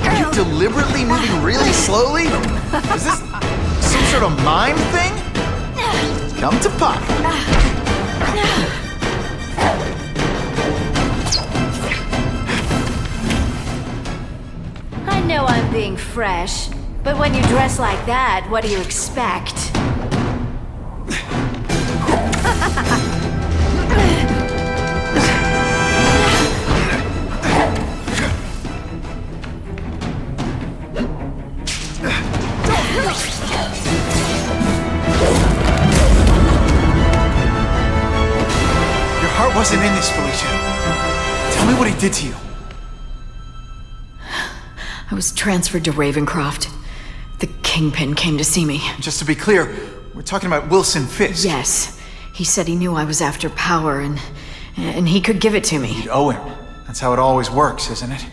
Speaker 14: Are you deliberately moving really slowly? Is this some sort of mime thing? Come to Papa.
Speaker 21: I know I'm being fresh, but when you dress like that, what do you expect?
Speaker 2: Your heart wasn't in this, Felicia. Tell me what he did to you.
Speaker 21: I was transferred to Ravencroft. The Kingpin came to see me.
Speaker 2: Just to be clear, we're talking about Wilson Fisk.
Speaker 21: Yes. He said he knew I was after power and he could give it to me.
Speaker 2: You'd owe him. That's how it always works, isn't it?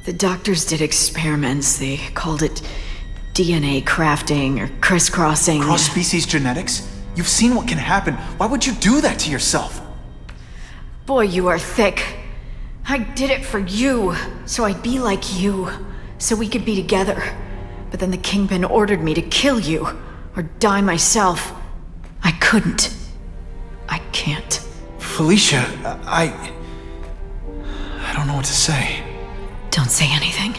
Speaker 21: The doctors did experiments. They called it DNA crafting or crisscrossing.
Speaker 2: Cross-species genetics? You've seen what can happen. Why would you do that to yourself?
Speaker 21: Boy, you are thick. I did it for you, so I'd be like you, so we could be together. But then the Kingpin ordered me to kill you, or die myself. I couldn't. I can't.
Speaker 2: Felicia, I don't know what to say.
Speaker 21: Don't say anything.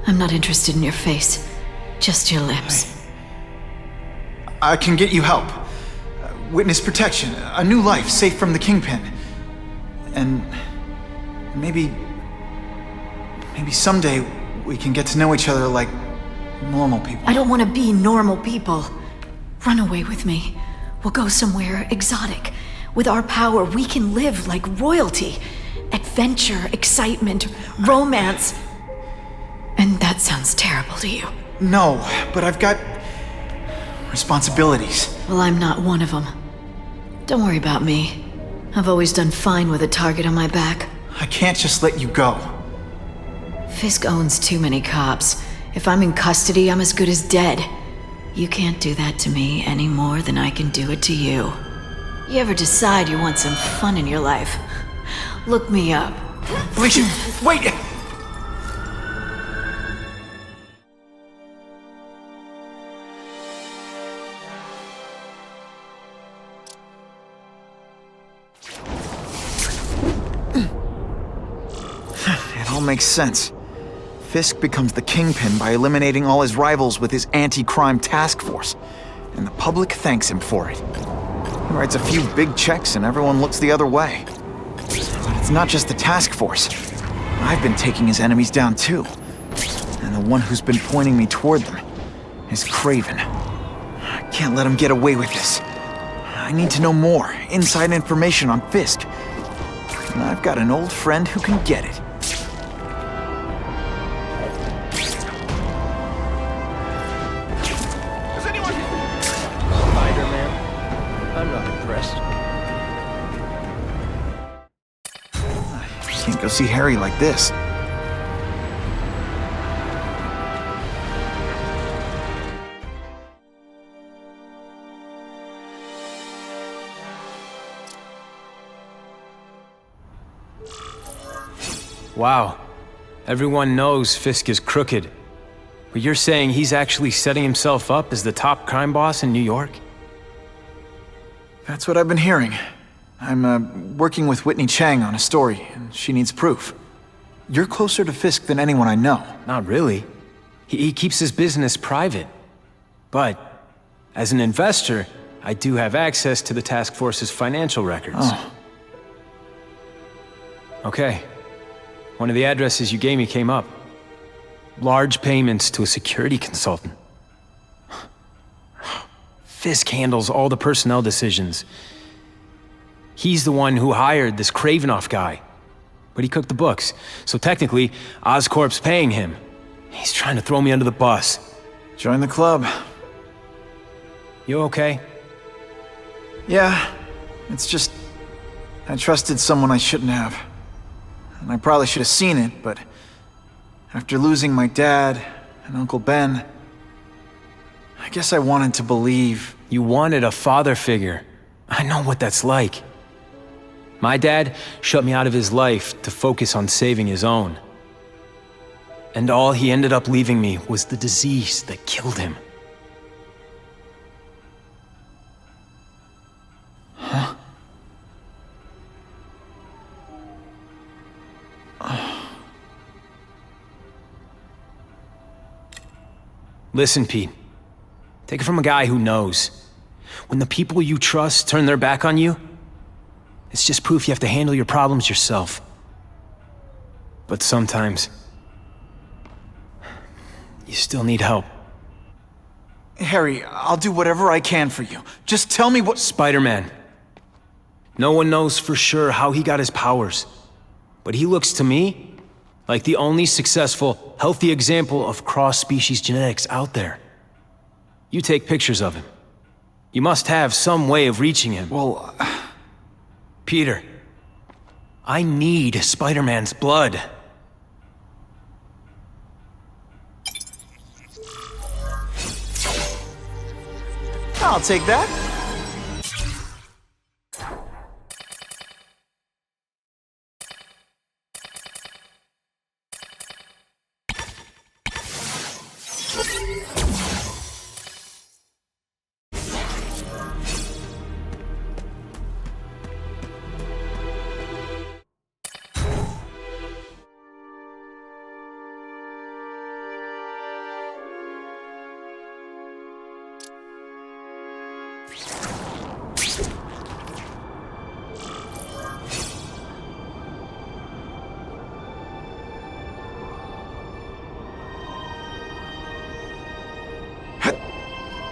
Speaker 21: I'm not interested in your face, just your lips.
Speaker 2: I can get you help. Witness protection, a new life safe from the Kingpin. And maybe someday we can get to know each other like normal people.
Speaker 21: I don't want to be normal people. Run away with me. We'll go somewhere exotic. With our power, we can live like royalty. Adventure, excitement, romance. And that sounds terrible to you.
Speaker 2: No, but I've got responsibilities.
Speaker 21: Well, I'm not one of them. Don't worry about me. I've always done fine with a target on my back.
Speaker 2: I can't just let you go.
Speaker 21: Fisk owns too many cops. If I'm in custody, I'm as good as dead. You can't do that to me any more than I can do it to you. You ever decide you want some fun in your life? Look me up.
Speaker 2: Felicia, wait! all makes sense. Fisk becomes the kingpin by eliminating all his rivals with his anti-crime task force, and the public thanks him for it. He writes a few big checks and everyone looks the other way. But it's not just the task force. I've been taking his enemies down too. And the one who's been pointing me toward them is Craven. I can't let him get away with this. I need to know more, inside information on Fisk. And I've got an old friend who can get it.
Speaker 1: Does anyone... Spider-Man? I'm not impressed.
Speaker 2: I can't go see Harry like this.
Speaker 3: Wow. Everyone knows Fisk is crooked. But you're saying he's actually setting himself up as the top crime boss in New York?
Speaker 2: That's what I've been hearing. I'm working with Whitney Chang on a story, and she needs proof. You're closer to Fisk than anyone I know.
Speaker 3: Not really. He keeps his business private. But, as an investor, I do have access to the task force's financial records.
Speaker 2: Oh.
Speaker 3: Okay. One of the addresses you gave me came up. Large payments to a security consultant. Fisk handles all the personnel decisions. He's the one who hired this Kravinoff guy. But he cooked the books, so technically, Oscorp's paying him. He's trying to throw me under the bus.
Speaker 2: Join the club.
Speaker 3: You okay?
Speaker 2: Yeah, it's just... I trusted someone I shouldn't have. And I probably should have seen it, but... after losing my dad and Uncle Ben... I guess I wanted to believe...
Speaker 3: You wanted a father figure. I know what that's like. My dad shut me out of his life to focus on saving his own. And all he ended up leaving me was the disease that killed him.
Speaker 2: Huh?
Speaker 3: Listen, Pete. Take it from a guy who knows. When the people you trust turn their back on you, it's just proof you have to handle your problems yourself. But sometimes, you still need help.
Speaker 2: Harry, I'll do whatever I can for you. Just tell me what—
Speaker 3: Spider-Man. No one knows for sure how he got his powers. But he looks to me like the only successful, healthy example of cross-species genetics out there. You take pictures of him. You must have some way of reaching him.
Speaker 2: Well...
Speaker 3: Peter, I need Spider-Man's blood.
Speaker 2: I'll take that.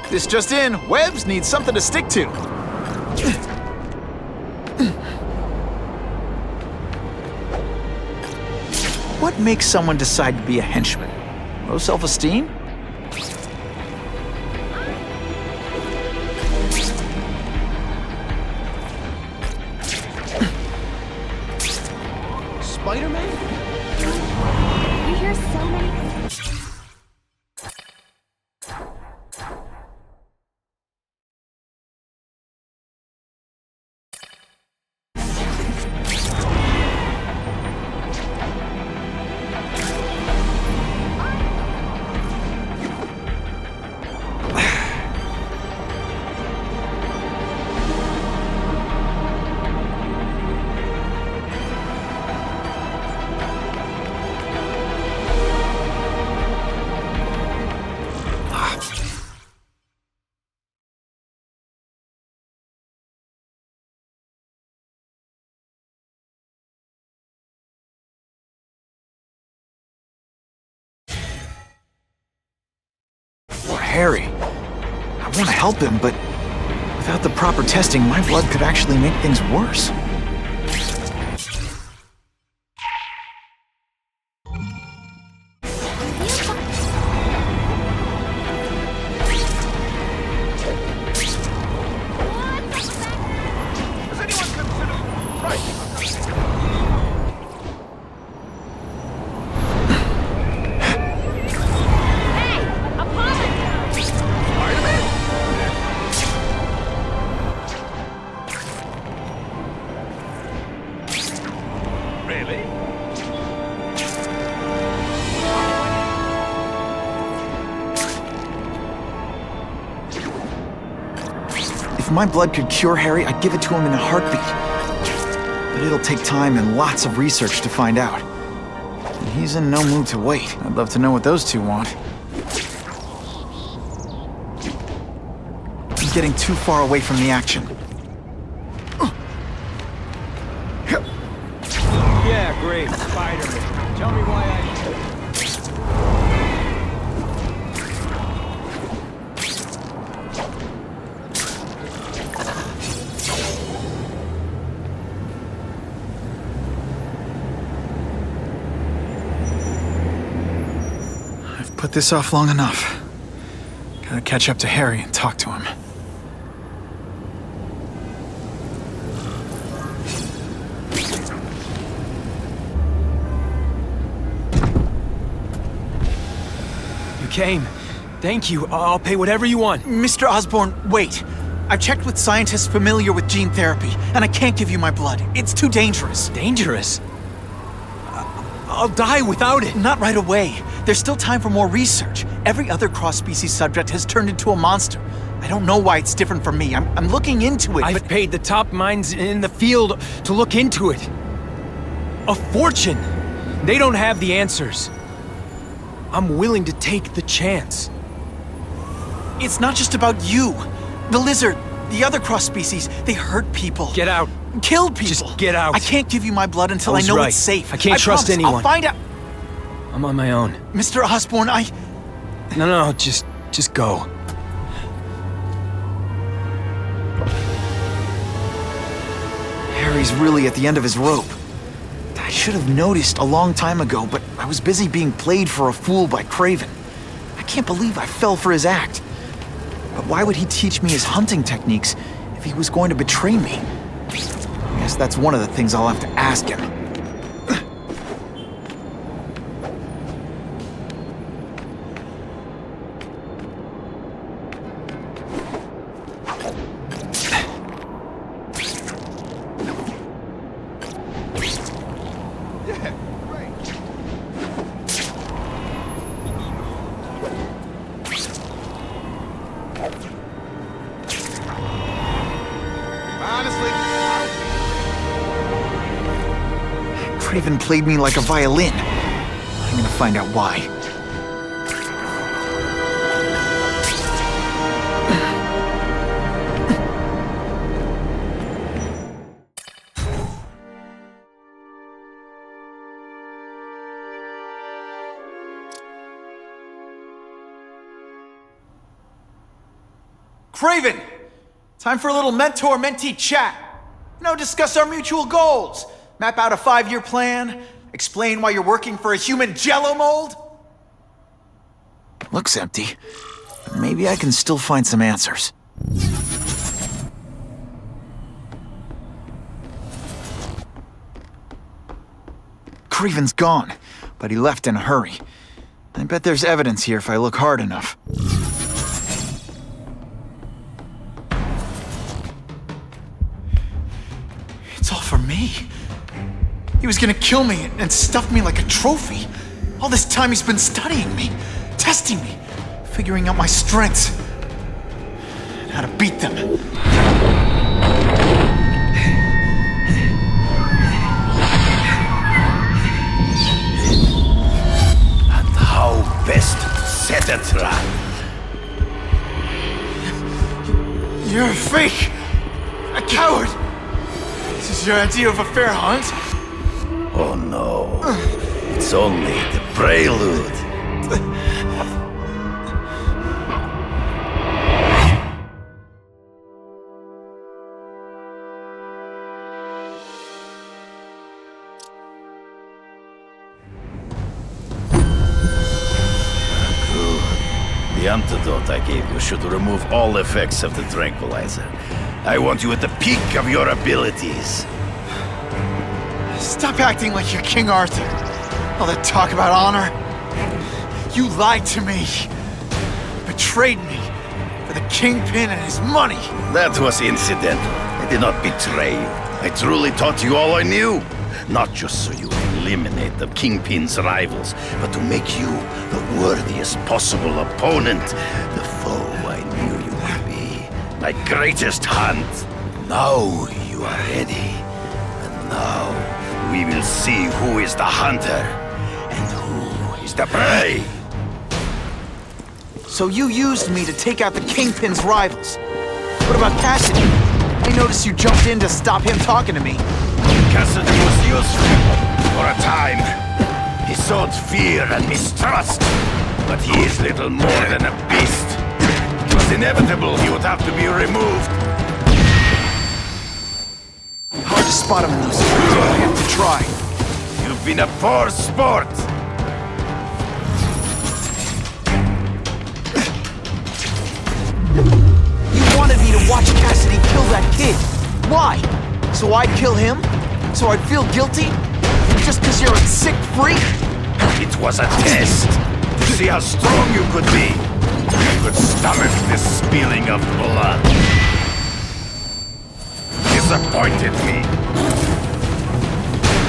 Speaker 2: This just in, Webs needs something to stick to. What makes someone decide to be a henchman? Low self-esteem?
Speaker 10: Spider-Man?
Speaker 12: You hear so many...
Speaker 2: Harry. I want to help him, but without the proper testing, my blood could actually make things worse. If my blood could cure Harry, I'd give it to him in a heartbeat. But it'll take time and lots of research to find out. And he's in no mood to wait. I'd love to know what those two want. I'm getting too far away from the action.
Speaker 1: Yeah, great. Spider-Man. Tell me why I...
Speaker 2: Put this off long enough. Gotta catch up to Harry and talk to him.
Speaker 3: You came. Thank you. I'll pay whatever you want.
Speaker 14: Mr. Osborn, wait. I've checked with scientists familiar with gene therapy, and I can't give you my blood. It's too dangerous.
Speaker 3: Dangerous? I'll die without it.
Speaker 14: Not right away. There's still time for more research. Every other cross-species subject has turned into a monster. I don't know why it's different from me. I'm looking into it,
Speaker 3: I've paid the top minds in the field to look into it. A fortune. They don't have the answers. I'm willing to take the chance.
Speaker 14: It's not just about you. The lizard, the other cross-species, they hurt people.
Speaker 3: Get out.
Speaker 14: Kill people.
Speaker 3: Just get out.
Speaker 14: I can't give you my blood until I know
Speaker 3: right.
Speaker 14: it's safe.
Speaker 3: I can't trust
Speaker 14: promise.
Speaker 3: anyone.
Speaker 14: I'll find out.
Speaker 3: I'm on my own.
Speaker 14: Mr. Osborn,
Speaker 3: No, just go.
Speaker 2: Harry's really at the end of his rope. I should have noticed a long time ago, but I was busy being played for a fool by Craven. I can't believe I fell for his act. But why would he teach me his hunting techniques if he was going to betray me? I guess that's one of the things I'll have to ask him. Craven played me like a violin. I'm gonna find out why.
Speaker 14: Craven! Time for a little mentor-mentee chat. Discuss our mutual goals. Map out a 5-year plan. Explain why you're working for a human jello mold.
Speaker 2: Looks empty. But maybe I can still find some answers. Craven's gone, but he left in a hurry. I bet there's evidence here if I look hard enough.
Speaker 14: It's all for me. He was gonna kill me and stuff me like a trophy. All this time he's been studying me, testing me, figuring out my strengths, and how to beat them.
Speaker 5: And how best to set a trap.
Speaker 14: You're a fake! A coward! This is your idea of a fair hunt?
Speaker 5: Oh no, it's only the prelude. The antidote I gave you should remove all effects of the tranquilizer. I want you at the peak of your abilities.
Speaker 14: Stop acting like you're King Arthur. All that talk about honor. You lied to me. Betrayed me for the Kingpin and his money.
Speaker 5: That was incidental. I did not betray you. I truly taught you all I knew. Not just so you eliminate the Kingpin's rivals, but to make you the worthiest possible opponent. The foe I knew you would be. My greatest hunt. Now you are ready. And now we will see who is the hunter and who is the prey.
Speaker 14: So you used me to take out the Kingpin's rivals. What about Cassidy? I noticed you jumped in to stop him talking to me.
Speaker 5: Cassidy was useful for a time. He sowed fear and mistrust, but he is little more than a beast. It was inevitable he would have to be removed.
Speaker 14: Hard to spot him in those trees, but I have to try.
Speaker 5: You've been a poor sport.
Speaker 14: You wanted me to watch Cassidy kill that kid. Why? So I'd kill him? So I'd feel guilty? Just because you're a sick freak?
Speaker 5: It was a test to see how strong you could be. You could stomach the spilling of blood. Disappointed me.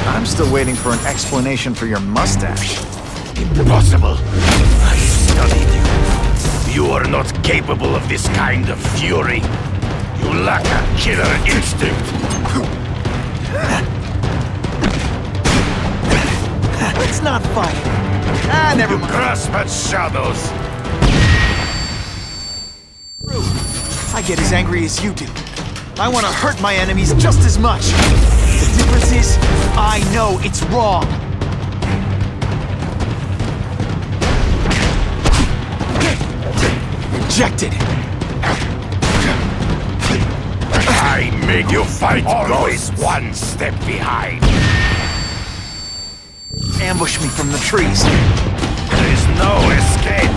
Speaker 2: I'm still waiting for an explanation for your mustache.
Speaker 5: Impossible. I studied you. You are not capable of this kind of fury. You lack a killer instinct.
Speaker 14: Let's not fight. Never mind.
Speaker 5: You grasp at shadows.
Speaker 14: I get as angry as you do. I want to hurt my enemies just as much. The difference is, I know it's wrong. Rejected.
Speaker 5: I make you fight always one step behind.
Speaker 14: Ambush me from the trees.
Speaker 5: There is no escape.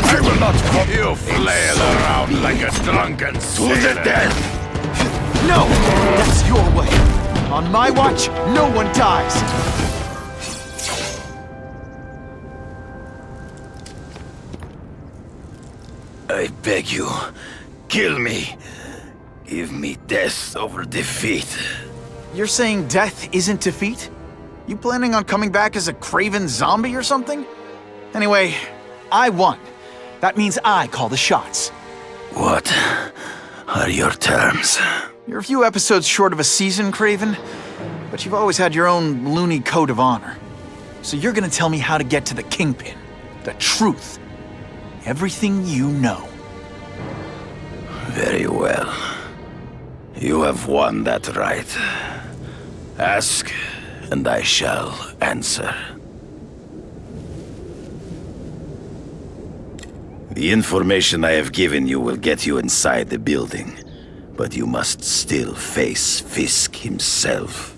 Speaker 5: I will not let you flail around like a drunken sailor. To the death!
Speaker 14: No! That's your way. On my watch, no one dies.
Speaker 5: I beg you, kill me. Give me death over defeat.
Speaker 14: You're saying death isn't defeat? You planning on coming back as a craven zombie or something? Anyway, I won. That means I call the shots.
Speaker 5: What are your terms?
Speaker 14: You're a few episodes short of a season, Craven, but you've always had your own loony code of honor. So you're gonna tell me how to get to the Kingpin. The truth. Everything you know.
Speaker 5: Very well. You have won that right. Ask, and I shall answer. The information I have given you will get you inside the building, but you must still face Fisk himself.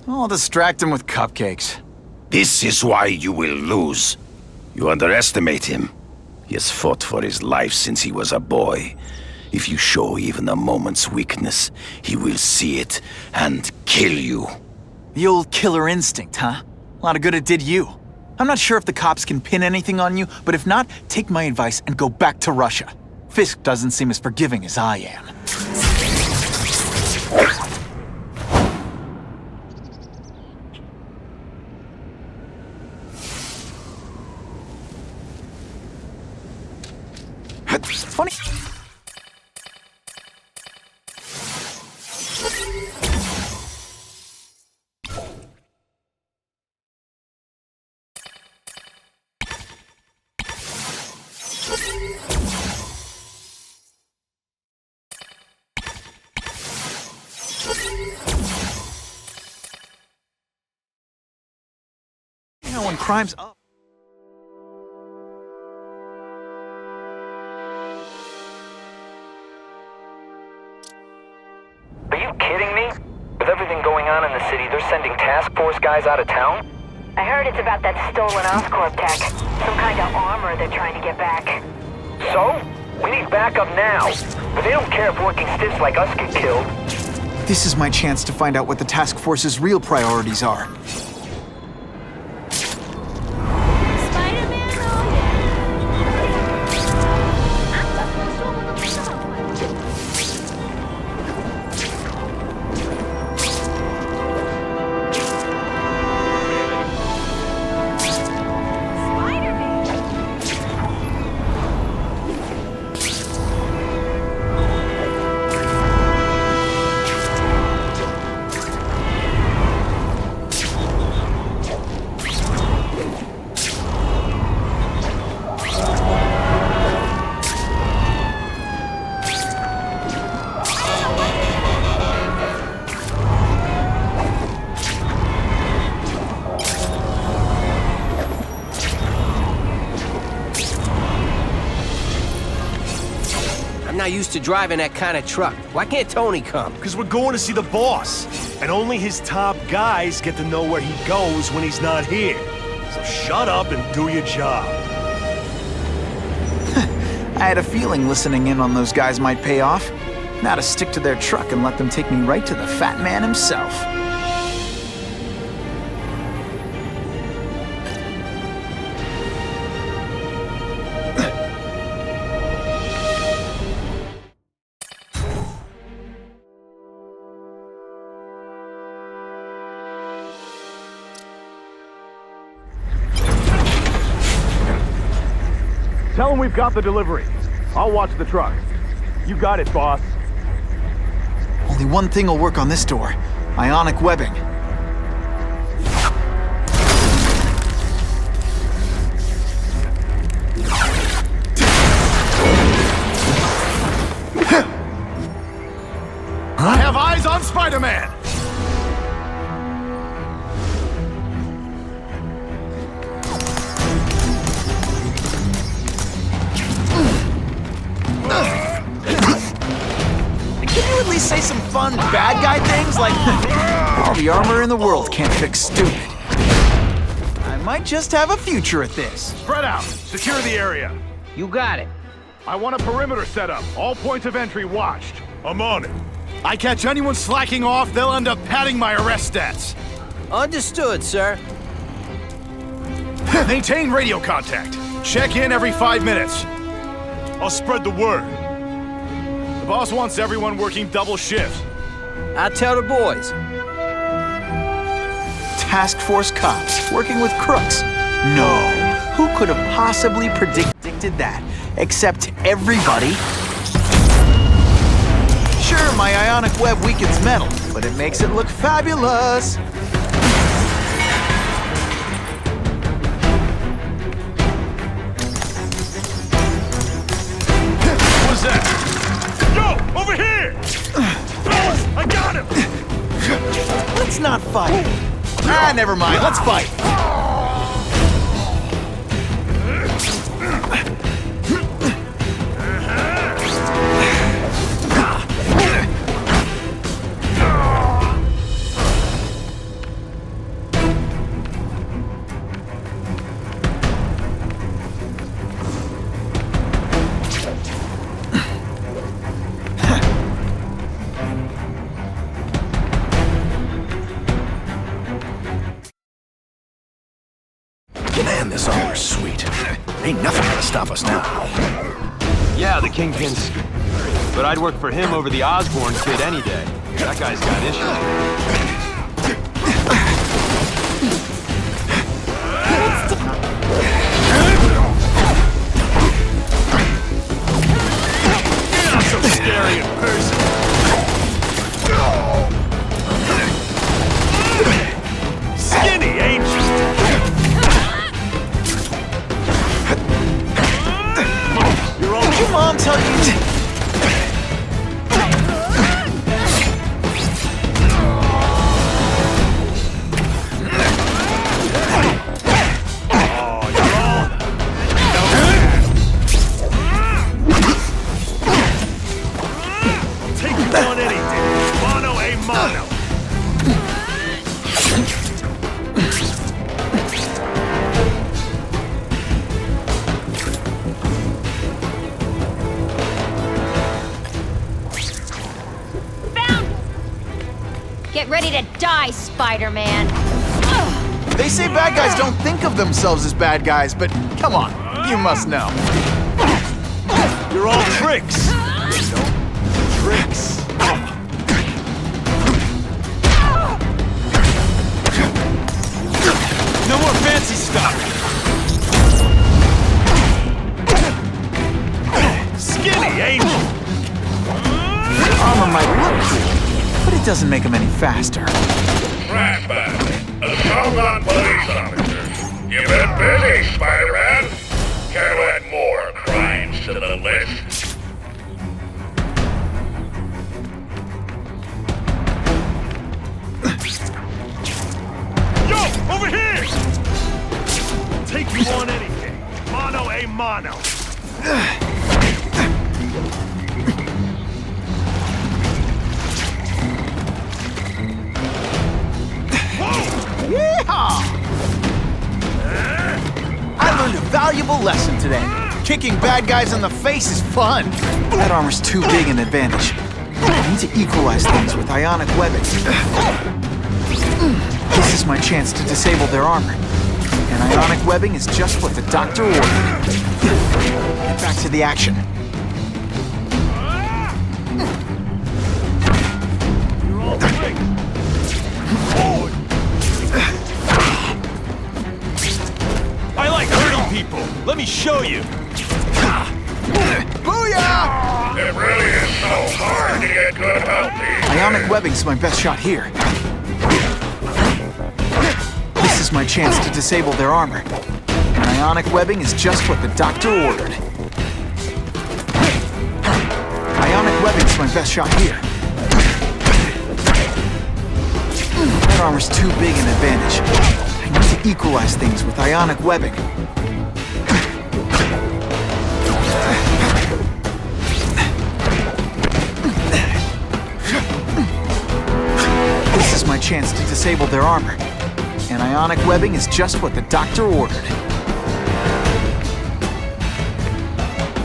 Speaker 14: I'll distract him with cupcakes.
Speaker 5: This is why you will lose. You underestimate him. He has fought for his life since he was a boy. If you show even a moment's weakness, he will see it and kill you.
Speaker 14: The old killer instinct, huh? A lot of good it did you. I'm not sure if the cops can pin anything on you, but if not, take my advice and go back to Russia. Fisk doesn't seem as forgiving as I am. Funny. You know, when crime's up.
Speaker 6: sending task force guys out of town?
Speaker 4: I heard it's about that stolen Oscorp tech. Some kind of armor they're trying to get back.
Speaker 6: So? We need backup now. But they don't care if working stiffs like us get killed.
Speaker 2: This is my chance to find out what the task force's real priorities are.
Speaker 24: I'm not used to driving that kind of truck. Why can't Tony come?
Speaker 9: Because we're going to see the boss. And only his top guys get to know where he goes when he's not here. So shut up and do your job.
Speaker 2: I had a feeling listening in on those guys might pay off. Now to stick to their truck and let them take me right to the fat man himself.
Speaker 9: Tell him we've got the delivery. I'll watch the truck. You got it, boss.
Speaker 2: Only one thing will work on this door. Ionic webbing.
Speaker 9: I have eyes on Spider-Man!
Speaker 2: Can you at least say some fun bad guy things like all the armor in the world can't fix stupid? I might just have a future at this.
Speaker 9: Spread out. Secure the area.
Speaker 24: You got it.
Speaker 9: I want a perimeter set up. All points of entry watched. I'm on it.
Speaker 22: I catch anyone slacking off, they'll end up padding my arrest stats.
Speaker 24: Understood, sir.
Speaker 22: Maintain radio contact. Check in every 5 minutes.
Speaker 9: I'll spread the word. The boss wants everyone working double shifts.
Speaker 24: I'll tell the boys.
Speaker 2: Task force cops working with crooks. No, who could have possibly predicted that? Except everybody. Sure, my ionic web weakens metal, but it makes it look fabulous.
Speaker 9: What is that? Yo, over here! Fellas, I got him!
Speaker 2: Let's not fight. Ah, never mind. Let's fight.
Speaker 5: Man, this armor's sweet. Ain't nothing gonna stop us now.
Speaker 3: Yeah, the Kingpin's... But I'd work for him over the Osborn kid any day. That guy's got issues.
Speaker 9: You're not so scary in person. Skinny, ain't you?
Speaker 2: Did your mom tell you to...
Speaker 9: Take you on anything. Mono a mono.
Speaker 12: Get ready to die, Spider-Man.
Speaker 14: They say bad guys don't think of themselves as bad guys, but come on, you must know.
Speaker 3: You're all tricks.
Speaker 14: Tricks.
Speaker 3: No more fancy stuff.
Speaker 9: Skinny, ain't you?
Speaker 2: Armor might look cool, but it doesn't make him any faster.
Speaker 11: Ratman, assault on police officers. You've been busy, Spider-Man. Care to add more crimes to the list?
Speaker 9: Yo, over here! Take you on anything. Mano a mano.
Speaker 14: Yeehaw! I learned a valuable lesson today. Kicking bad guys in the face is fun.
Speaker 2: That armor's too big an advantage. I need to equalize things with ionic webbing. This is my chance to disable their armor. And ionic webbing is just what the doctor ordered. Get back to the action.
Speaker 9: You're all tricks. Forward.
Speaker 3: I like hurting people. Let me show you.
Speaker 14: Booyah!
Speaker 11: It really is so hard to get good about these.
Speaker 2: Ionic webbing's my best shot here. This is my chance to disable their armor. And ionic webbing is just what the doctor ordered. Ionic webbing's my best shot here. That armor's too big an advantage. I need to equalize things with ionic webbing. This is my chance to disable their armor. And ionic webbing is just what the doctor ordered.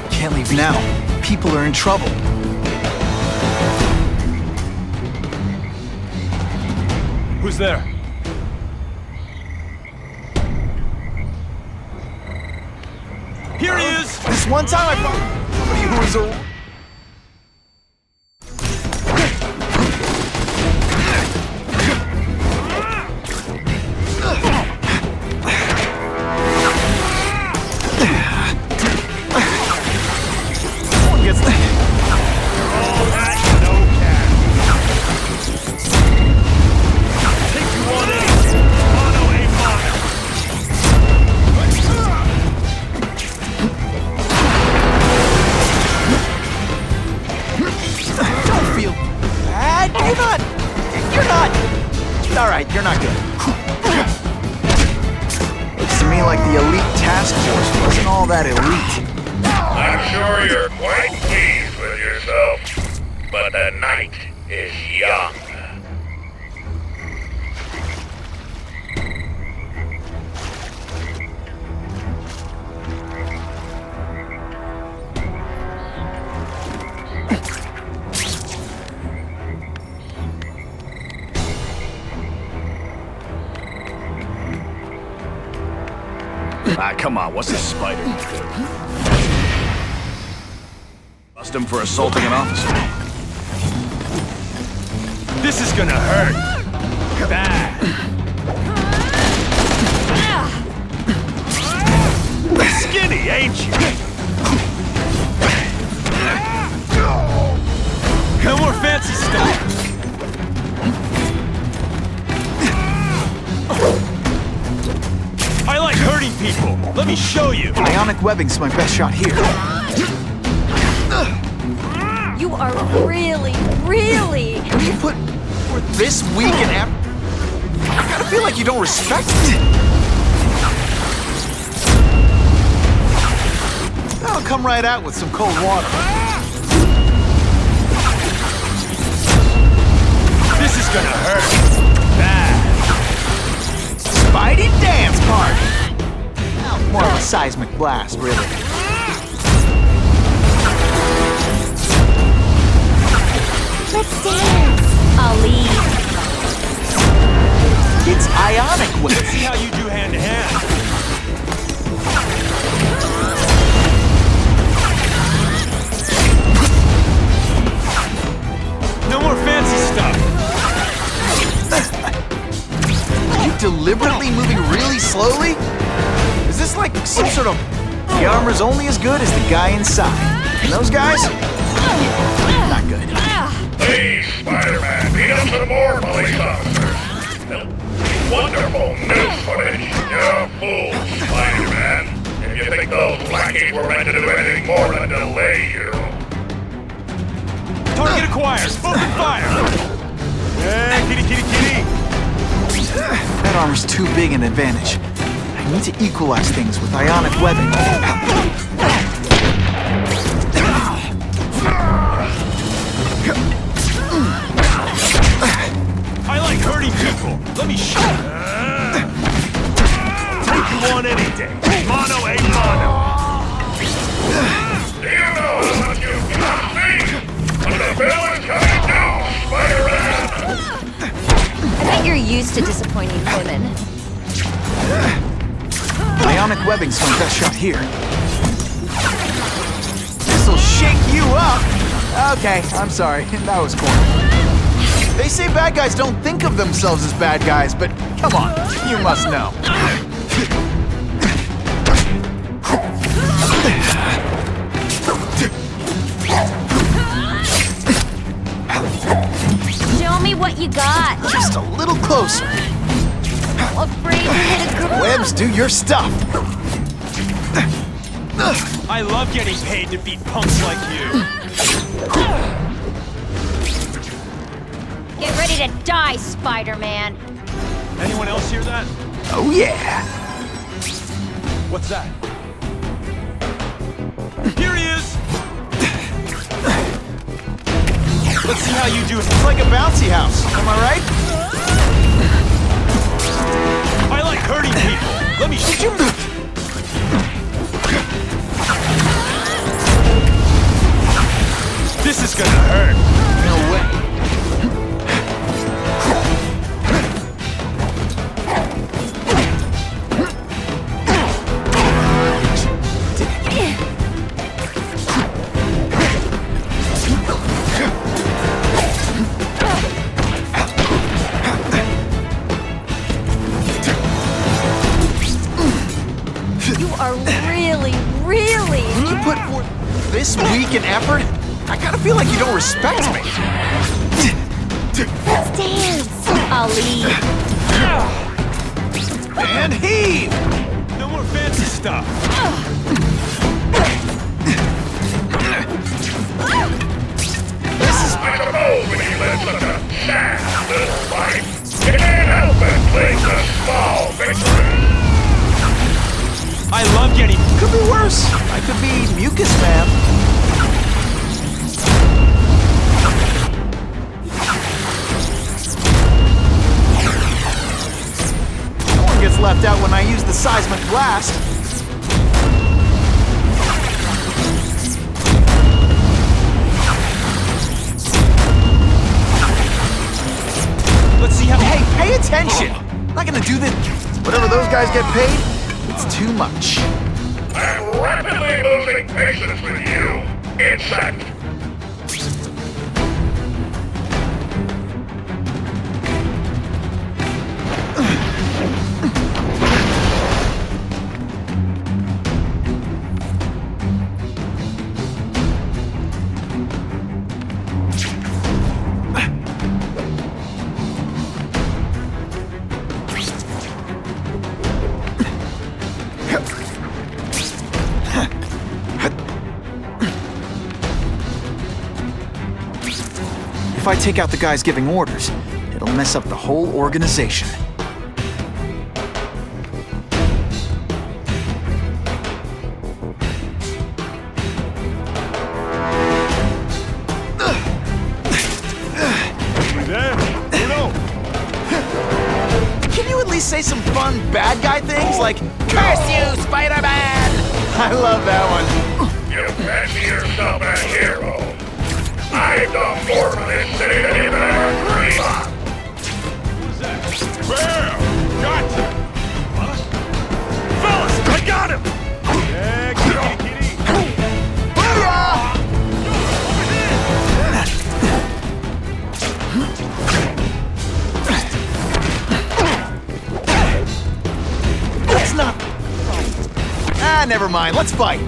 Speaker 2: Can't leave now. People are in trouble.
Speaker 3: Who's there? Here he is!
Speaker 14: This one time I found somebody who was a... Someone gets the...
Speaker 9: All that, no cash. Take you on anything. Mano a mano.
Speaker 14: Don't feel bad. You're not. All right, you're not good.
Speaker 2: Looks to me like the elite task force wasn't all that elite.
Speaker 11: I'm sure you're quite pleased with yourself, but the night is young.
Speaker 20: Ah, come on, what's a spider? Bust him for assaulting an officer.
Speaker 3: This is gonna hurt. Bad.
Speaker 9: Skinny, ain't you?
Speaker 3: No more fancy stuff. I like hurting people. Let me show you.
Speaker 2: Ionic webbing's my best shot here.
Speaker 12: You are really
Speaker 14: You put for this week and after. I gotta feel like you don't respect it. I'll come right out with some cold water.
Speaker 3: This is gonna hurt. Bad.
Speaker 14: Spidey dance party. Well, more of a seismic blast, really.
Speaker 12: Let's dance. I'll leave.
Speaker 14: It's ionic
Speaker 1: Let's
Speaker 14: webs.
Speaker 1: see how you do hand to hand. No more fancy stuff.
Speaker 14: Are you deliberately moving really slowly? Is this like some sort of... The armor's only as good as the guy inside. And those guys? Not good.
Speaker 11: Please, Spider-Man, beat up some more police officers. Wonderful new footage. You're a fool, Spider-Man. If you think those lackeys were meant to do anything more than delay you.
Speaker 1: Target acquired. Open fire. Hey, kitty, kitty, kitty.
Speaker 2: That armor's too big an advantage. I need to equalize things with ionic webbing.
Speaker 1: I like hurting people. Let me show you. Take you on any day. Mono a mono.
Speaker 11: Do you know how much you've cost me? But the bill is coming down, Spider-Man!
Speaker 12: I bet you're used to disappointing women.
Speaker 2: Ionic webbing's my best shot here.
Speaker 14: This'll shake you up! Okay, I'm sorry. That was corny. They say bad guys don't think of themselves as bad guys, but come on, you must know.
Speaker 12: Show me what you got.
Speaker 14: Just a little closer.
Speaker 12: Afraid to hit a girl.
Speaker 14: Webs, do your stuff.
Speaker 1: I love getting paid to beat punks like you.
Speaker 12: Get ready to die, Spider-Man.
Speaker 1: Anyone else hear that?
Speaker 14: Oh yeah.
Speaker 1: What's that? Here he is!
Speaker 14: Let's see how you do. It's like a bouncy house. Am I right?
Speaker 1: I like hurting people. Let me shoot you. This is gonna hurt.
Speaker 14: No way. You put forth this week and effort? I kinda feel like you don't respect me.
Speaker 12: Let's dance, Ali.
Speaker 14: And heave!
Speaker 1: No more fancy stuff.
Speaker 11: This is I don't know when you live such a sad little life. You can't help but place a small victory.
Speaker 1: I love getting...
Speaker 14: Could be worse. I could be mucus man. No one gets left out when I use the seismic blast.
Speaker 1: Let's see how...
Speaker 14: Hey, pay attention! I'm not gonna do this. Whatever those guys get paid, it's too much.
Speaker 11: I'm rapidly losing patience with you, insect.
Speaker 2: If I take out the guys giving orders, it'll mess up the whole organization.
Speaker 14: Can you at least say some fun bad guy things like, "Curse you, Spider-Man"? I love that one.
Speaker 11: You fancy yourself a hero. I've done more for this city than even ever dreamed of.
Speaker 1: Who's that?
Speaker 13: Bam! Gotcha! Huh? Fellas, I got him! Yeah, kitty.
Speaker 14: Let's not... Ah, never mind. Let's fight.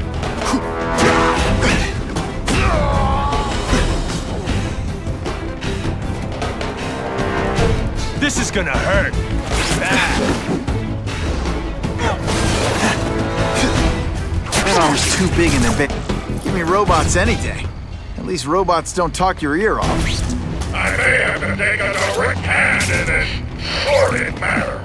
Speaker 3: This is gonna hurt.
Speaker 2: That arm's too big in the bit. Give me robots any day. At least robots don't talk your ear off.
Speaker 11: I may have to take a direct hand in this sordid matter.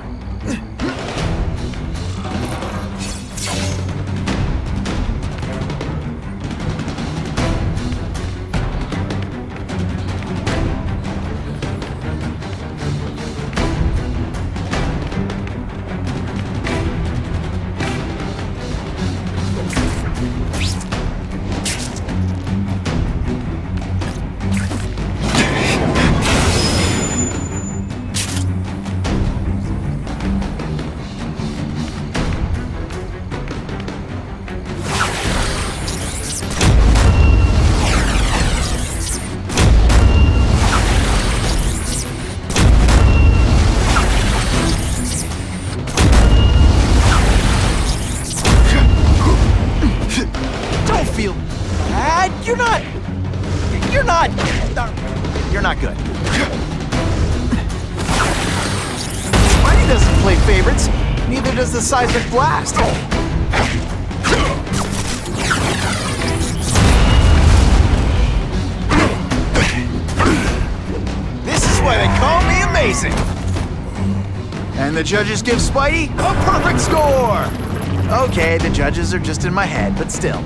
Speaker 2: You're not good. Spidey doesn't play favorites. Neither does the seismic blast. This is why they call me amazing. And the judges give Spidey a perfect score. Okay, the judges are just in my head, but still.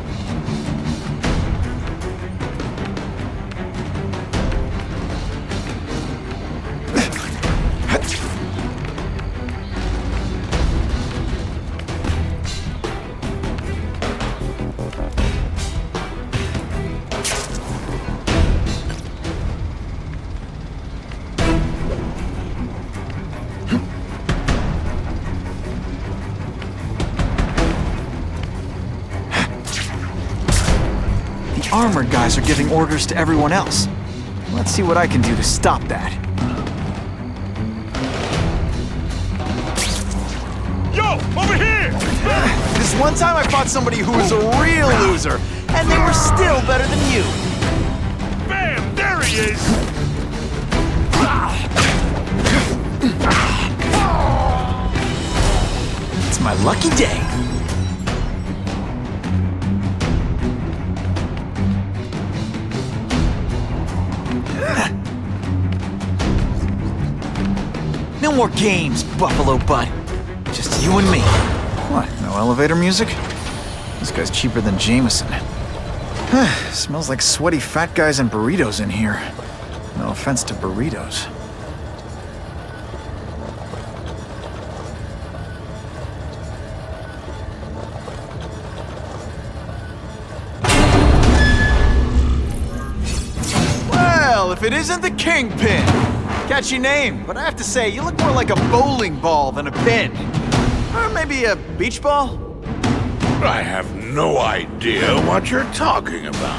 Speaker 2: Armored guys are giving orders to everyone else. Let's see what I can do to stop that.
Speaker 13: Yo, over here!
Speaker 2: This one time I fought somebody who was a real loser, and they were still better than you.
Speaker 13: Bam! There he is!
Speaker 2: It's my lucky day. No more games, Buffalo Butt. Just you and me. What, no elevator music? This guy's cheaper than Jameson. Smells like sweaty fat guys and burritos in here. No offense to burritos. Well, if it isn't the Kingpin! Catchy name, but I have to say, you look more like a bowling ball than a pin. Or maybe a beach ball?
Speaker 11: I have no idea what you're talking about.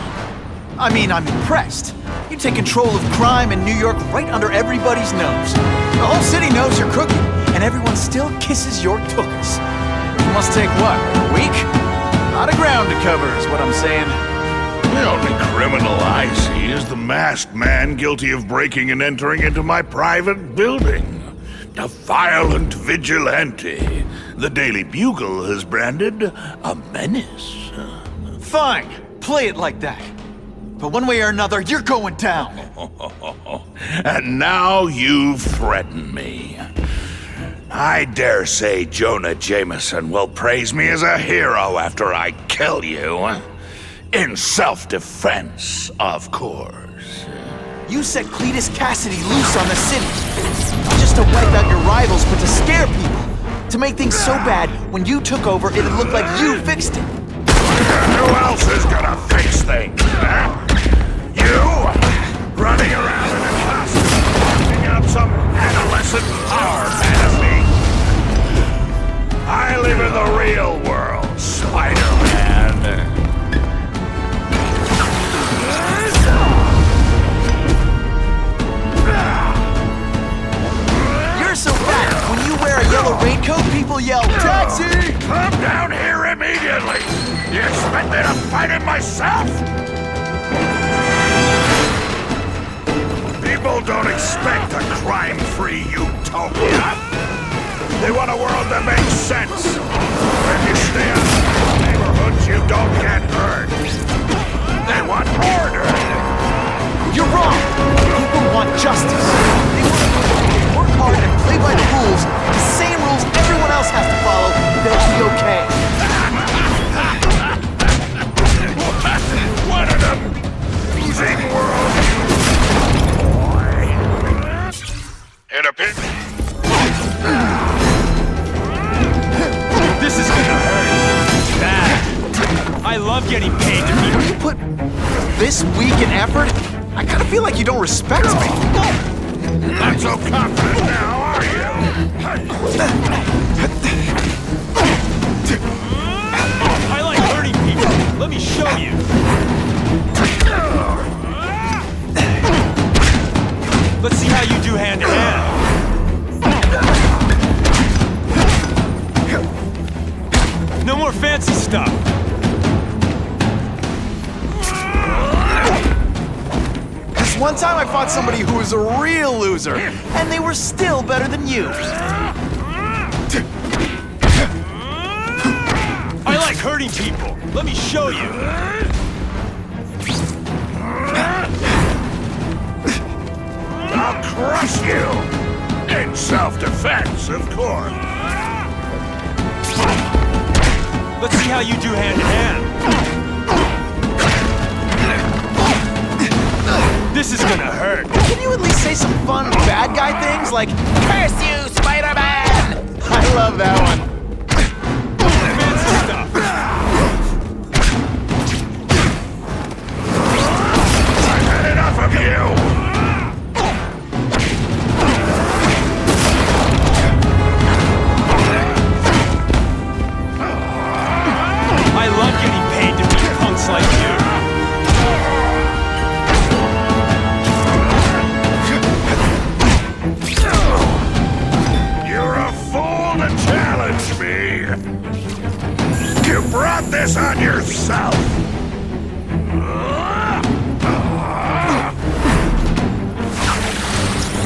Speaker 2: I mean, I'm impressed. You take control of crime in New York right under everybody's nose. The whole city knows you're crooked, and everyone still kisses your tuchus. It must take what, a week? A lot of ground to cover is what I'm saying.
Speaker 11: The only criminal I see is the masked man guilty of breaking and entering into my private building. A violent vigilante. The Daily Bugle has branded a menace.
Speaker 2: Fine, play it like that. But one way or another, you're going down.
Speaker 11: And now you threaten me. I dare say Jonah Jameson will praise me as a hero after I kill you. In self-defense, of course.
Speaker 2: You set Cletus Cassidy loose on the city. Not just to wipe out your rivals, but to scare people. To make things so bad, when you took over, it'd look like you fixed it.
Speaker 11: Who else is gonna fix things, huh? You? Running around in a hospital, picking up some adolescent mutant power, man. I live in the real world, Spider-Man.
Speaker 14: You're so fat, when you wear a yellow raincoat, people yell, "Taxi!"
Speaker 11: Come down here immediately! You expect me to fight it myself? People don't expect a crime-free utopia. They want a world that makes sense. Where if you stay out of neighborhoods, you don't get hurt. They want order.
Speaker 14: You're wrong! People want justice. They want to work hard and play by the rules, the same rules everyone else has to follow, they'll be okay.
Speaker 11: One of them losing world. In a pit.
Speaker 3: This is gonna hurt. Bad. I love getting paid to be.
Speaker 14: You put this week in effort? I kinda feel like you don't respect me.
Speaker 11: Not so confident now, are you?
Speaker 3: I like hurting people. Let me show you. Let's see how you do hand to hand. No more fancy stuff.
Speaker 14: This one time I fought somebody who was a real loser, and they were still better than you.
Speaker 3: I like hurting people. Let me show you.
Speaker 11: I'll crush you! In self-defense, of course.
Speaker 3: Let's see how you do hand to hand. This is gonna hurt.
Speaker 14: Can you at least say some fun bad guy things like, "Curse you, Spider-Man"? I love that one.
Speaker 3: Fancy stuff.
Speaker 11: I've had enough of you!
Speaker 3: I love getting paid to beat punks like you.
Speaker 11: You're a fool to challenge me! You brought this on yourself!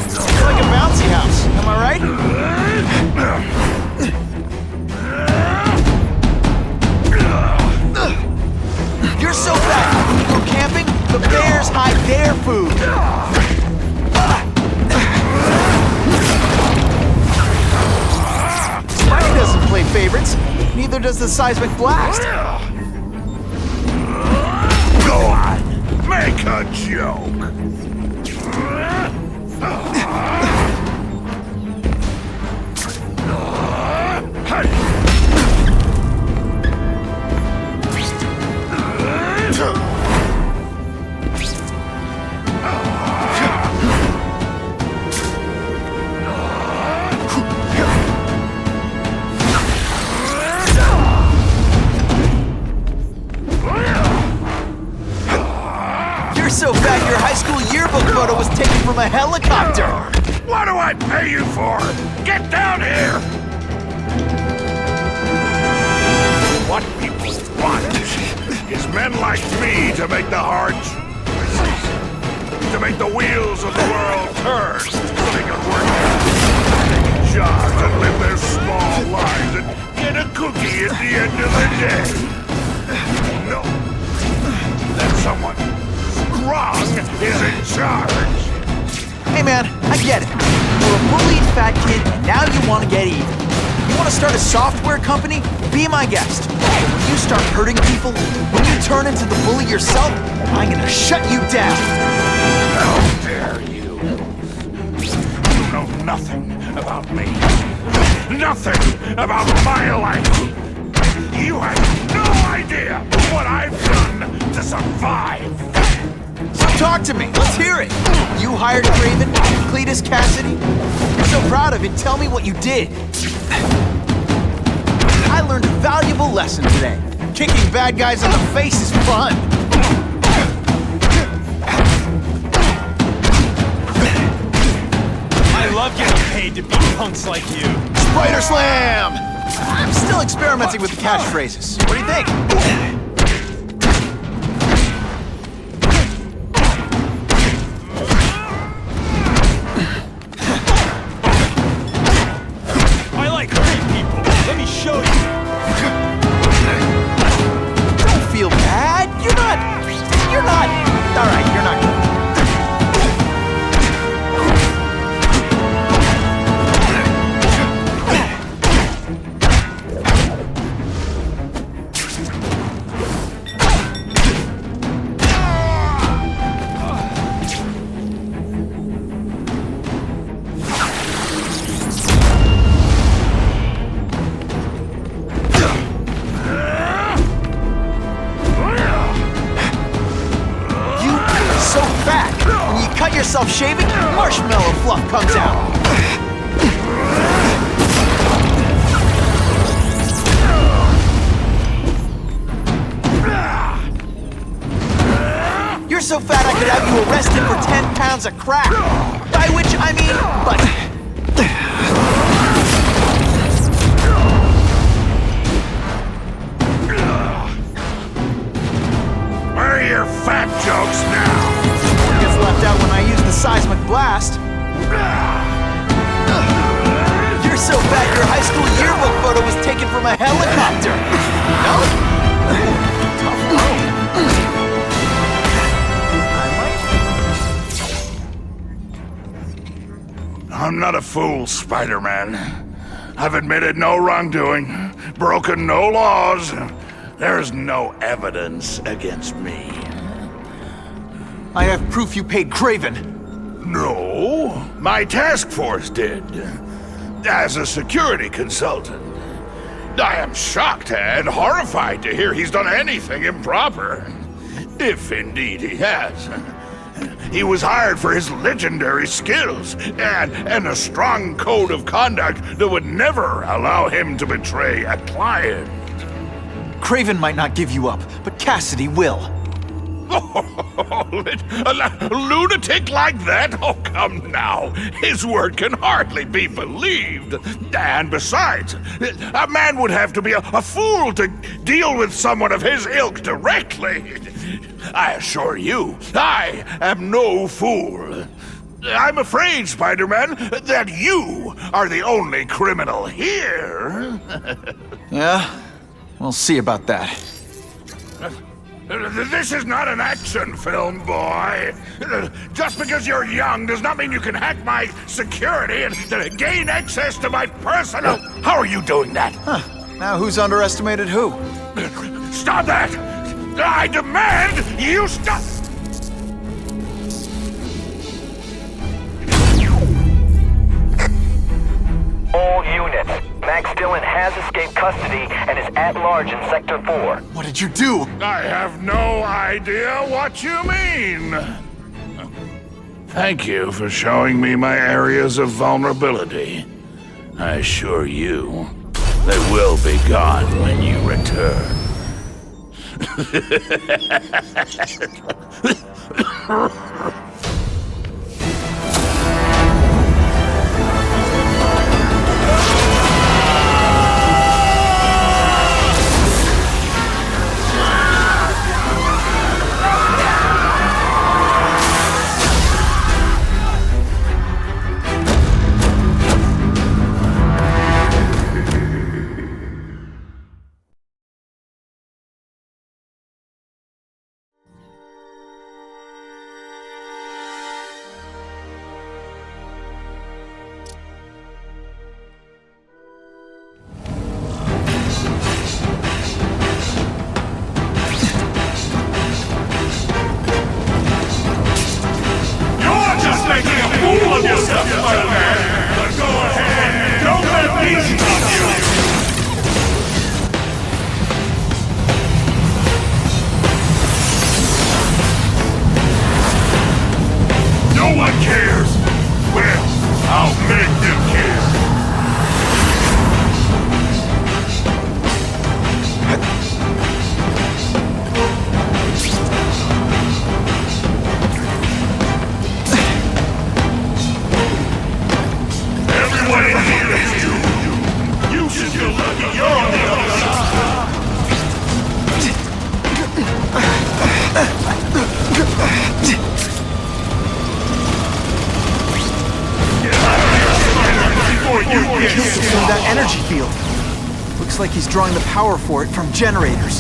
Speaker 14: It's like a bouncy house, am I right? You're so fat, when you go camping, the bears hide their food. Spidey doesn't play favorites, neither does the seismic blast.
Speaker 11: Go on, make a joke!
Speaker 14: You're so fat your high school yearbook photo was taken from a helicopter.
Speaker 11: What do I pay you for? Get down here! What people want is men like me to make the hard choices. To make the wheels of the world turn so they can work jobs and live their small lives and get a cookie at the end of the day. No. That someone strong is in charge.
Speaker 14: Hey man, I get it. You're a bullied fat kid, and now you want to get even. You want to start a software company? Be my guest. But when you start hurting people, when you turn into the bully yourself, I'm gonna shut you down.
Speaker 11: How dare you? You know nothing about me. Nothing about my life. You have no idea what I've done to survive.
Speaker 14: Stop Talk to me. Let's hear it. You hired Craven, Cletus Cassidy? I'm so proud of it. Tell me what you did. I learned a valuable lesson today. Kicking bad guys in the face is fun.
Speaker 3: I love getting paid to beat punks like you.
Speaker 14: Spider Slam! I'm still experimenting with the catchphrases. What do you think?
Speaker 3: I like hurting people. Let me show you.
Speaker 14: Don't feel bad. You're not. All right, you're not good. Yourself shaving, marshmallow fluff comes out. You're so fat I could have you arrested for 10 pounds of crack. By which I mean, but...
Speaker 5: Where are your fat jokes now?
Speaker 14: Gets left out when I use the seismic blast. You're so fat your high school yearbook photo was taken from a helicopter. No? Tough road.
Speaker 5: I'm not a fool, Spider-Man. I've admitted no wrongdoing, broken no laws. There's no evidence against me.
Speaker 14: I have proof you paid Craven.
Speaker 5: No, my task force did. As a security consultant. I am shocked and horrified to hear he's done anything improper. If indeed he has. He was hired for his legendary skills and a strong code of conduct that would never allow him to betray a client.
Speaker 14: Craven might not give you up, but Cassidy will.
Speaker 5: A lunatic like that? Oh, come now. His word can hardly be believed. And besides, a man would have to be a fool to deal with someone of his ilk directly. I assure you, I am no fool. I'm afraid, Spider-Man, that you are the only criminal here.
Speaker 14: Yeah? We'll see about that.
Speaker 5: This is not an action film, boy. Just because you're young does not mean you can hack my security and gain access to my personal... How are you doing that?
Speaker 14: Huh. Now who's underestimated who?
Speaker 5: Stop that! I demand you stop!
Speaker 6: All units. Max Dillon has escaped custody and is at large in Sector 4.
Speaker 14: What did you do?
Speaker 5: I have no idea what you mean. Thank you for showing me my areas of vulnerability. I assure you, they will be gone when you return.
Speaker 2: Looks like he's drawing the power for it from generators.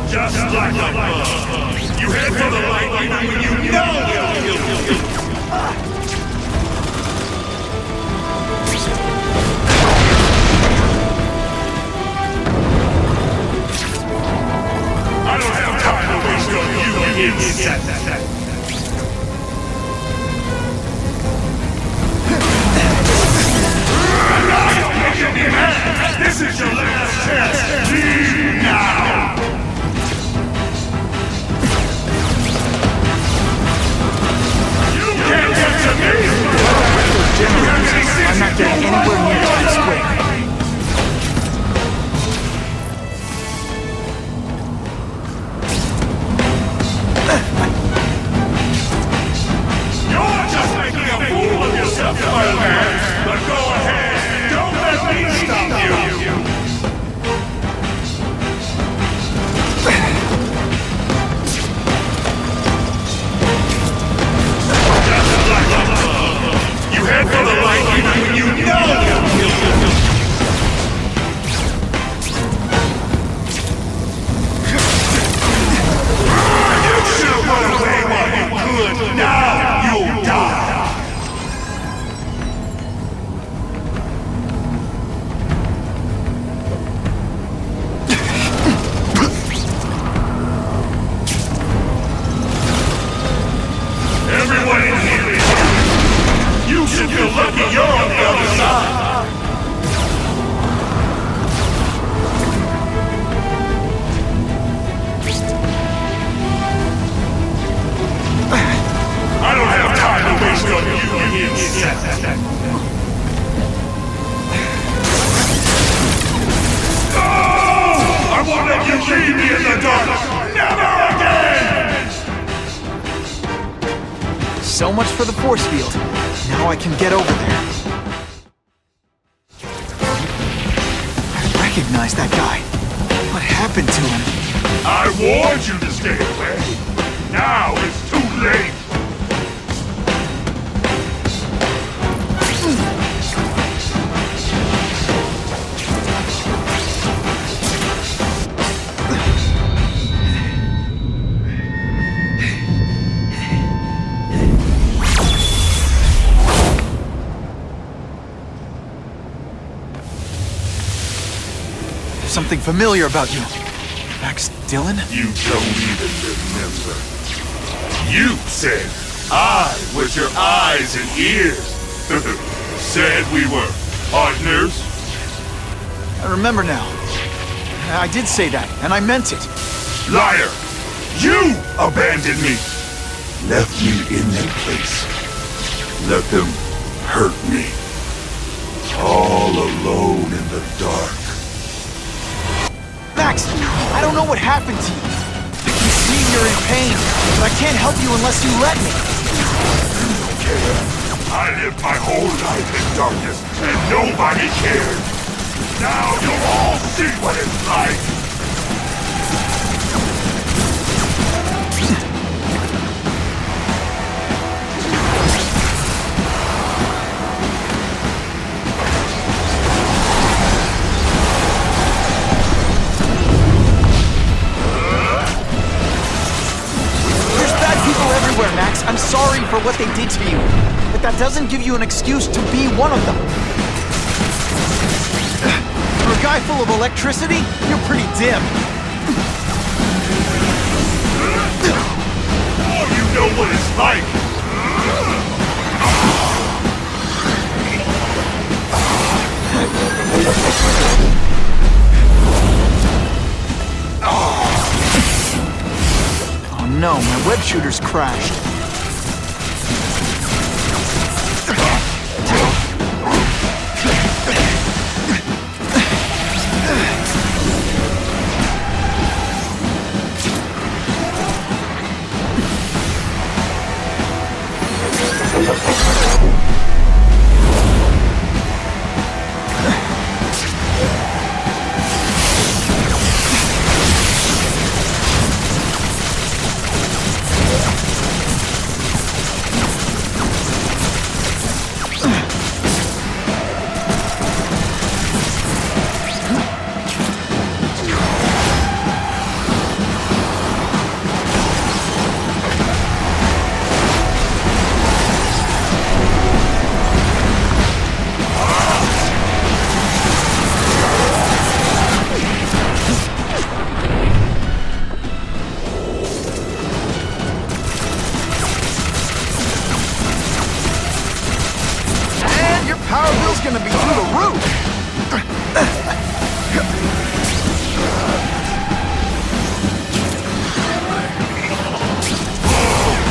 Speaker 13: Just like a bug. You head for the light even when you know I don't have time to waste on you, insect. This is your last chance. Leave now. You can't get to me.
Speaker 2: I'm not getting anywhere near Times Square.
Speaker 13: You're just making a fool of yourself, Spider-Man. But go ahead. Don't let me stop you. You head for the light even when you know. You should have run away while you could. Now you'll die. Everyone in here is here. You should feel lucky you're on the other side. I don't have time to waste on you, insect. I won't let you leave me in the dark. Never again!
Speaker 2: So much for the force field. Now I can get over there. I recognize that guy. What happened to him?
Speaker 13: I warned you to stay away. Now it's too late.
Speaker 2: Something familiar about you. Max Dillon?
Speaker 13: You don't even remember. You said I was your eyes and ears. Said we were partners.
Speaker 2: I remember now. I did say that, and I meant it.
Speaker 13: Liar! You abandoned me. Left me in that place. Let them hurt me. All alone in the dark.
Speaker 2: Max, I don't know what happened to you. I can see you're in pain, but I can't help you unless you let me.
Speaker 13: I don't care. I lived my whole life in darkness, and nobody cared. Now you'll all see what it's like.
Speaker 2: Max, I'm sorry for what they did to you, but that doesn't give you an excuse to be one of them. For a guy full of electricity, you're pretty dim.
Speaker 13: Oh, you know what it's like.
Speaker 2: Oh no, my web shooter's crashed.
Speaker 14: power bill's gonna be through the roof!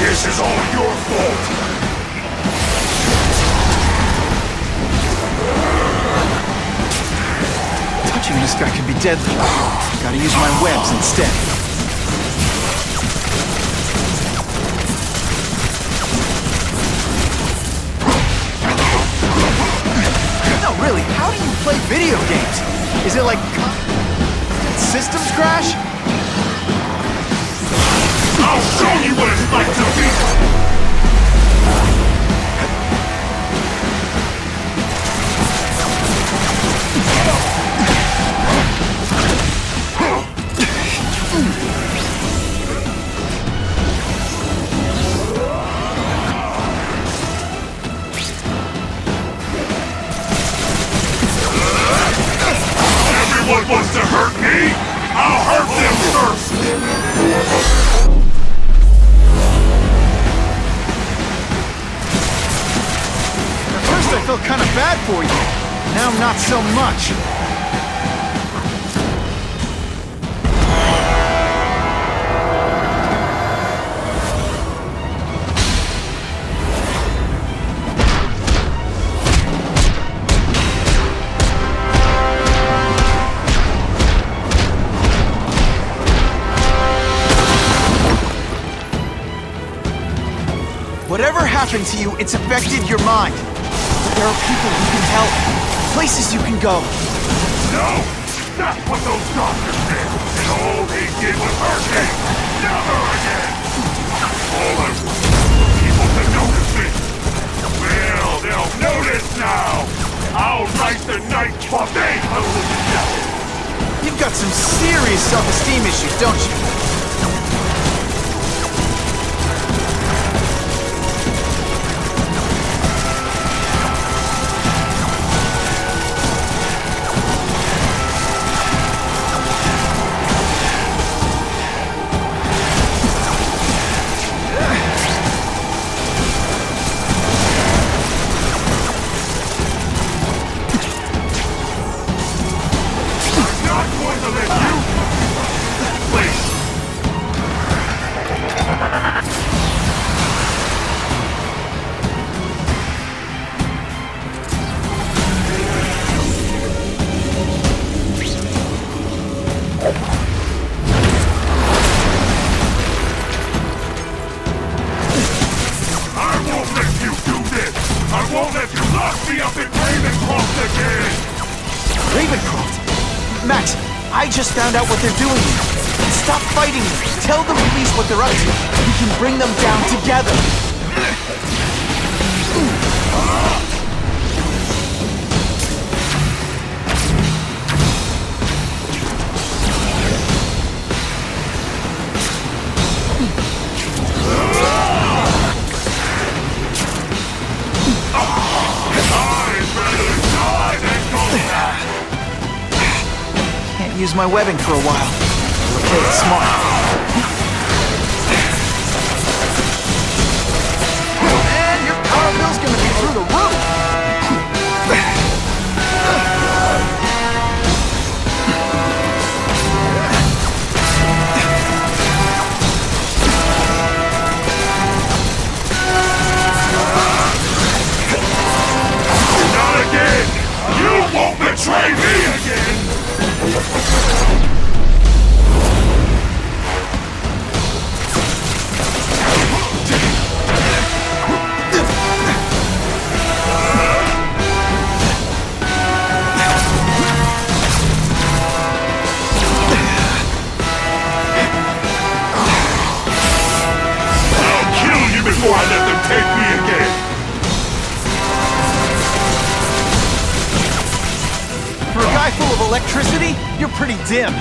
Speaker 9: This is all your fault!
Speaker 14: Touching this guy could be deadly. Gotta use my webs instead. No, really, how do you play video games? Is it like... systems crash?
Speaker 9: I'll show you what it's like to be... Everyone wants to hurt me? I'll hurt them first!
Speaker 14: At first I felt kind of bad for you. Now not so much. Whatever happened to you, it's affected your mind. There are people who can help, places you can go.
Speaker 9: No! That's what those doctors did! And all they did was hurt me! Never again! All I want is people to notice me! Well, they'll notice now! I'll write the night while they hallucinate!
Speaker 14: You've got some serious self-esteem issues, don't you? I just found out what they're doing here. Stop fighting them. Tell the police what they're up to. We can bring them down together. Use my webbing for a while. We'll play it smart. And your power bill's gonna be through the roof!
Speaker 9: Not again! You won't betray me again! Before I let them take me again!
Speaker 14: For a guy full of electricity, you're pretty dim.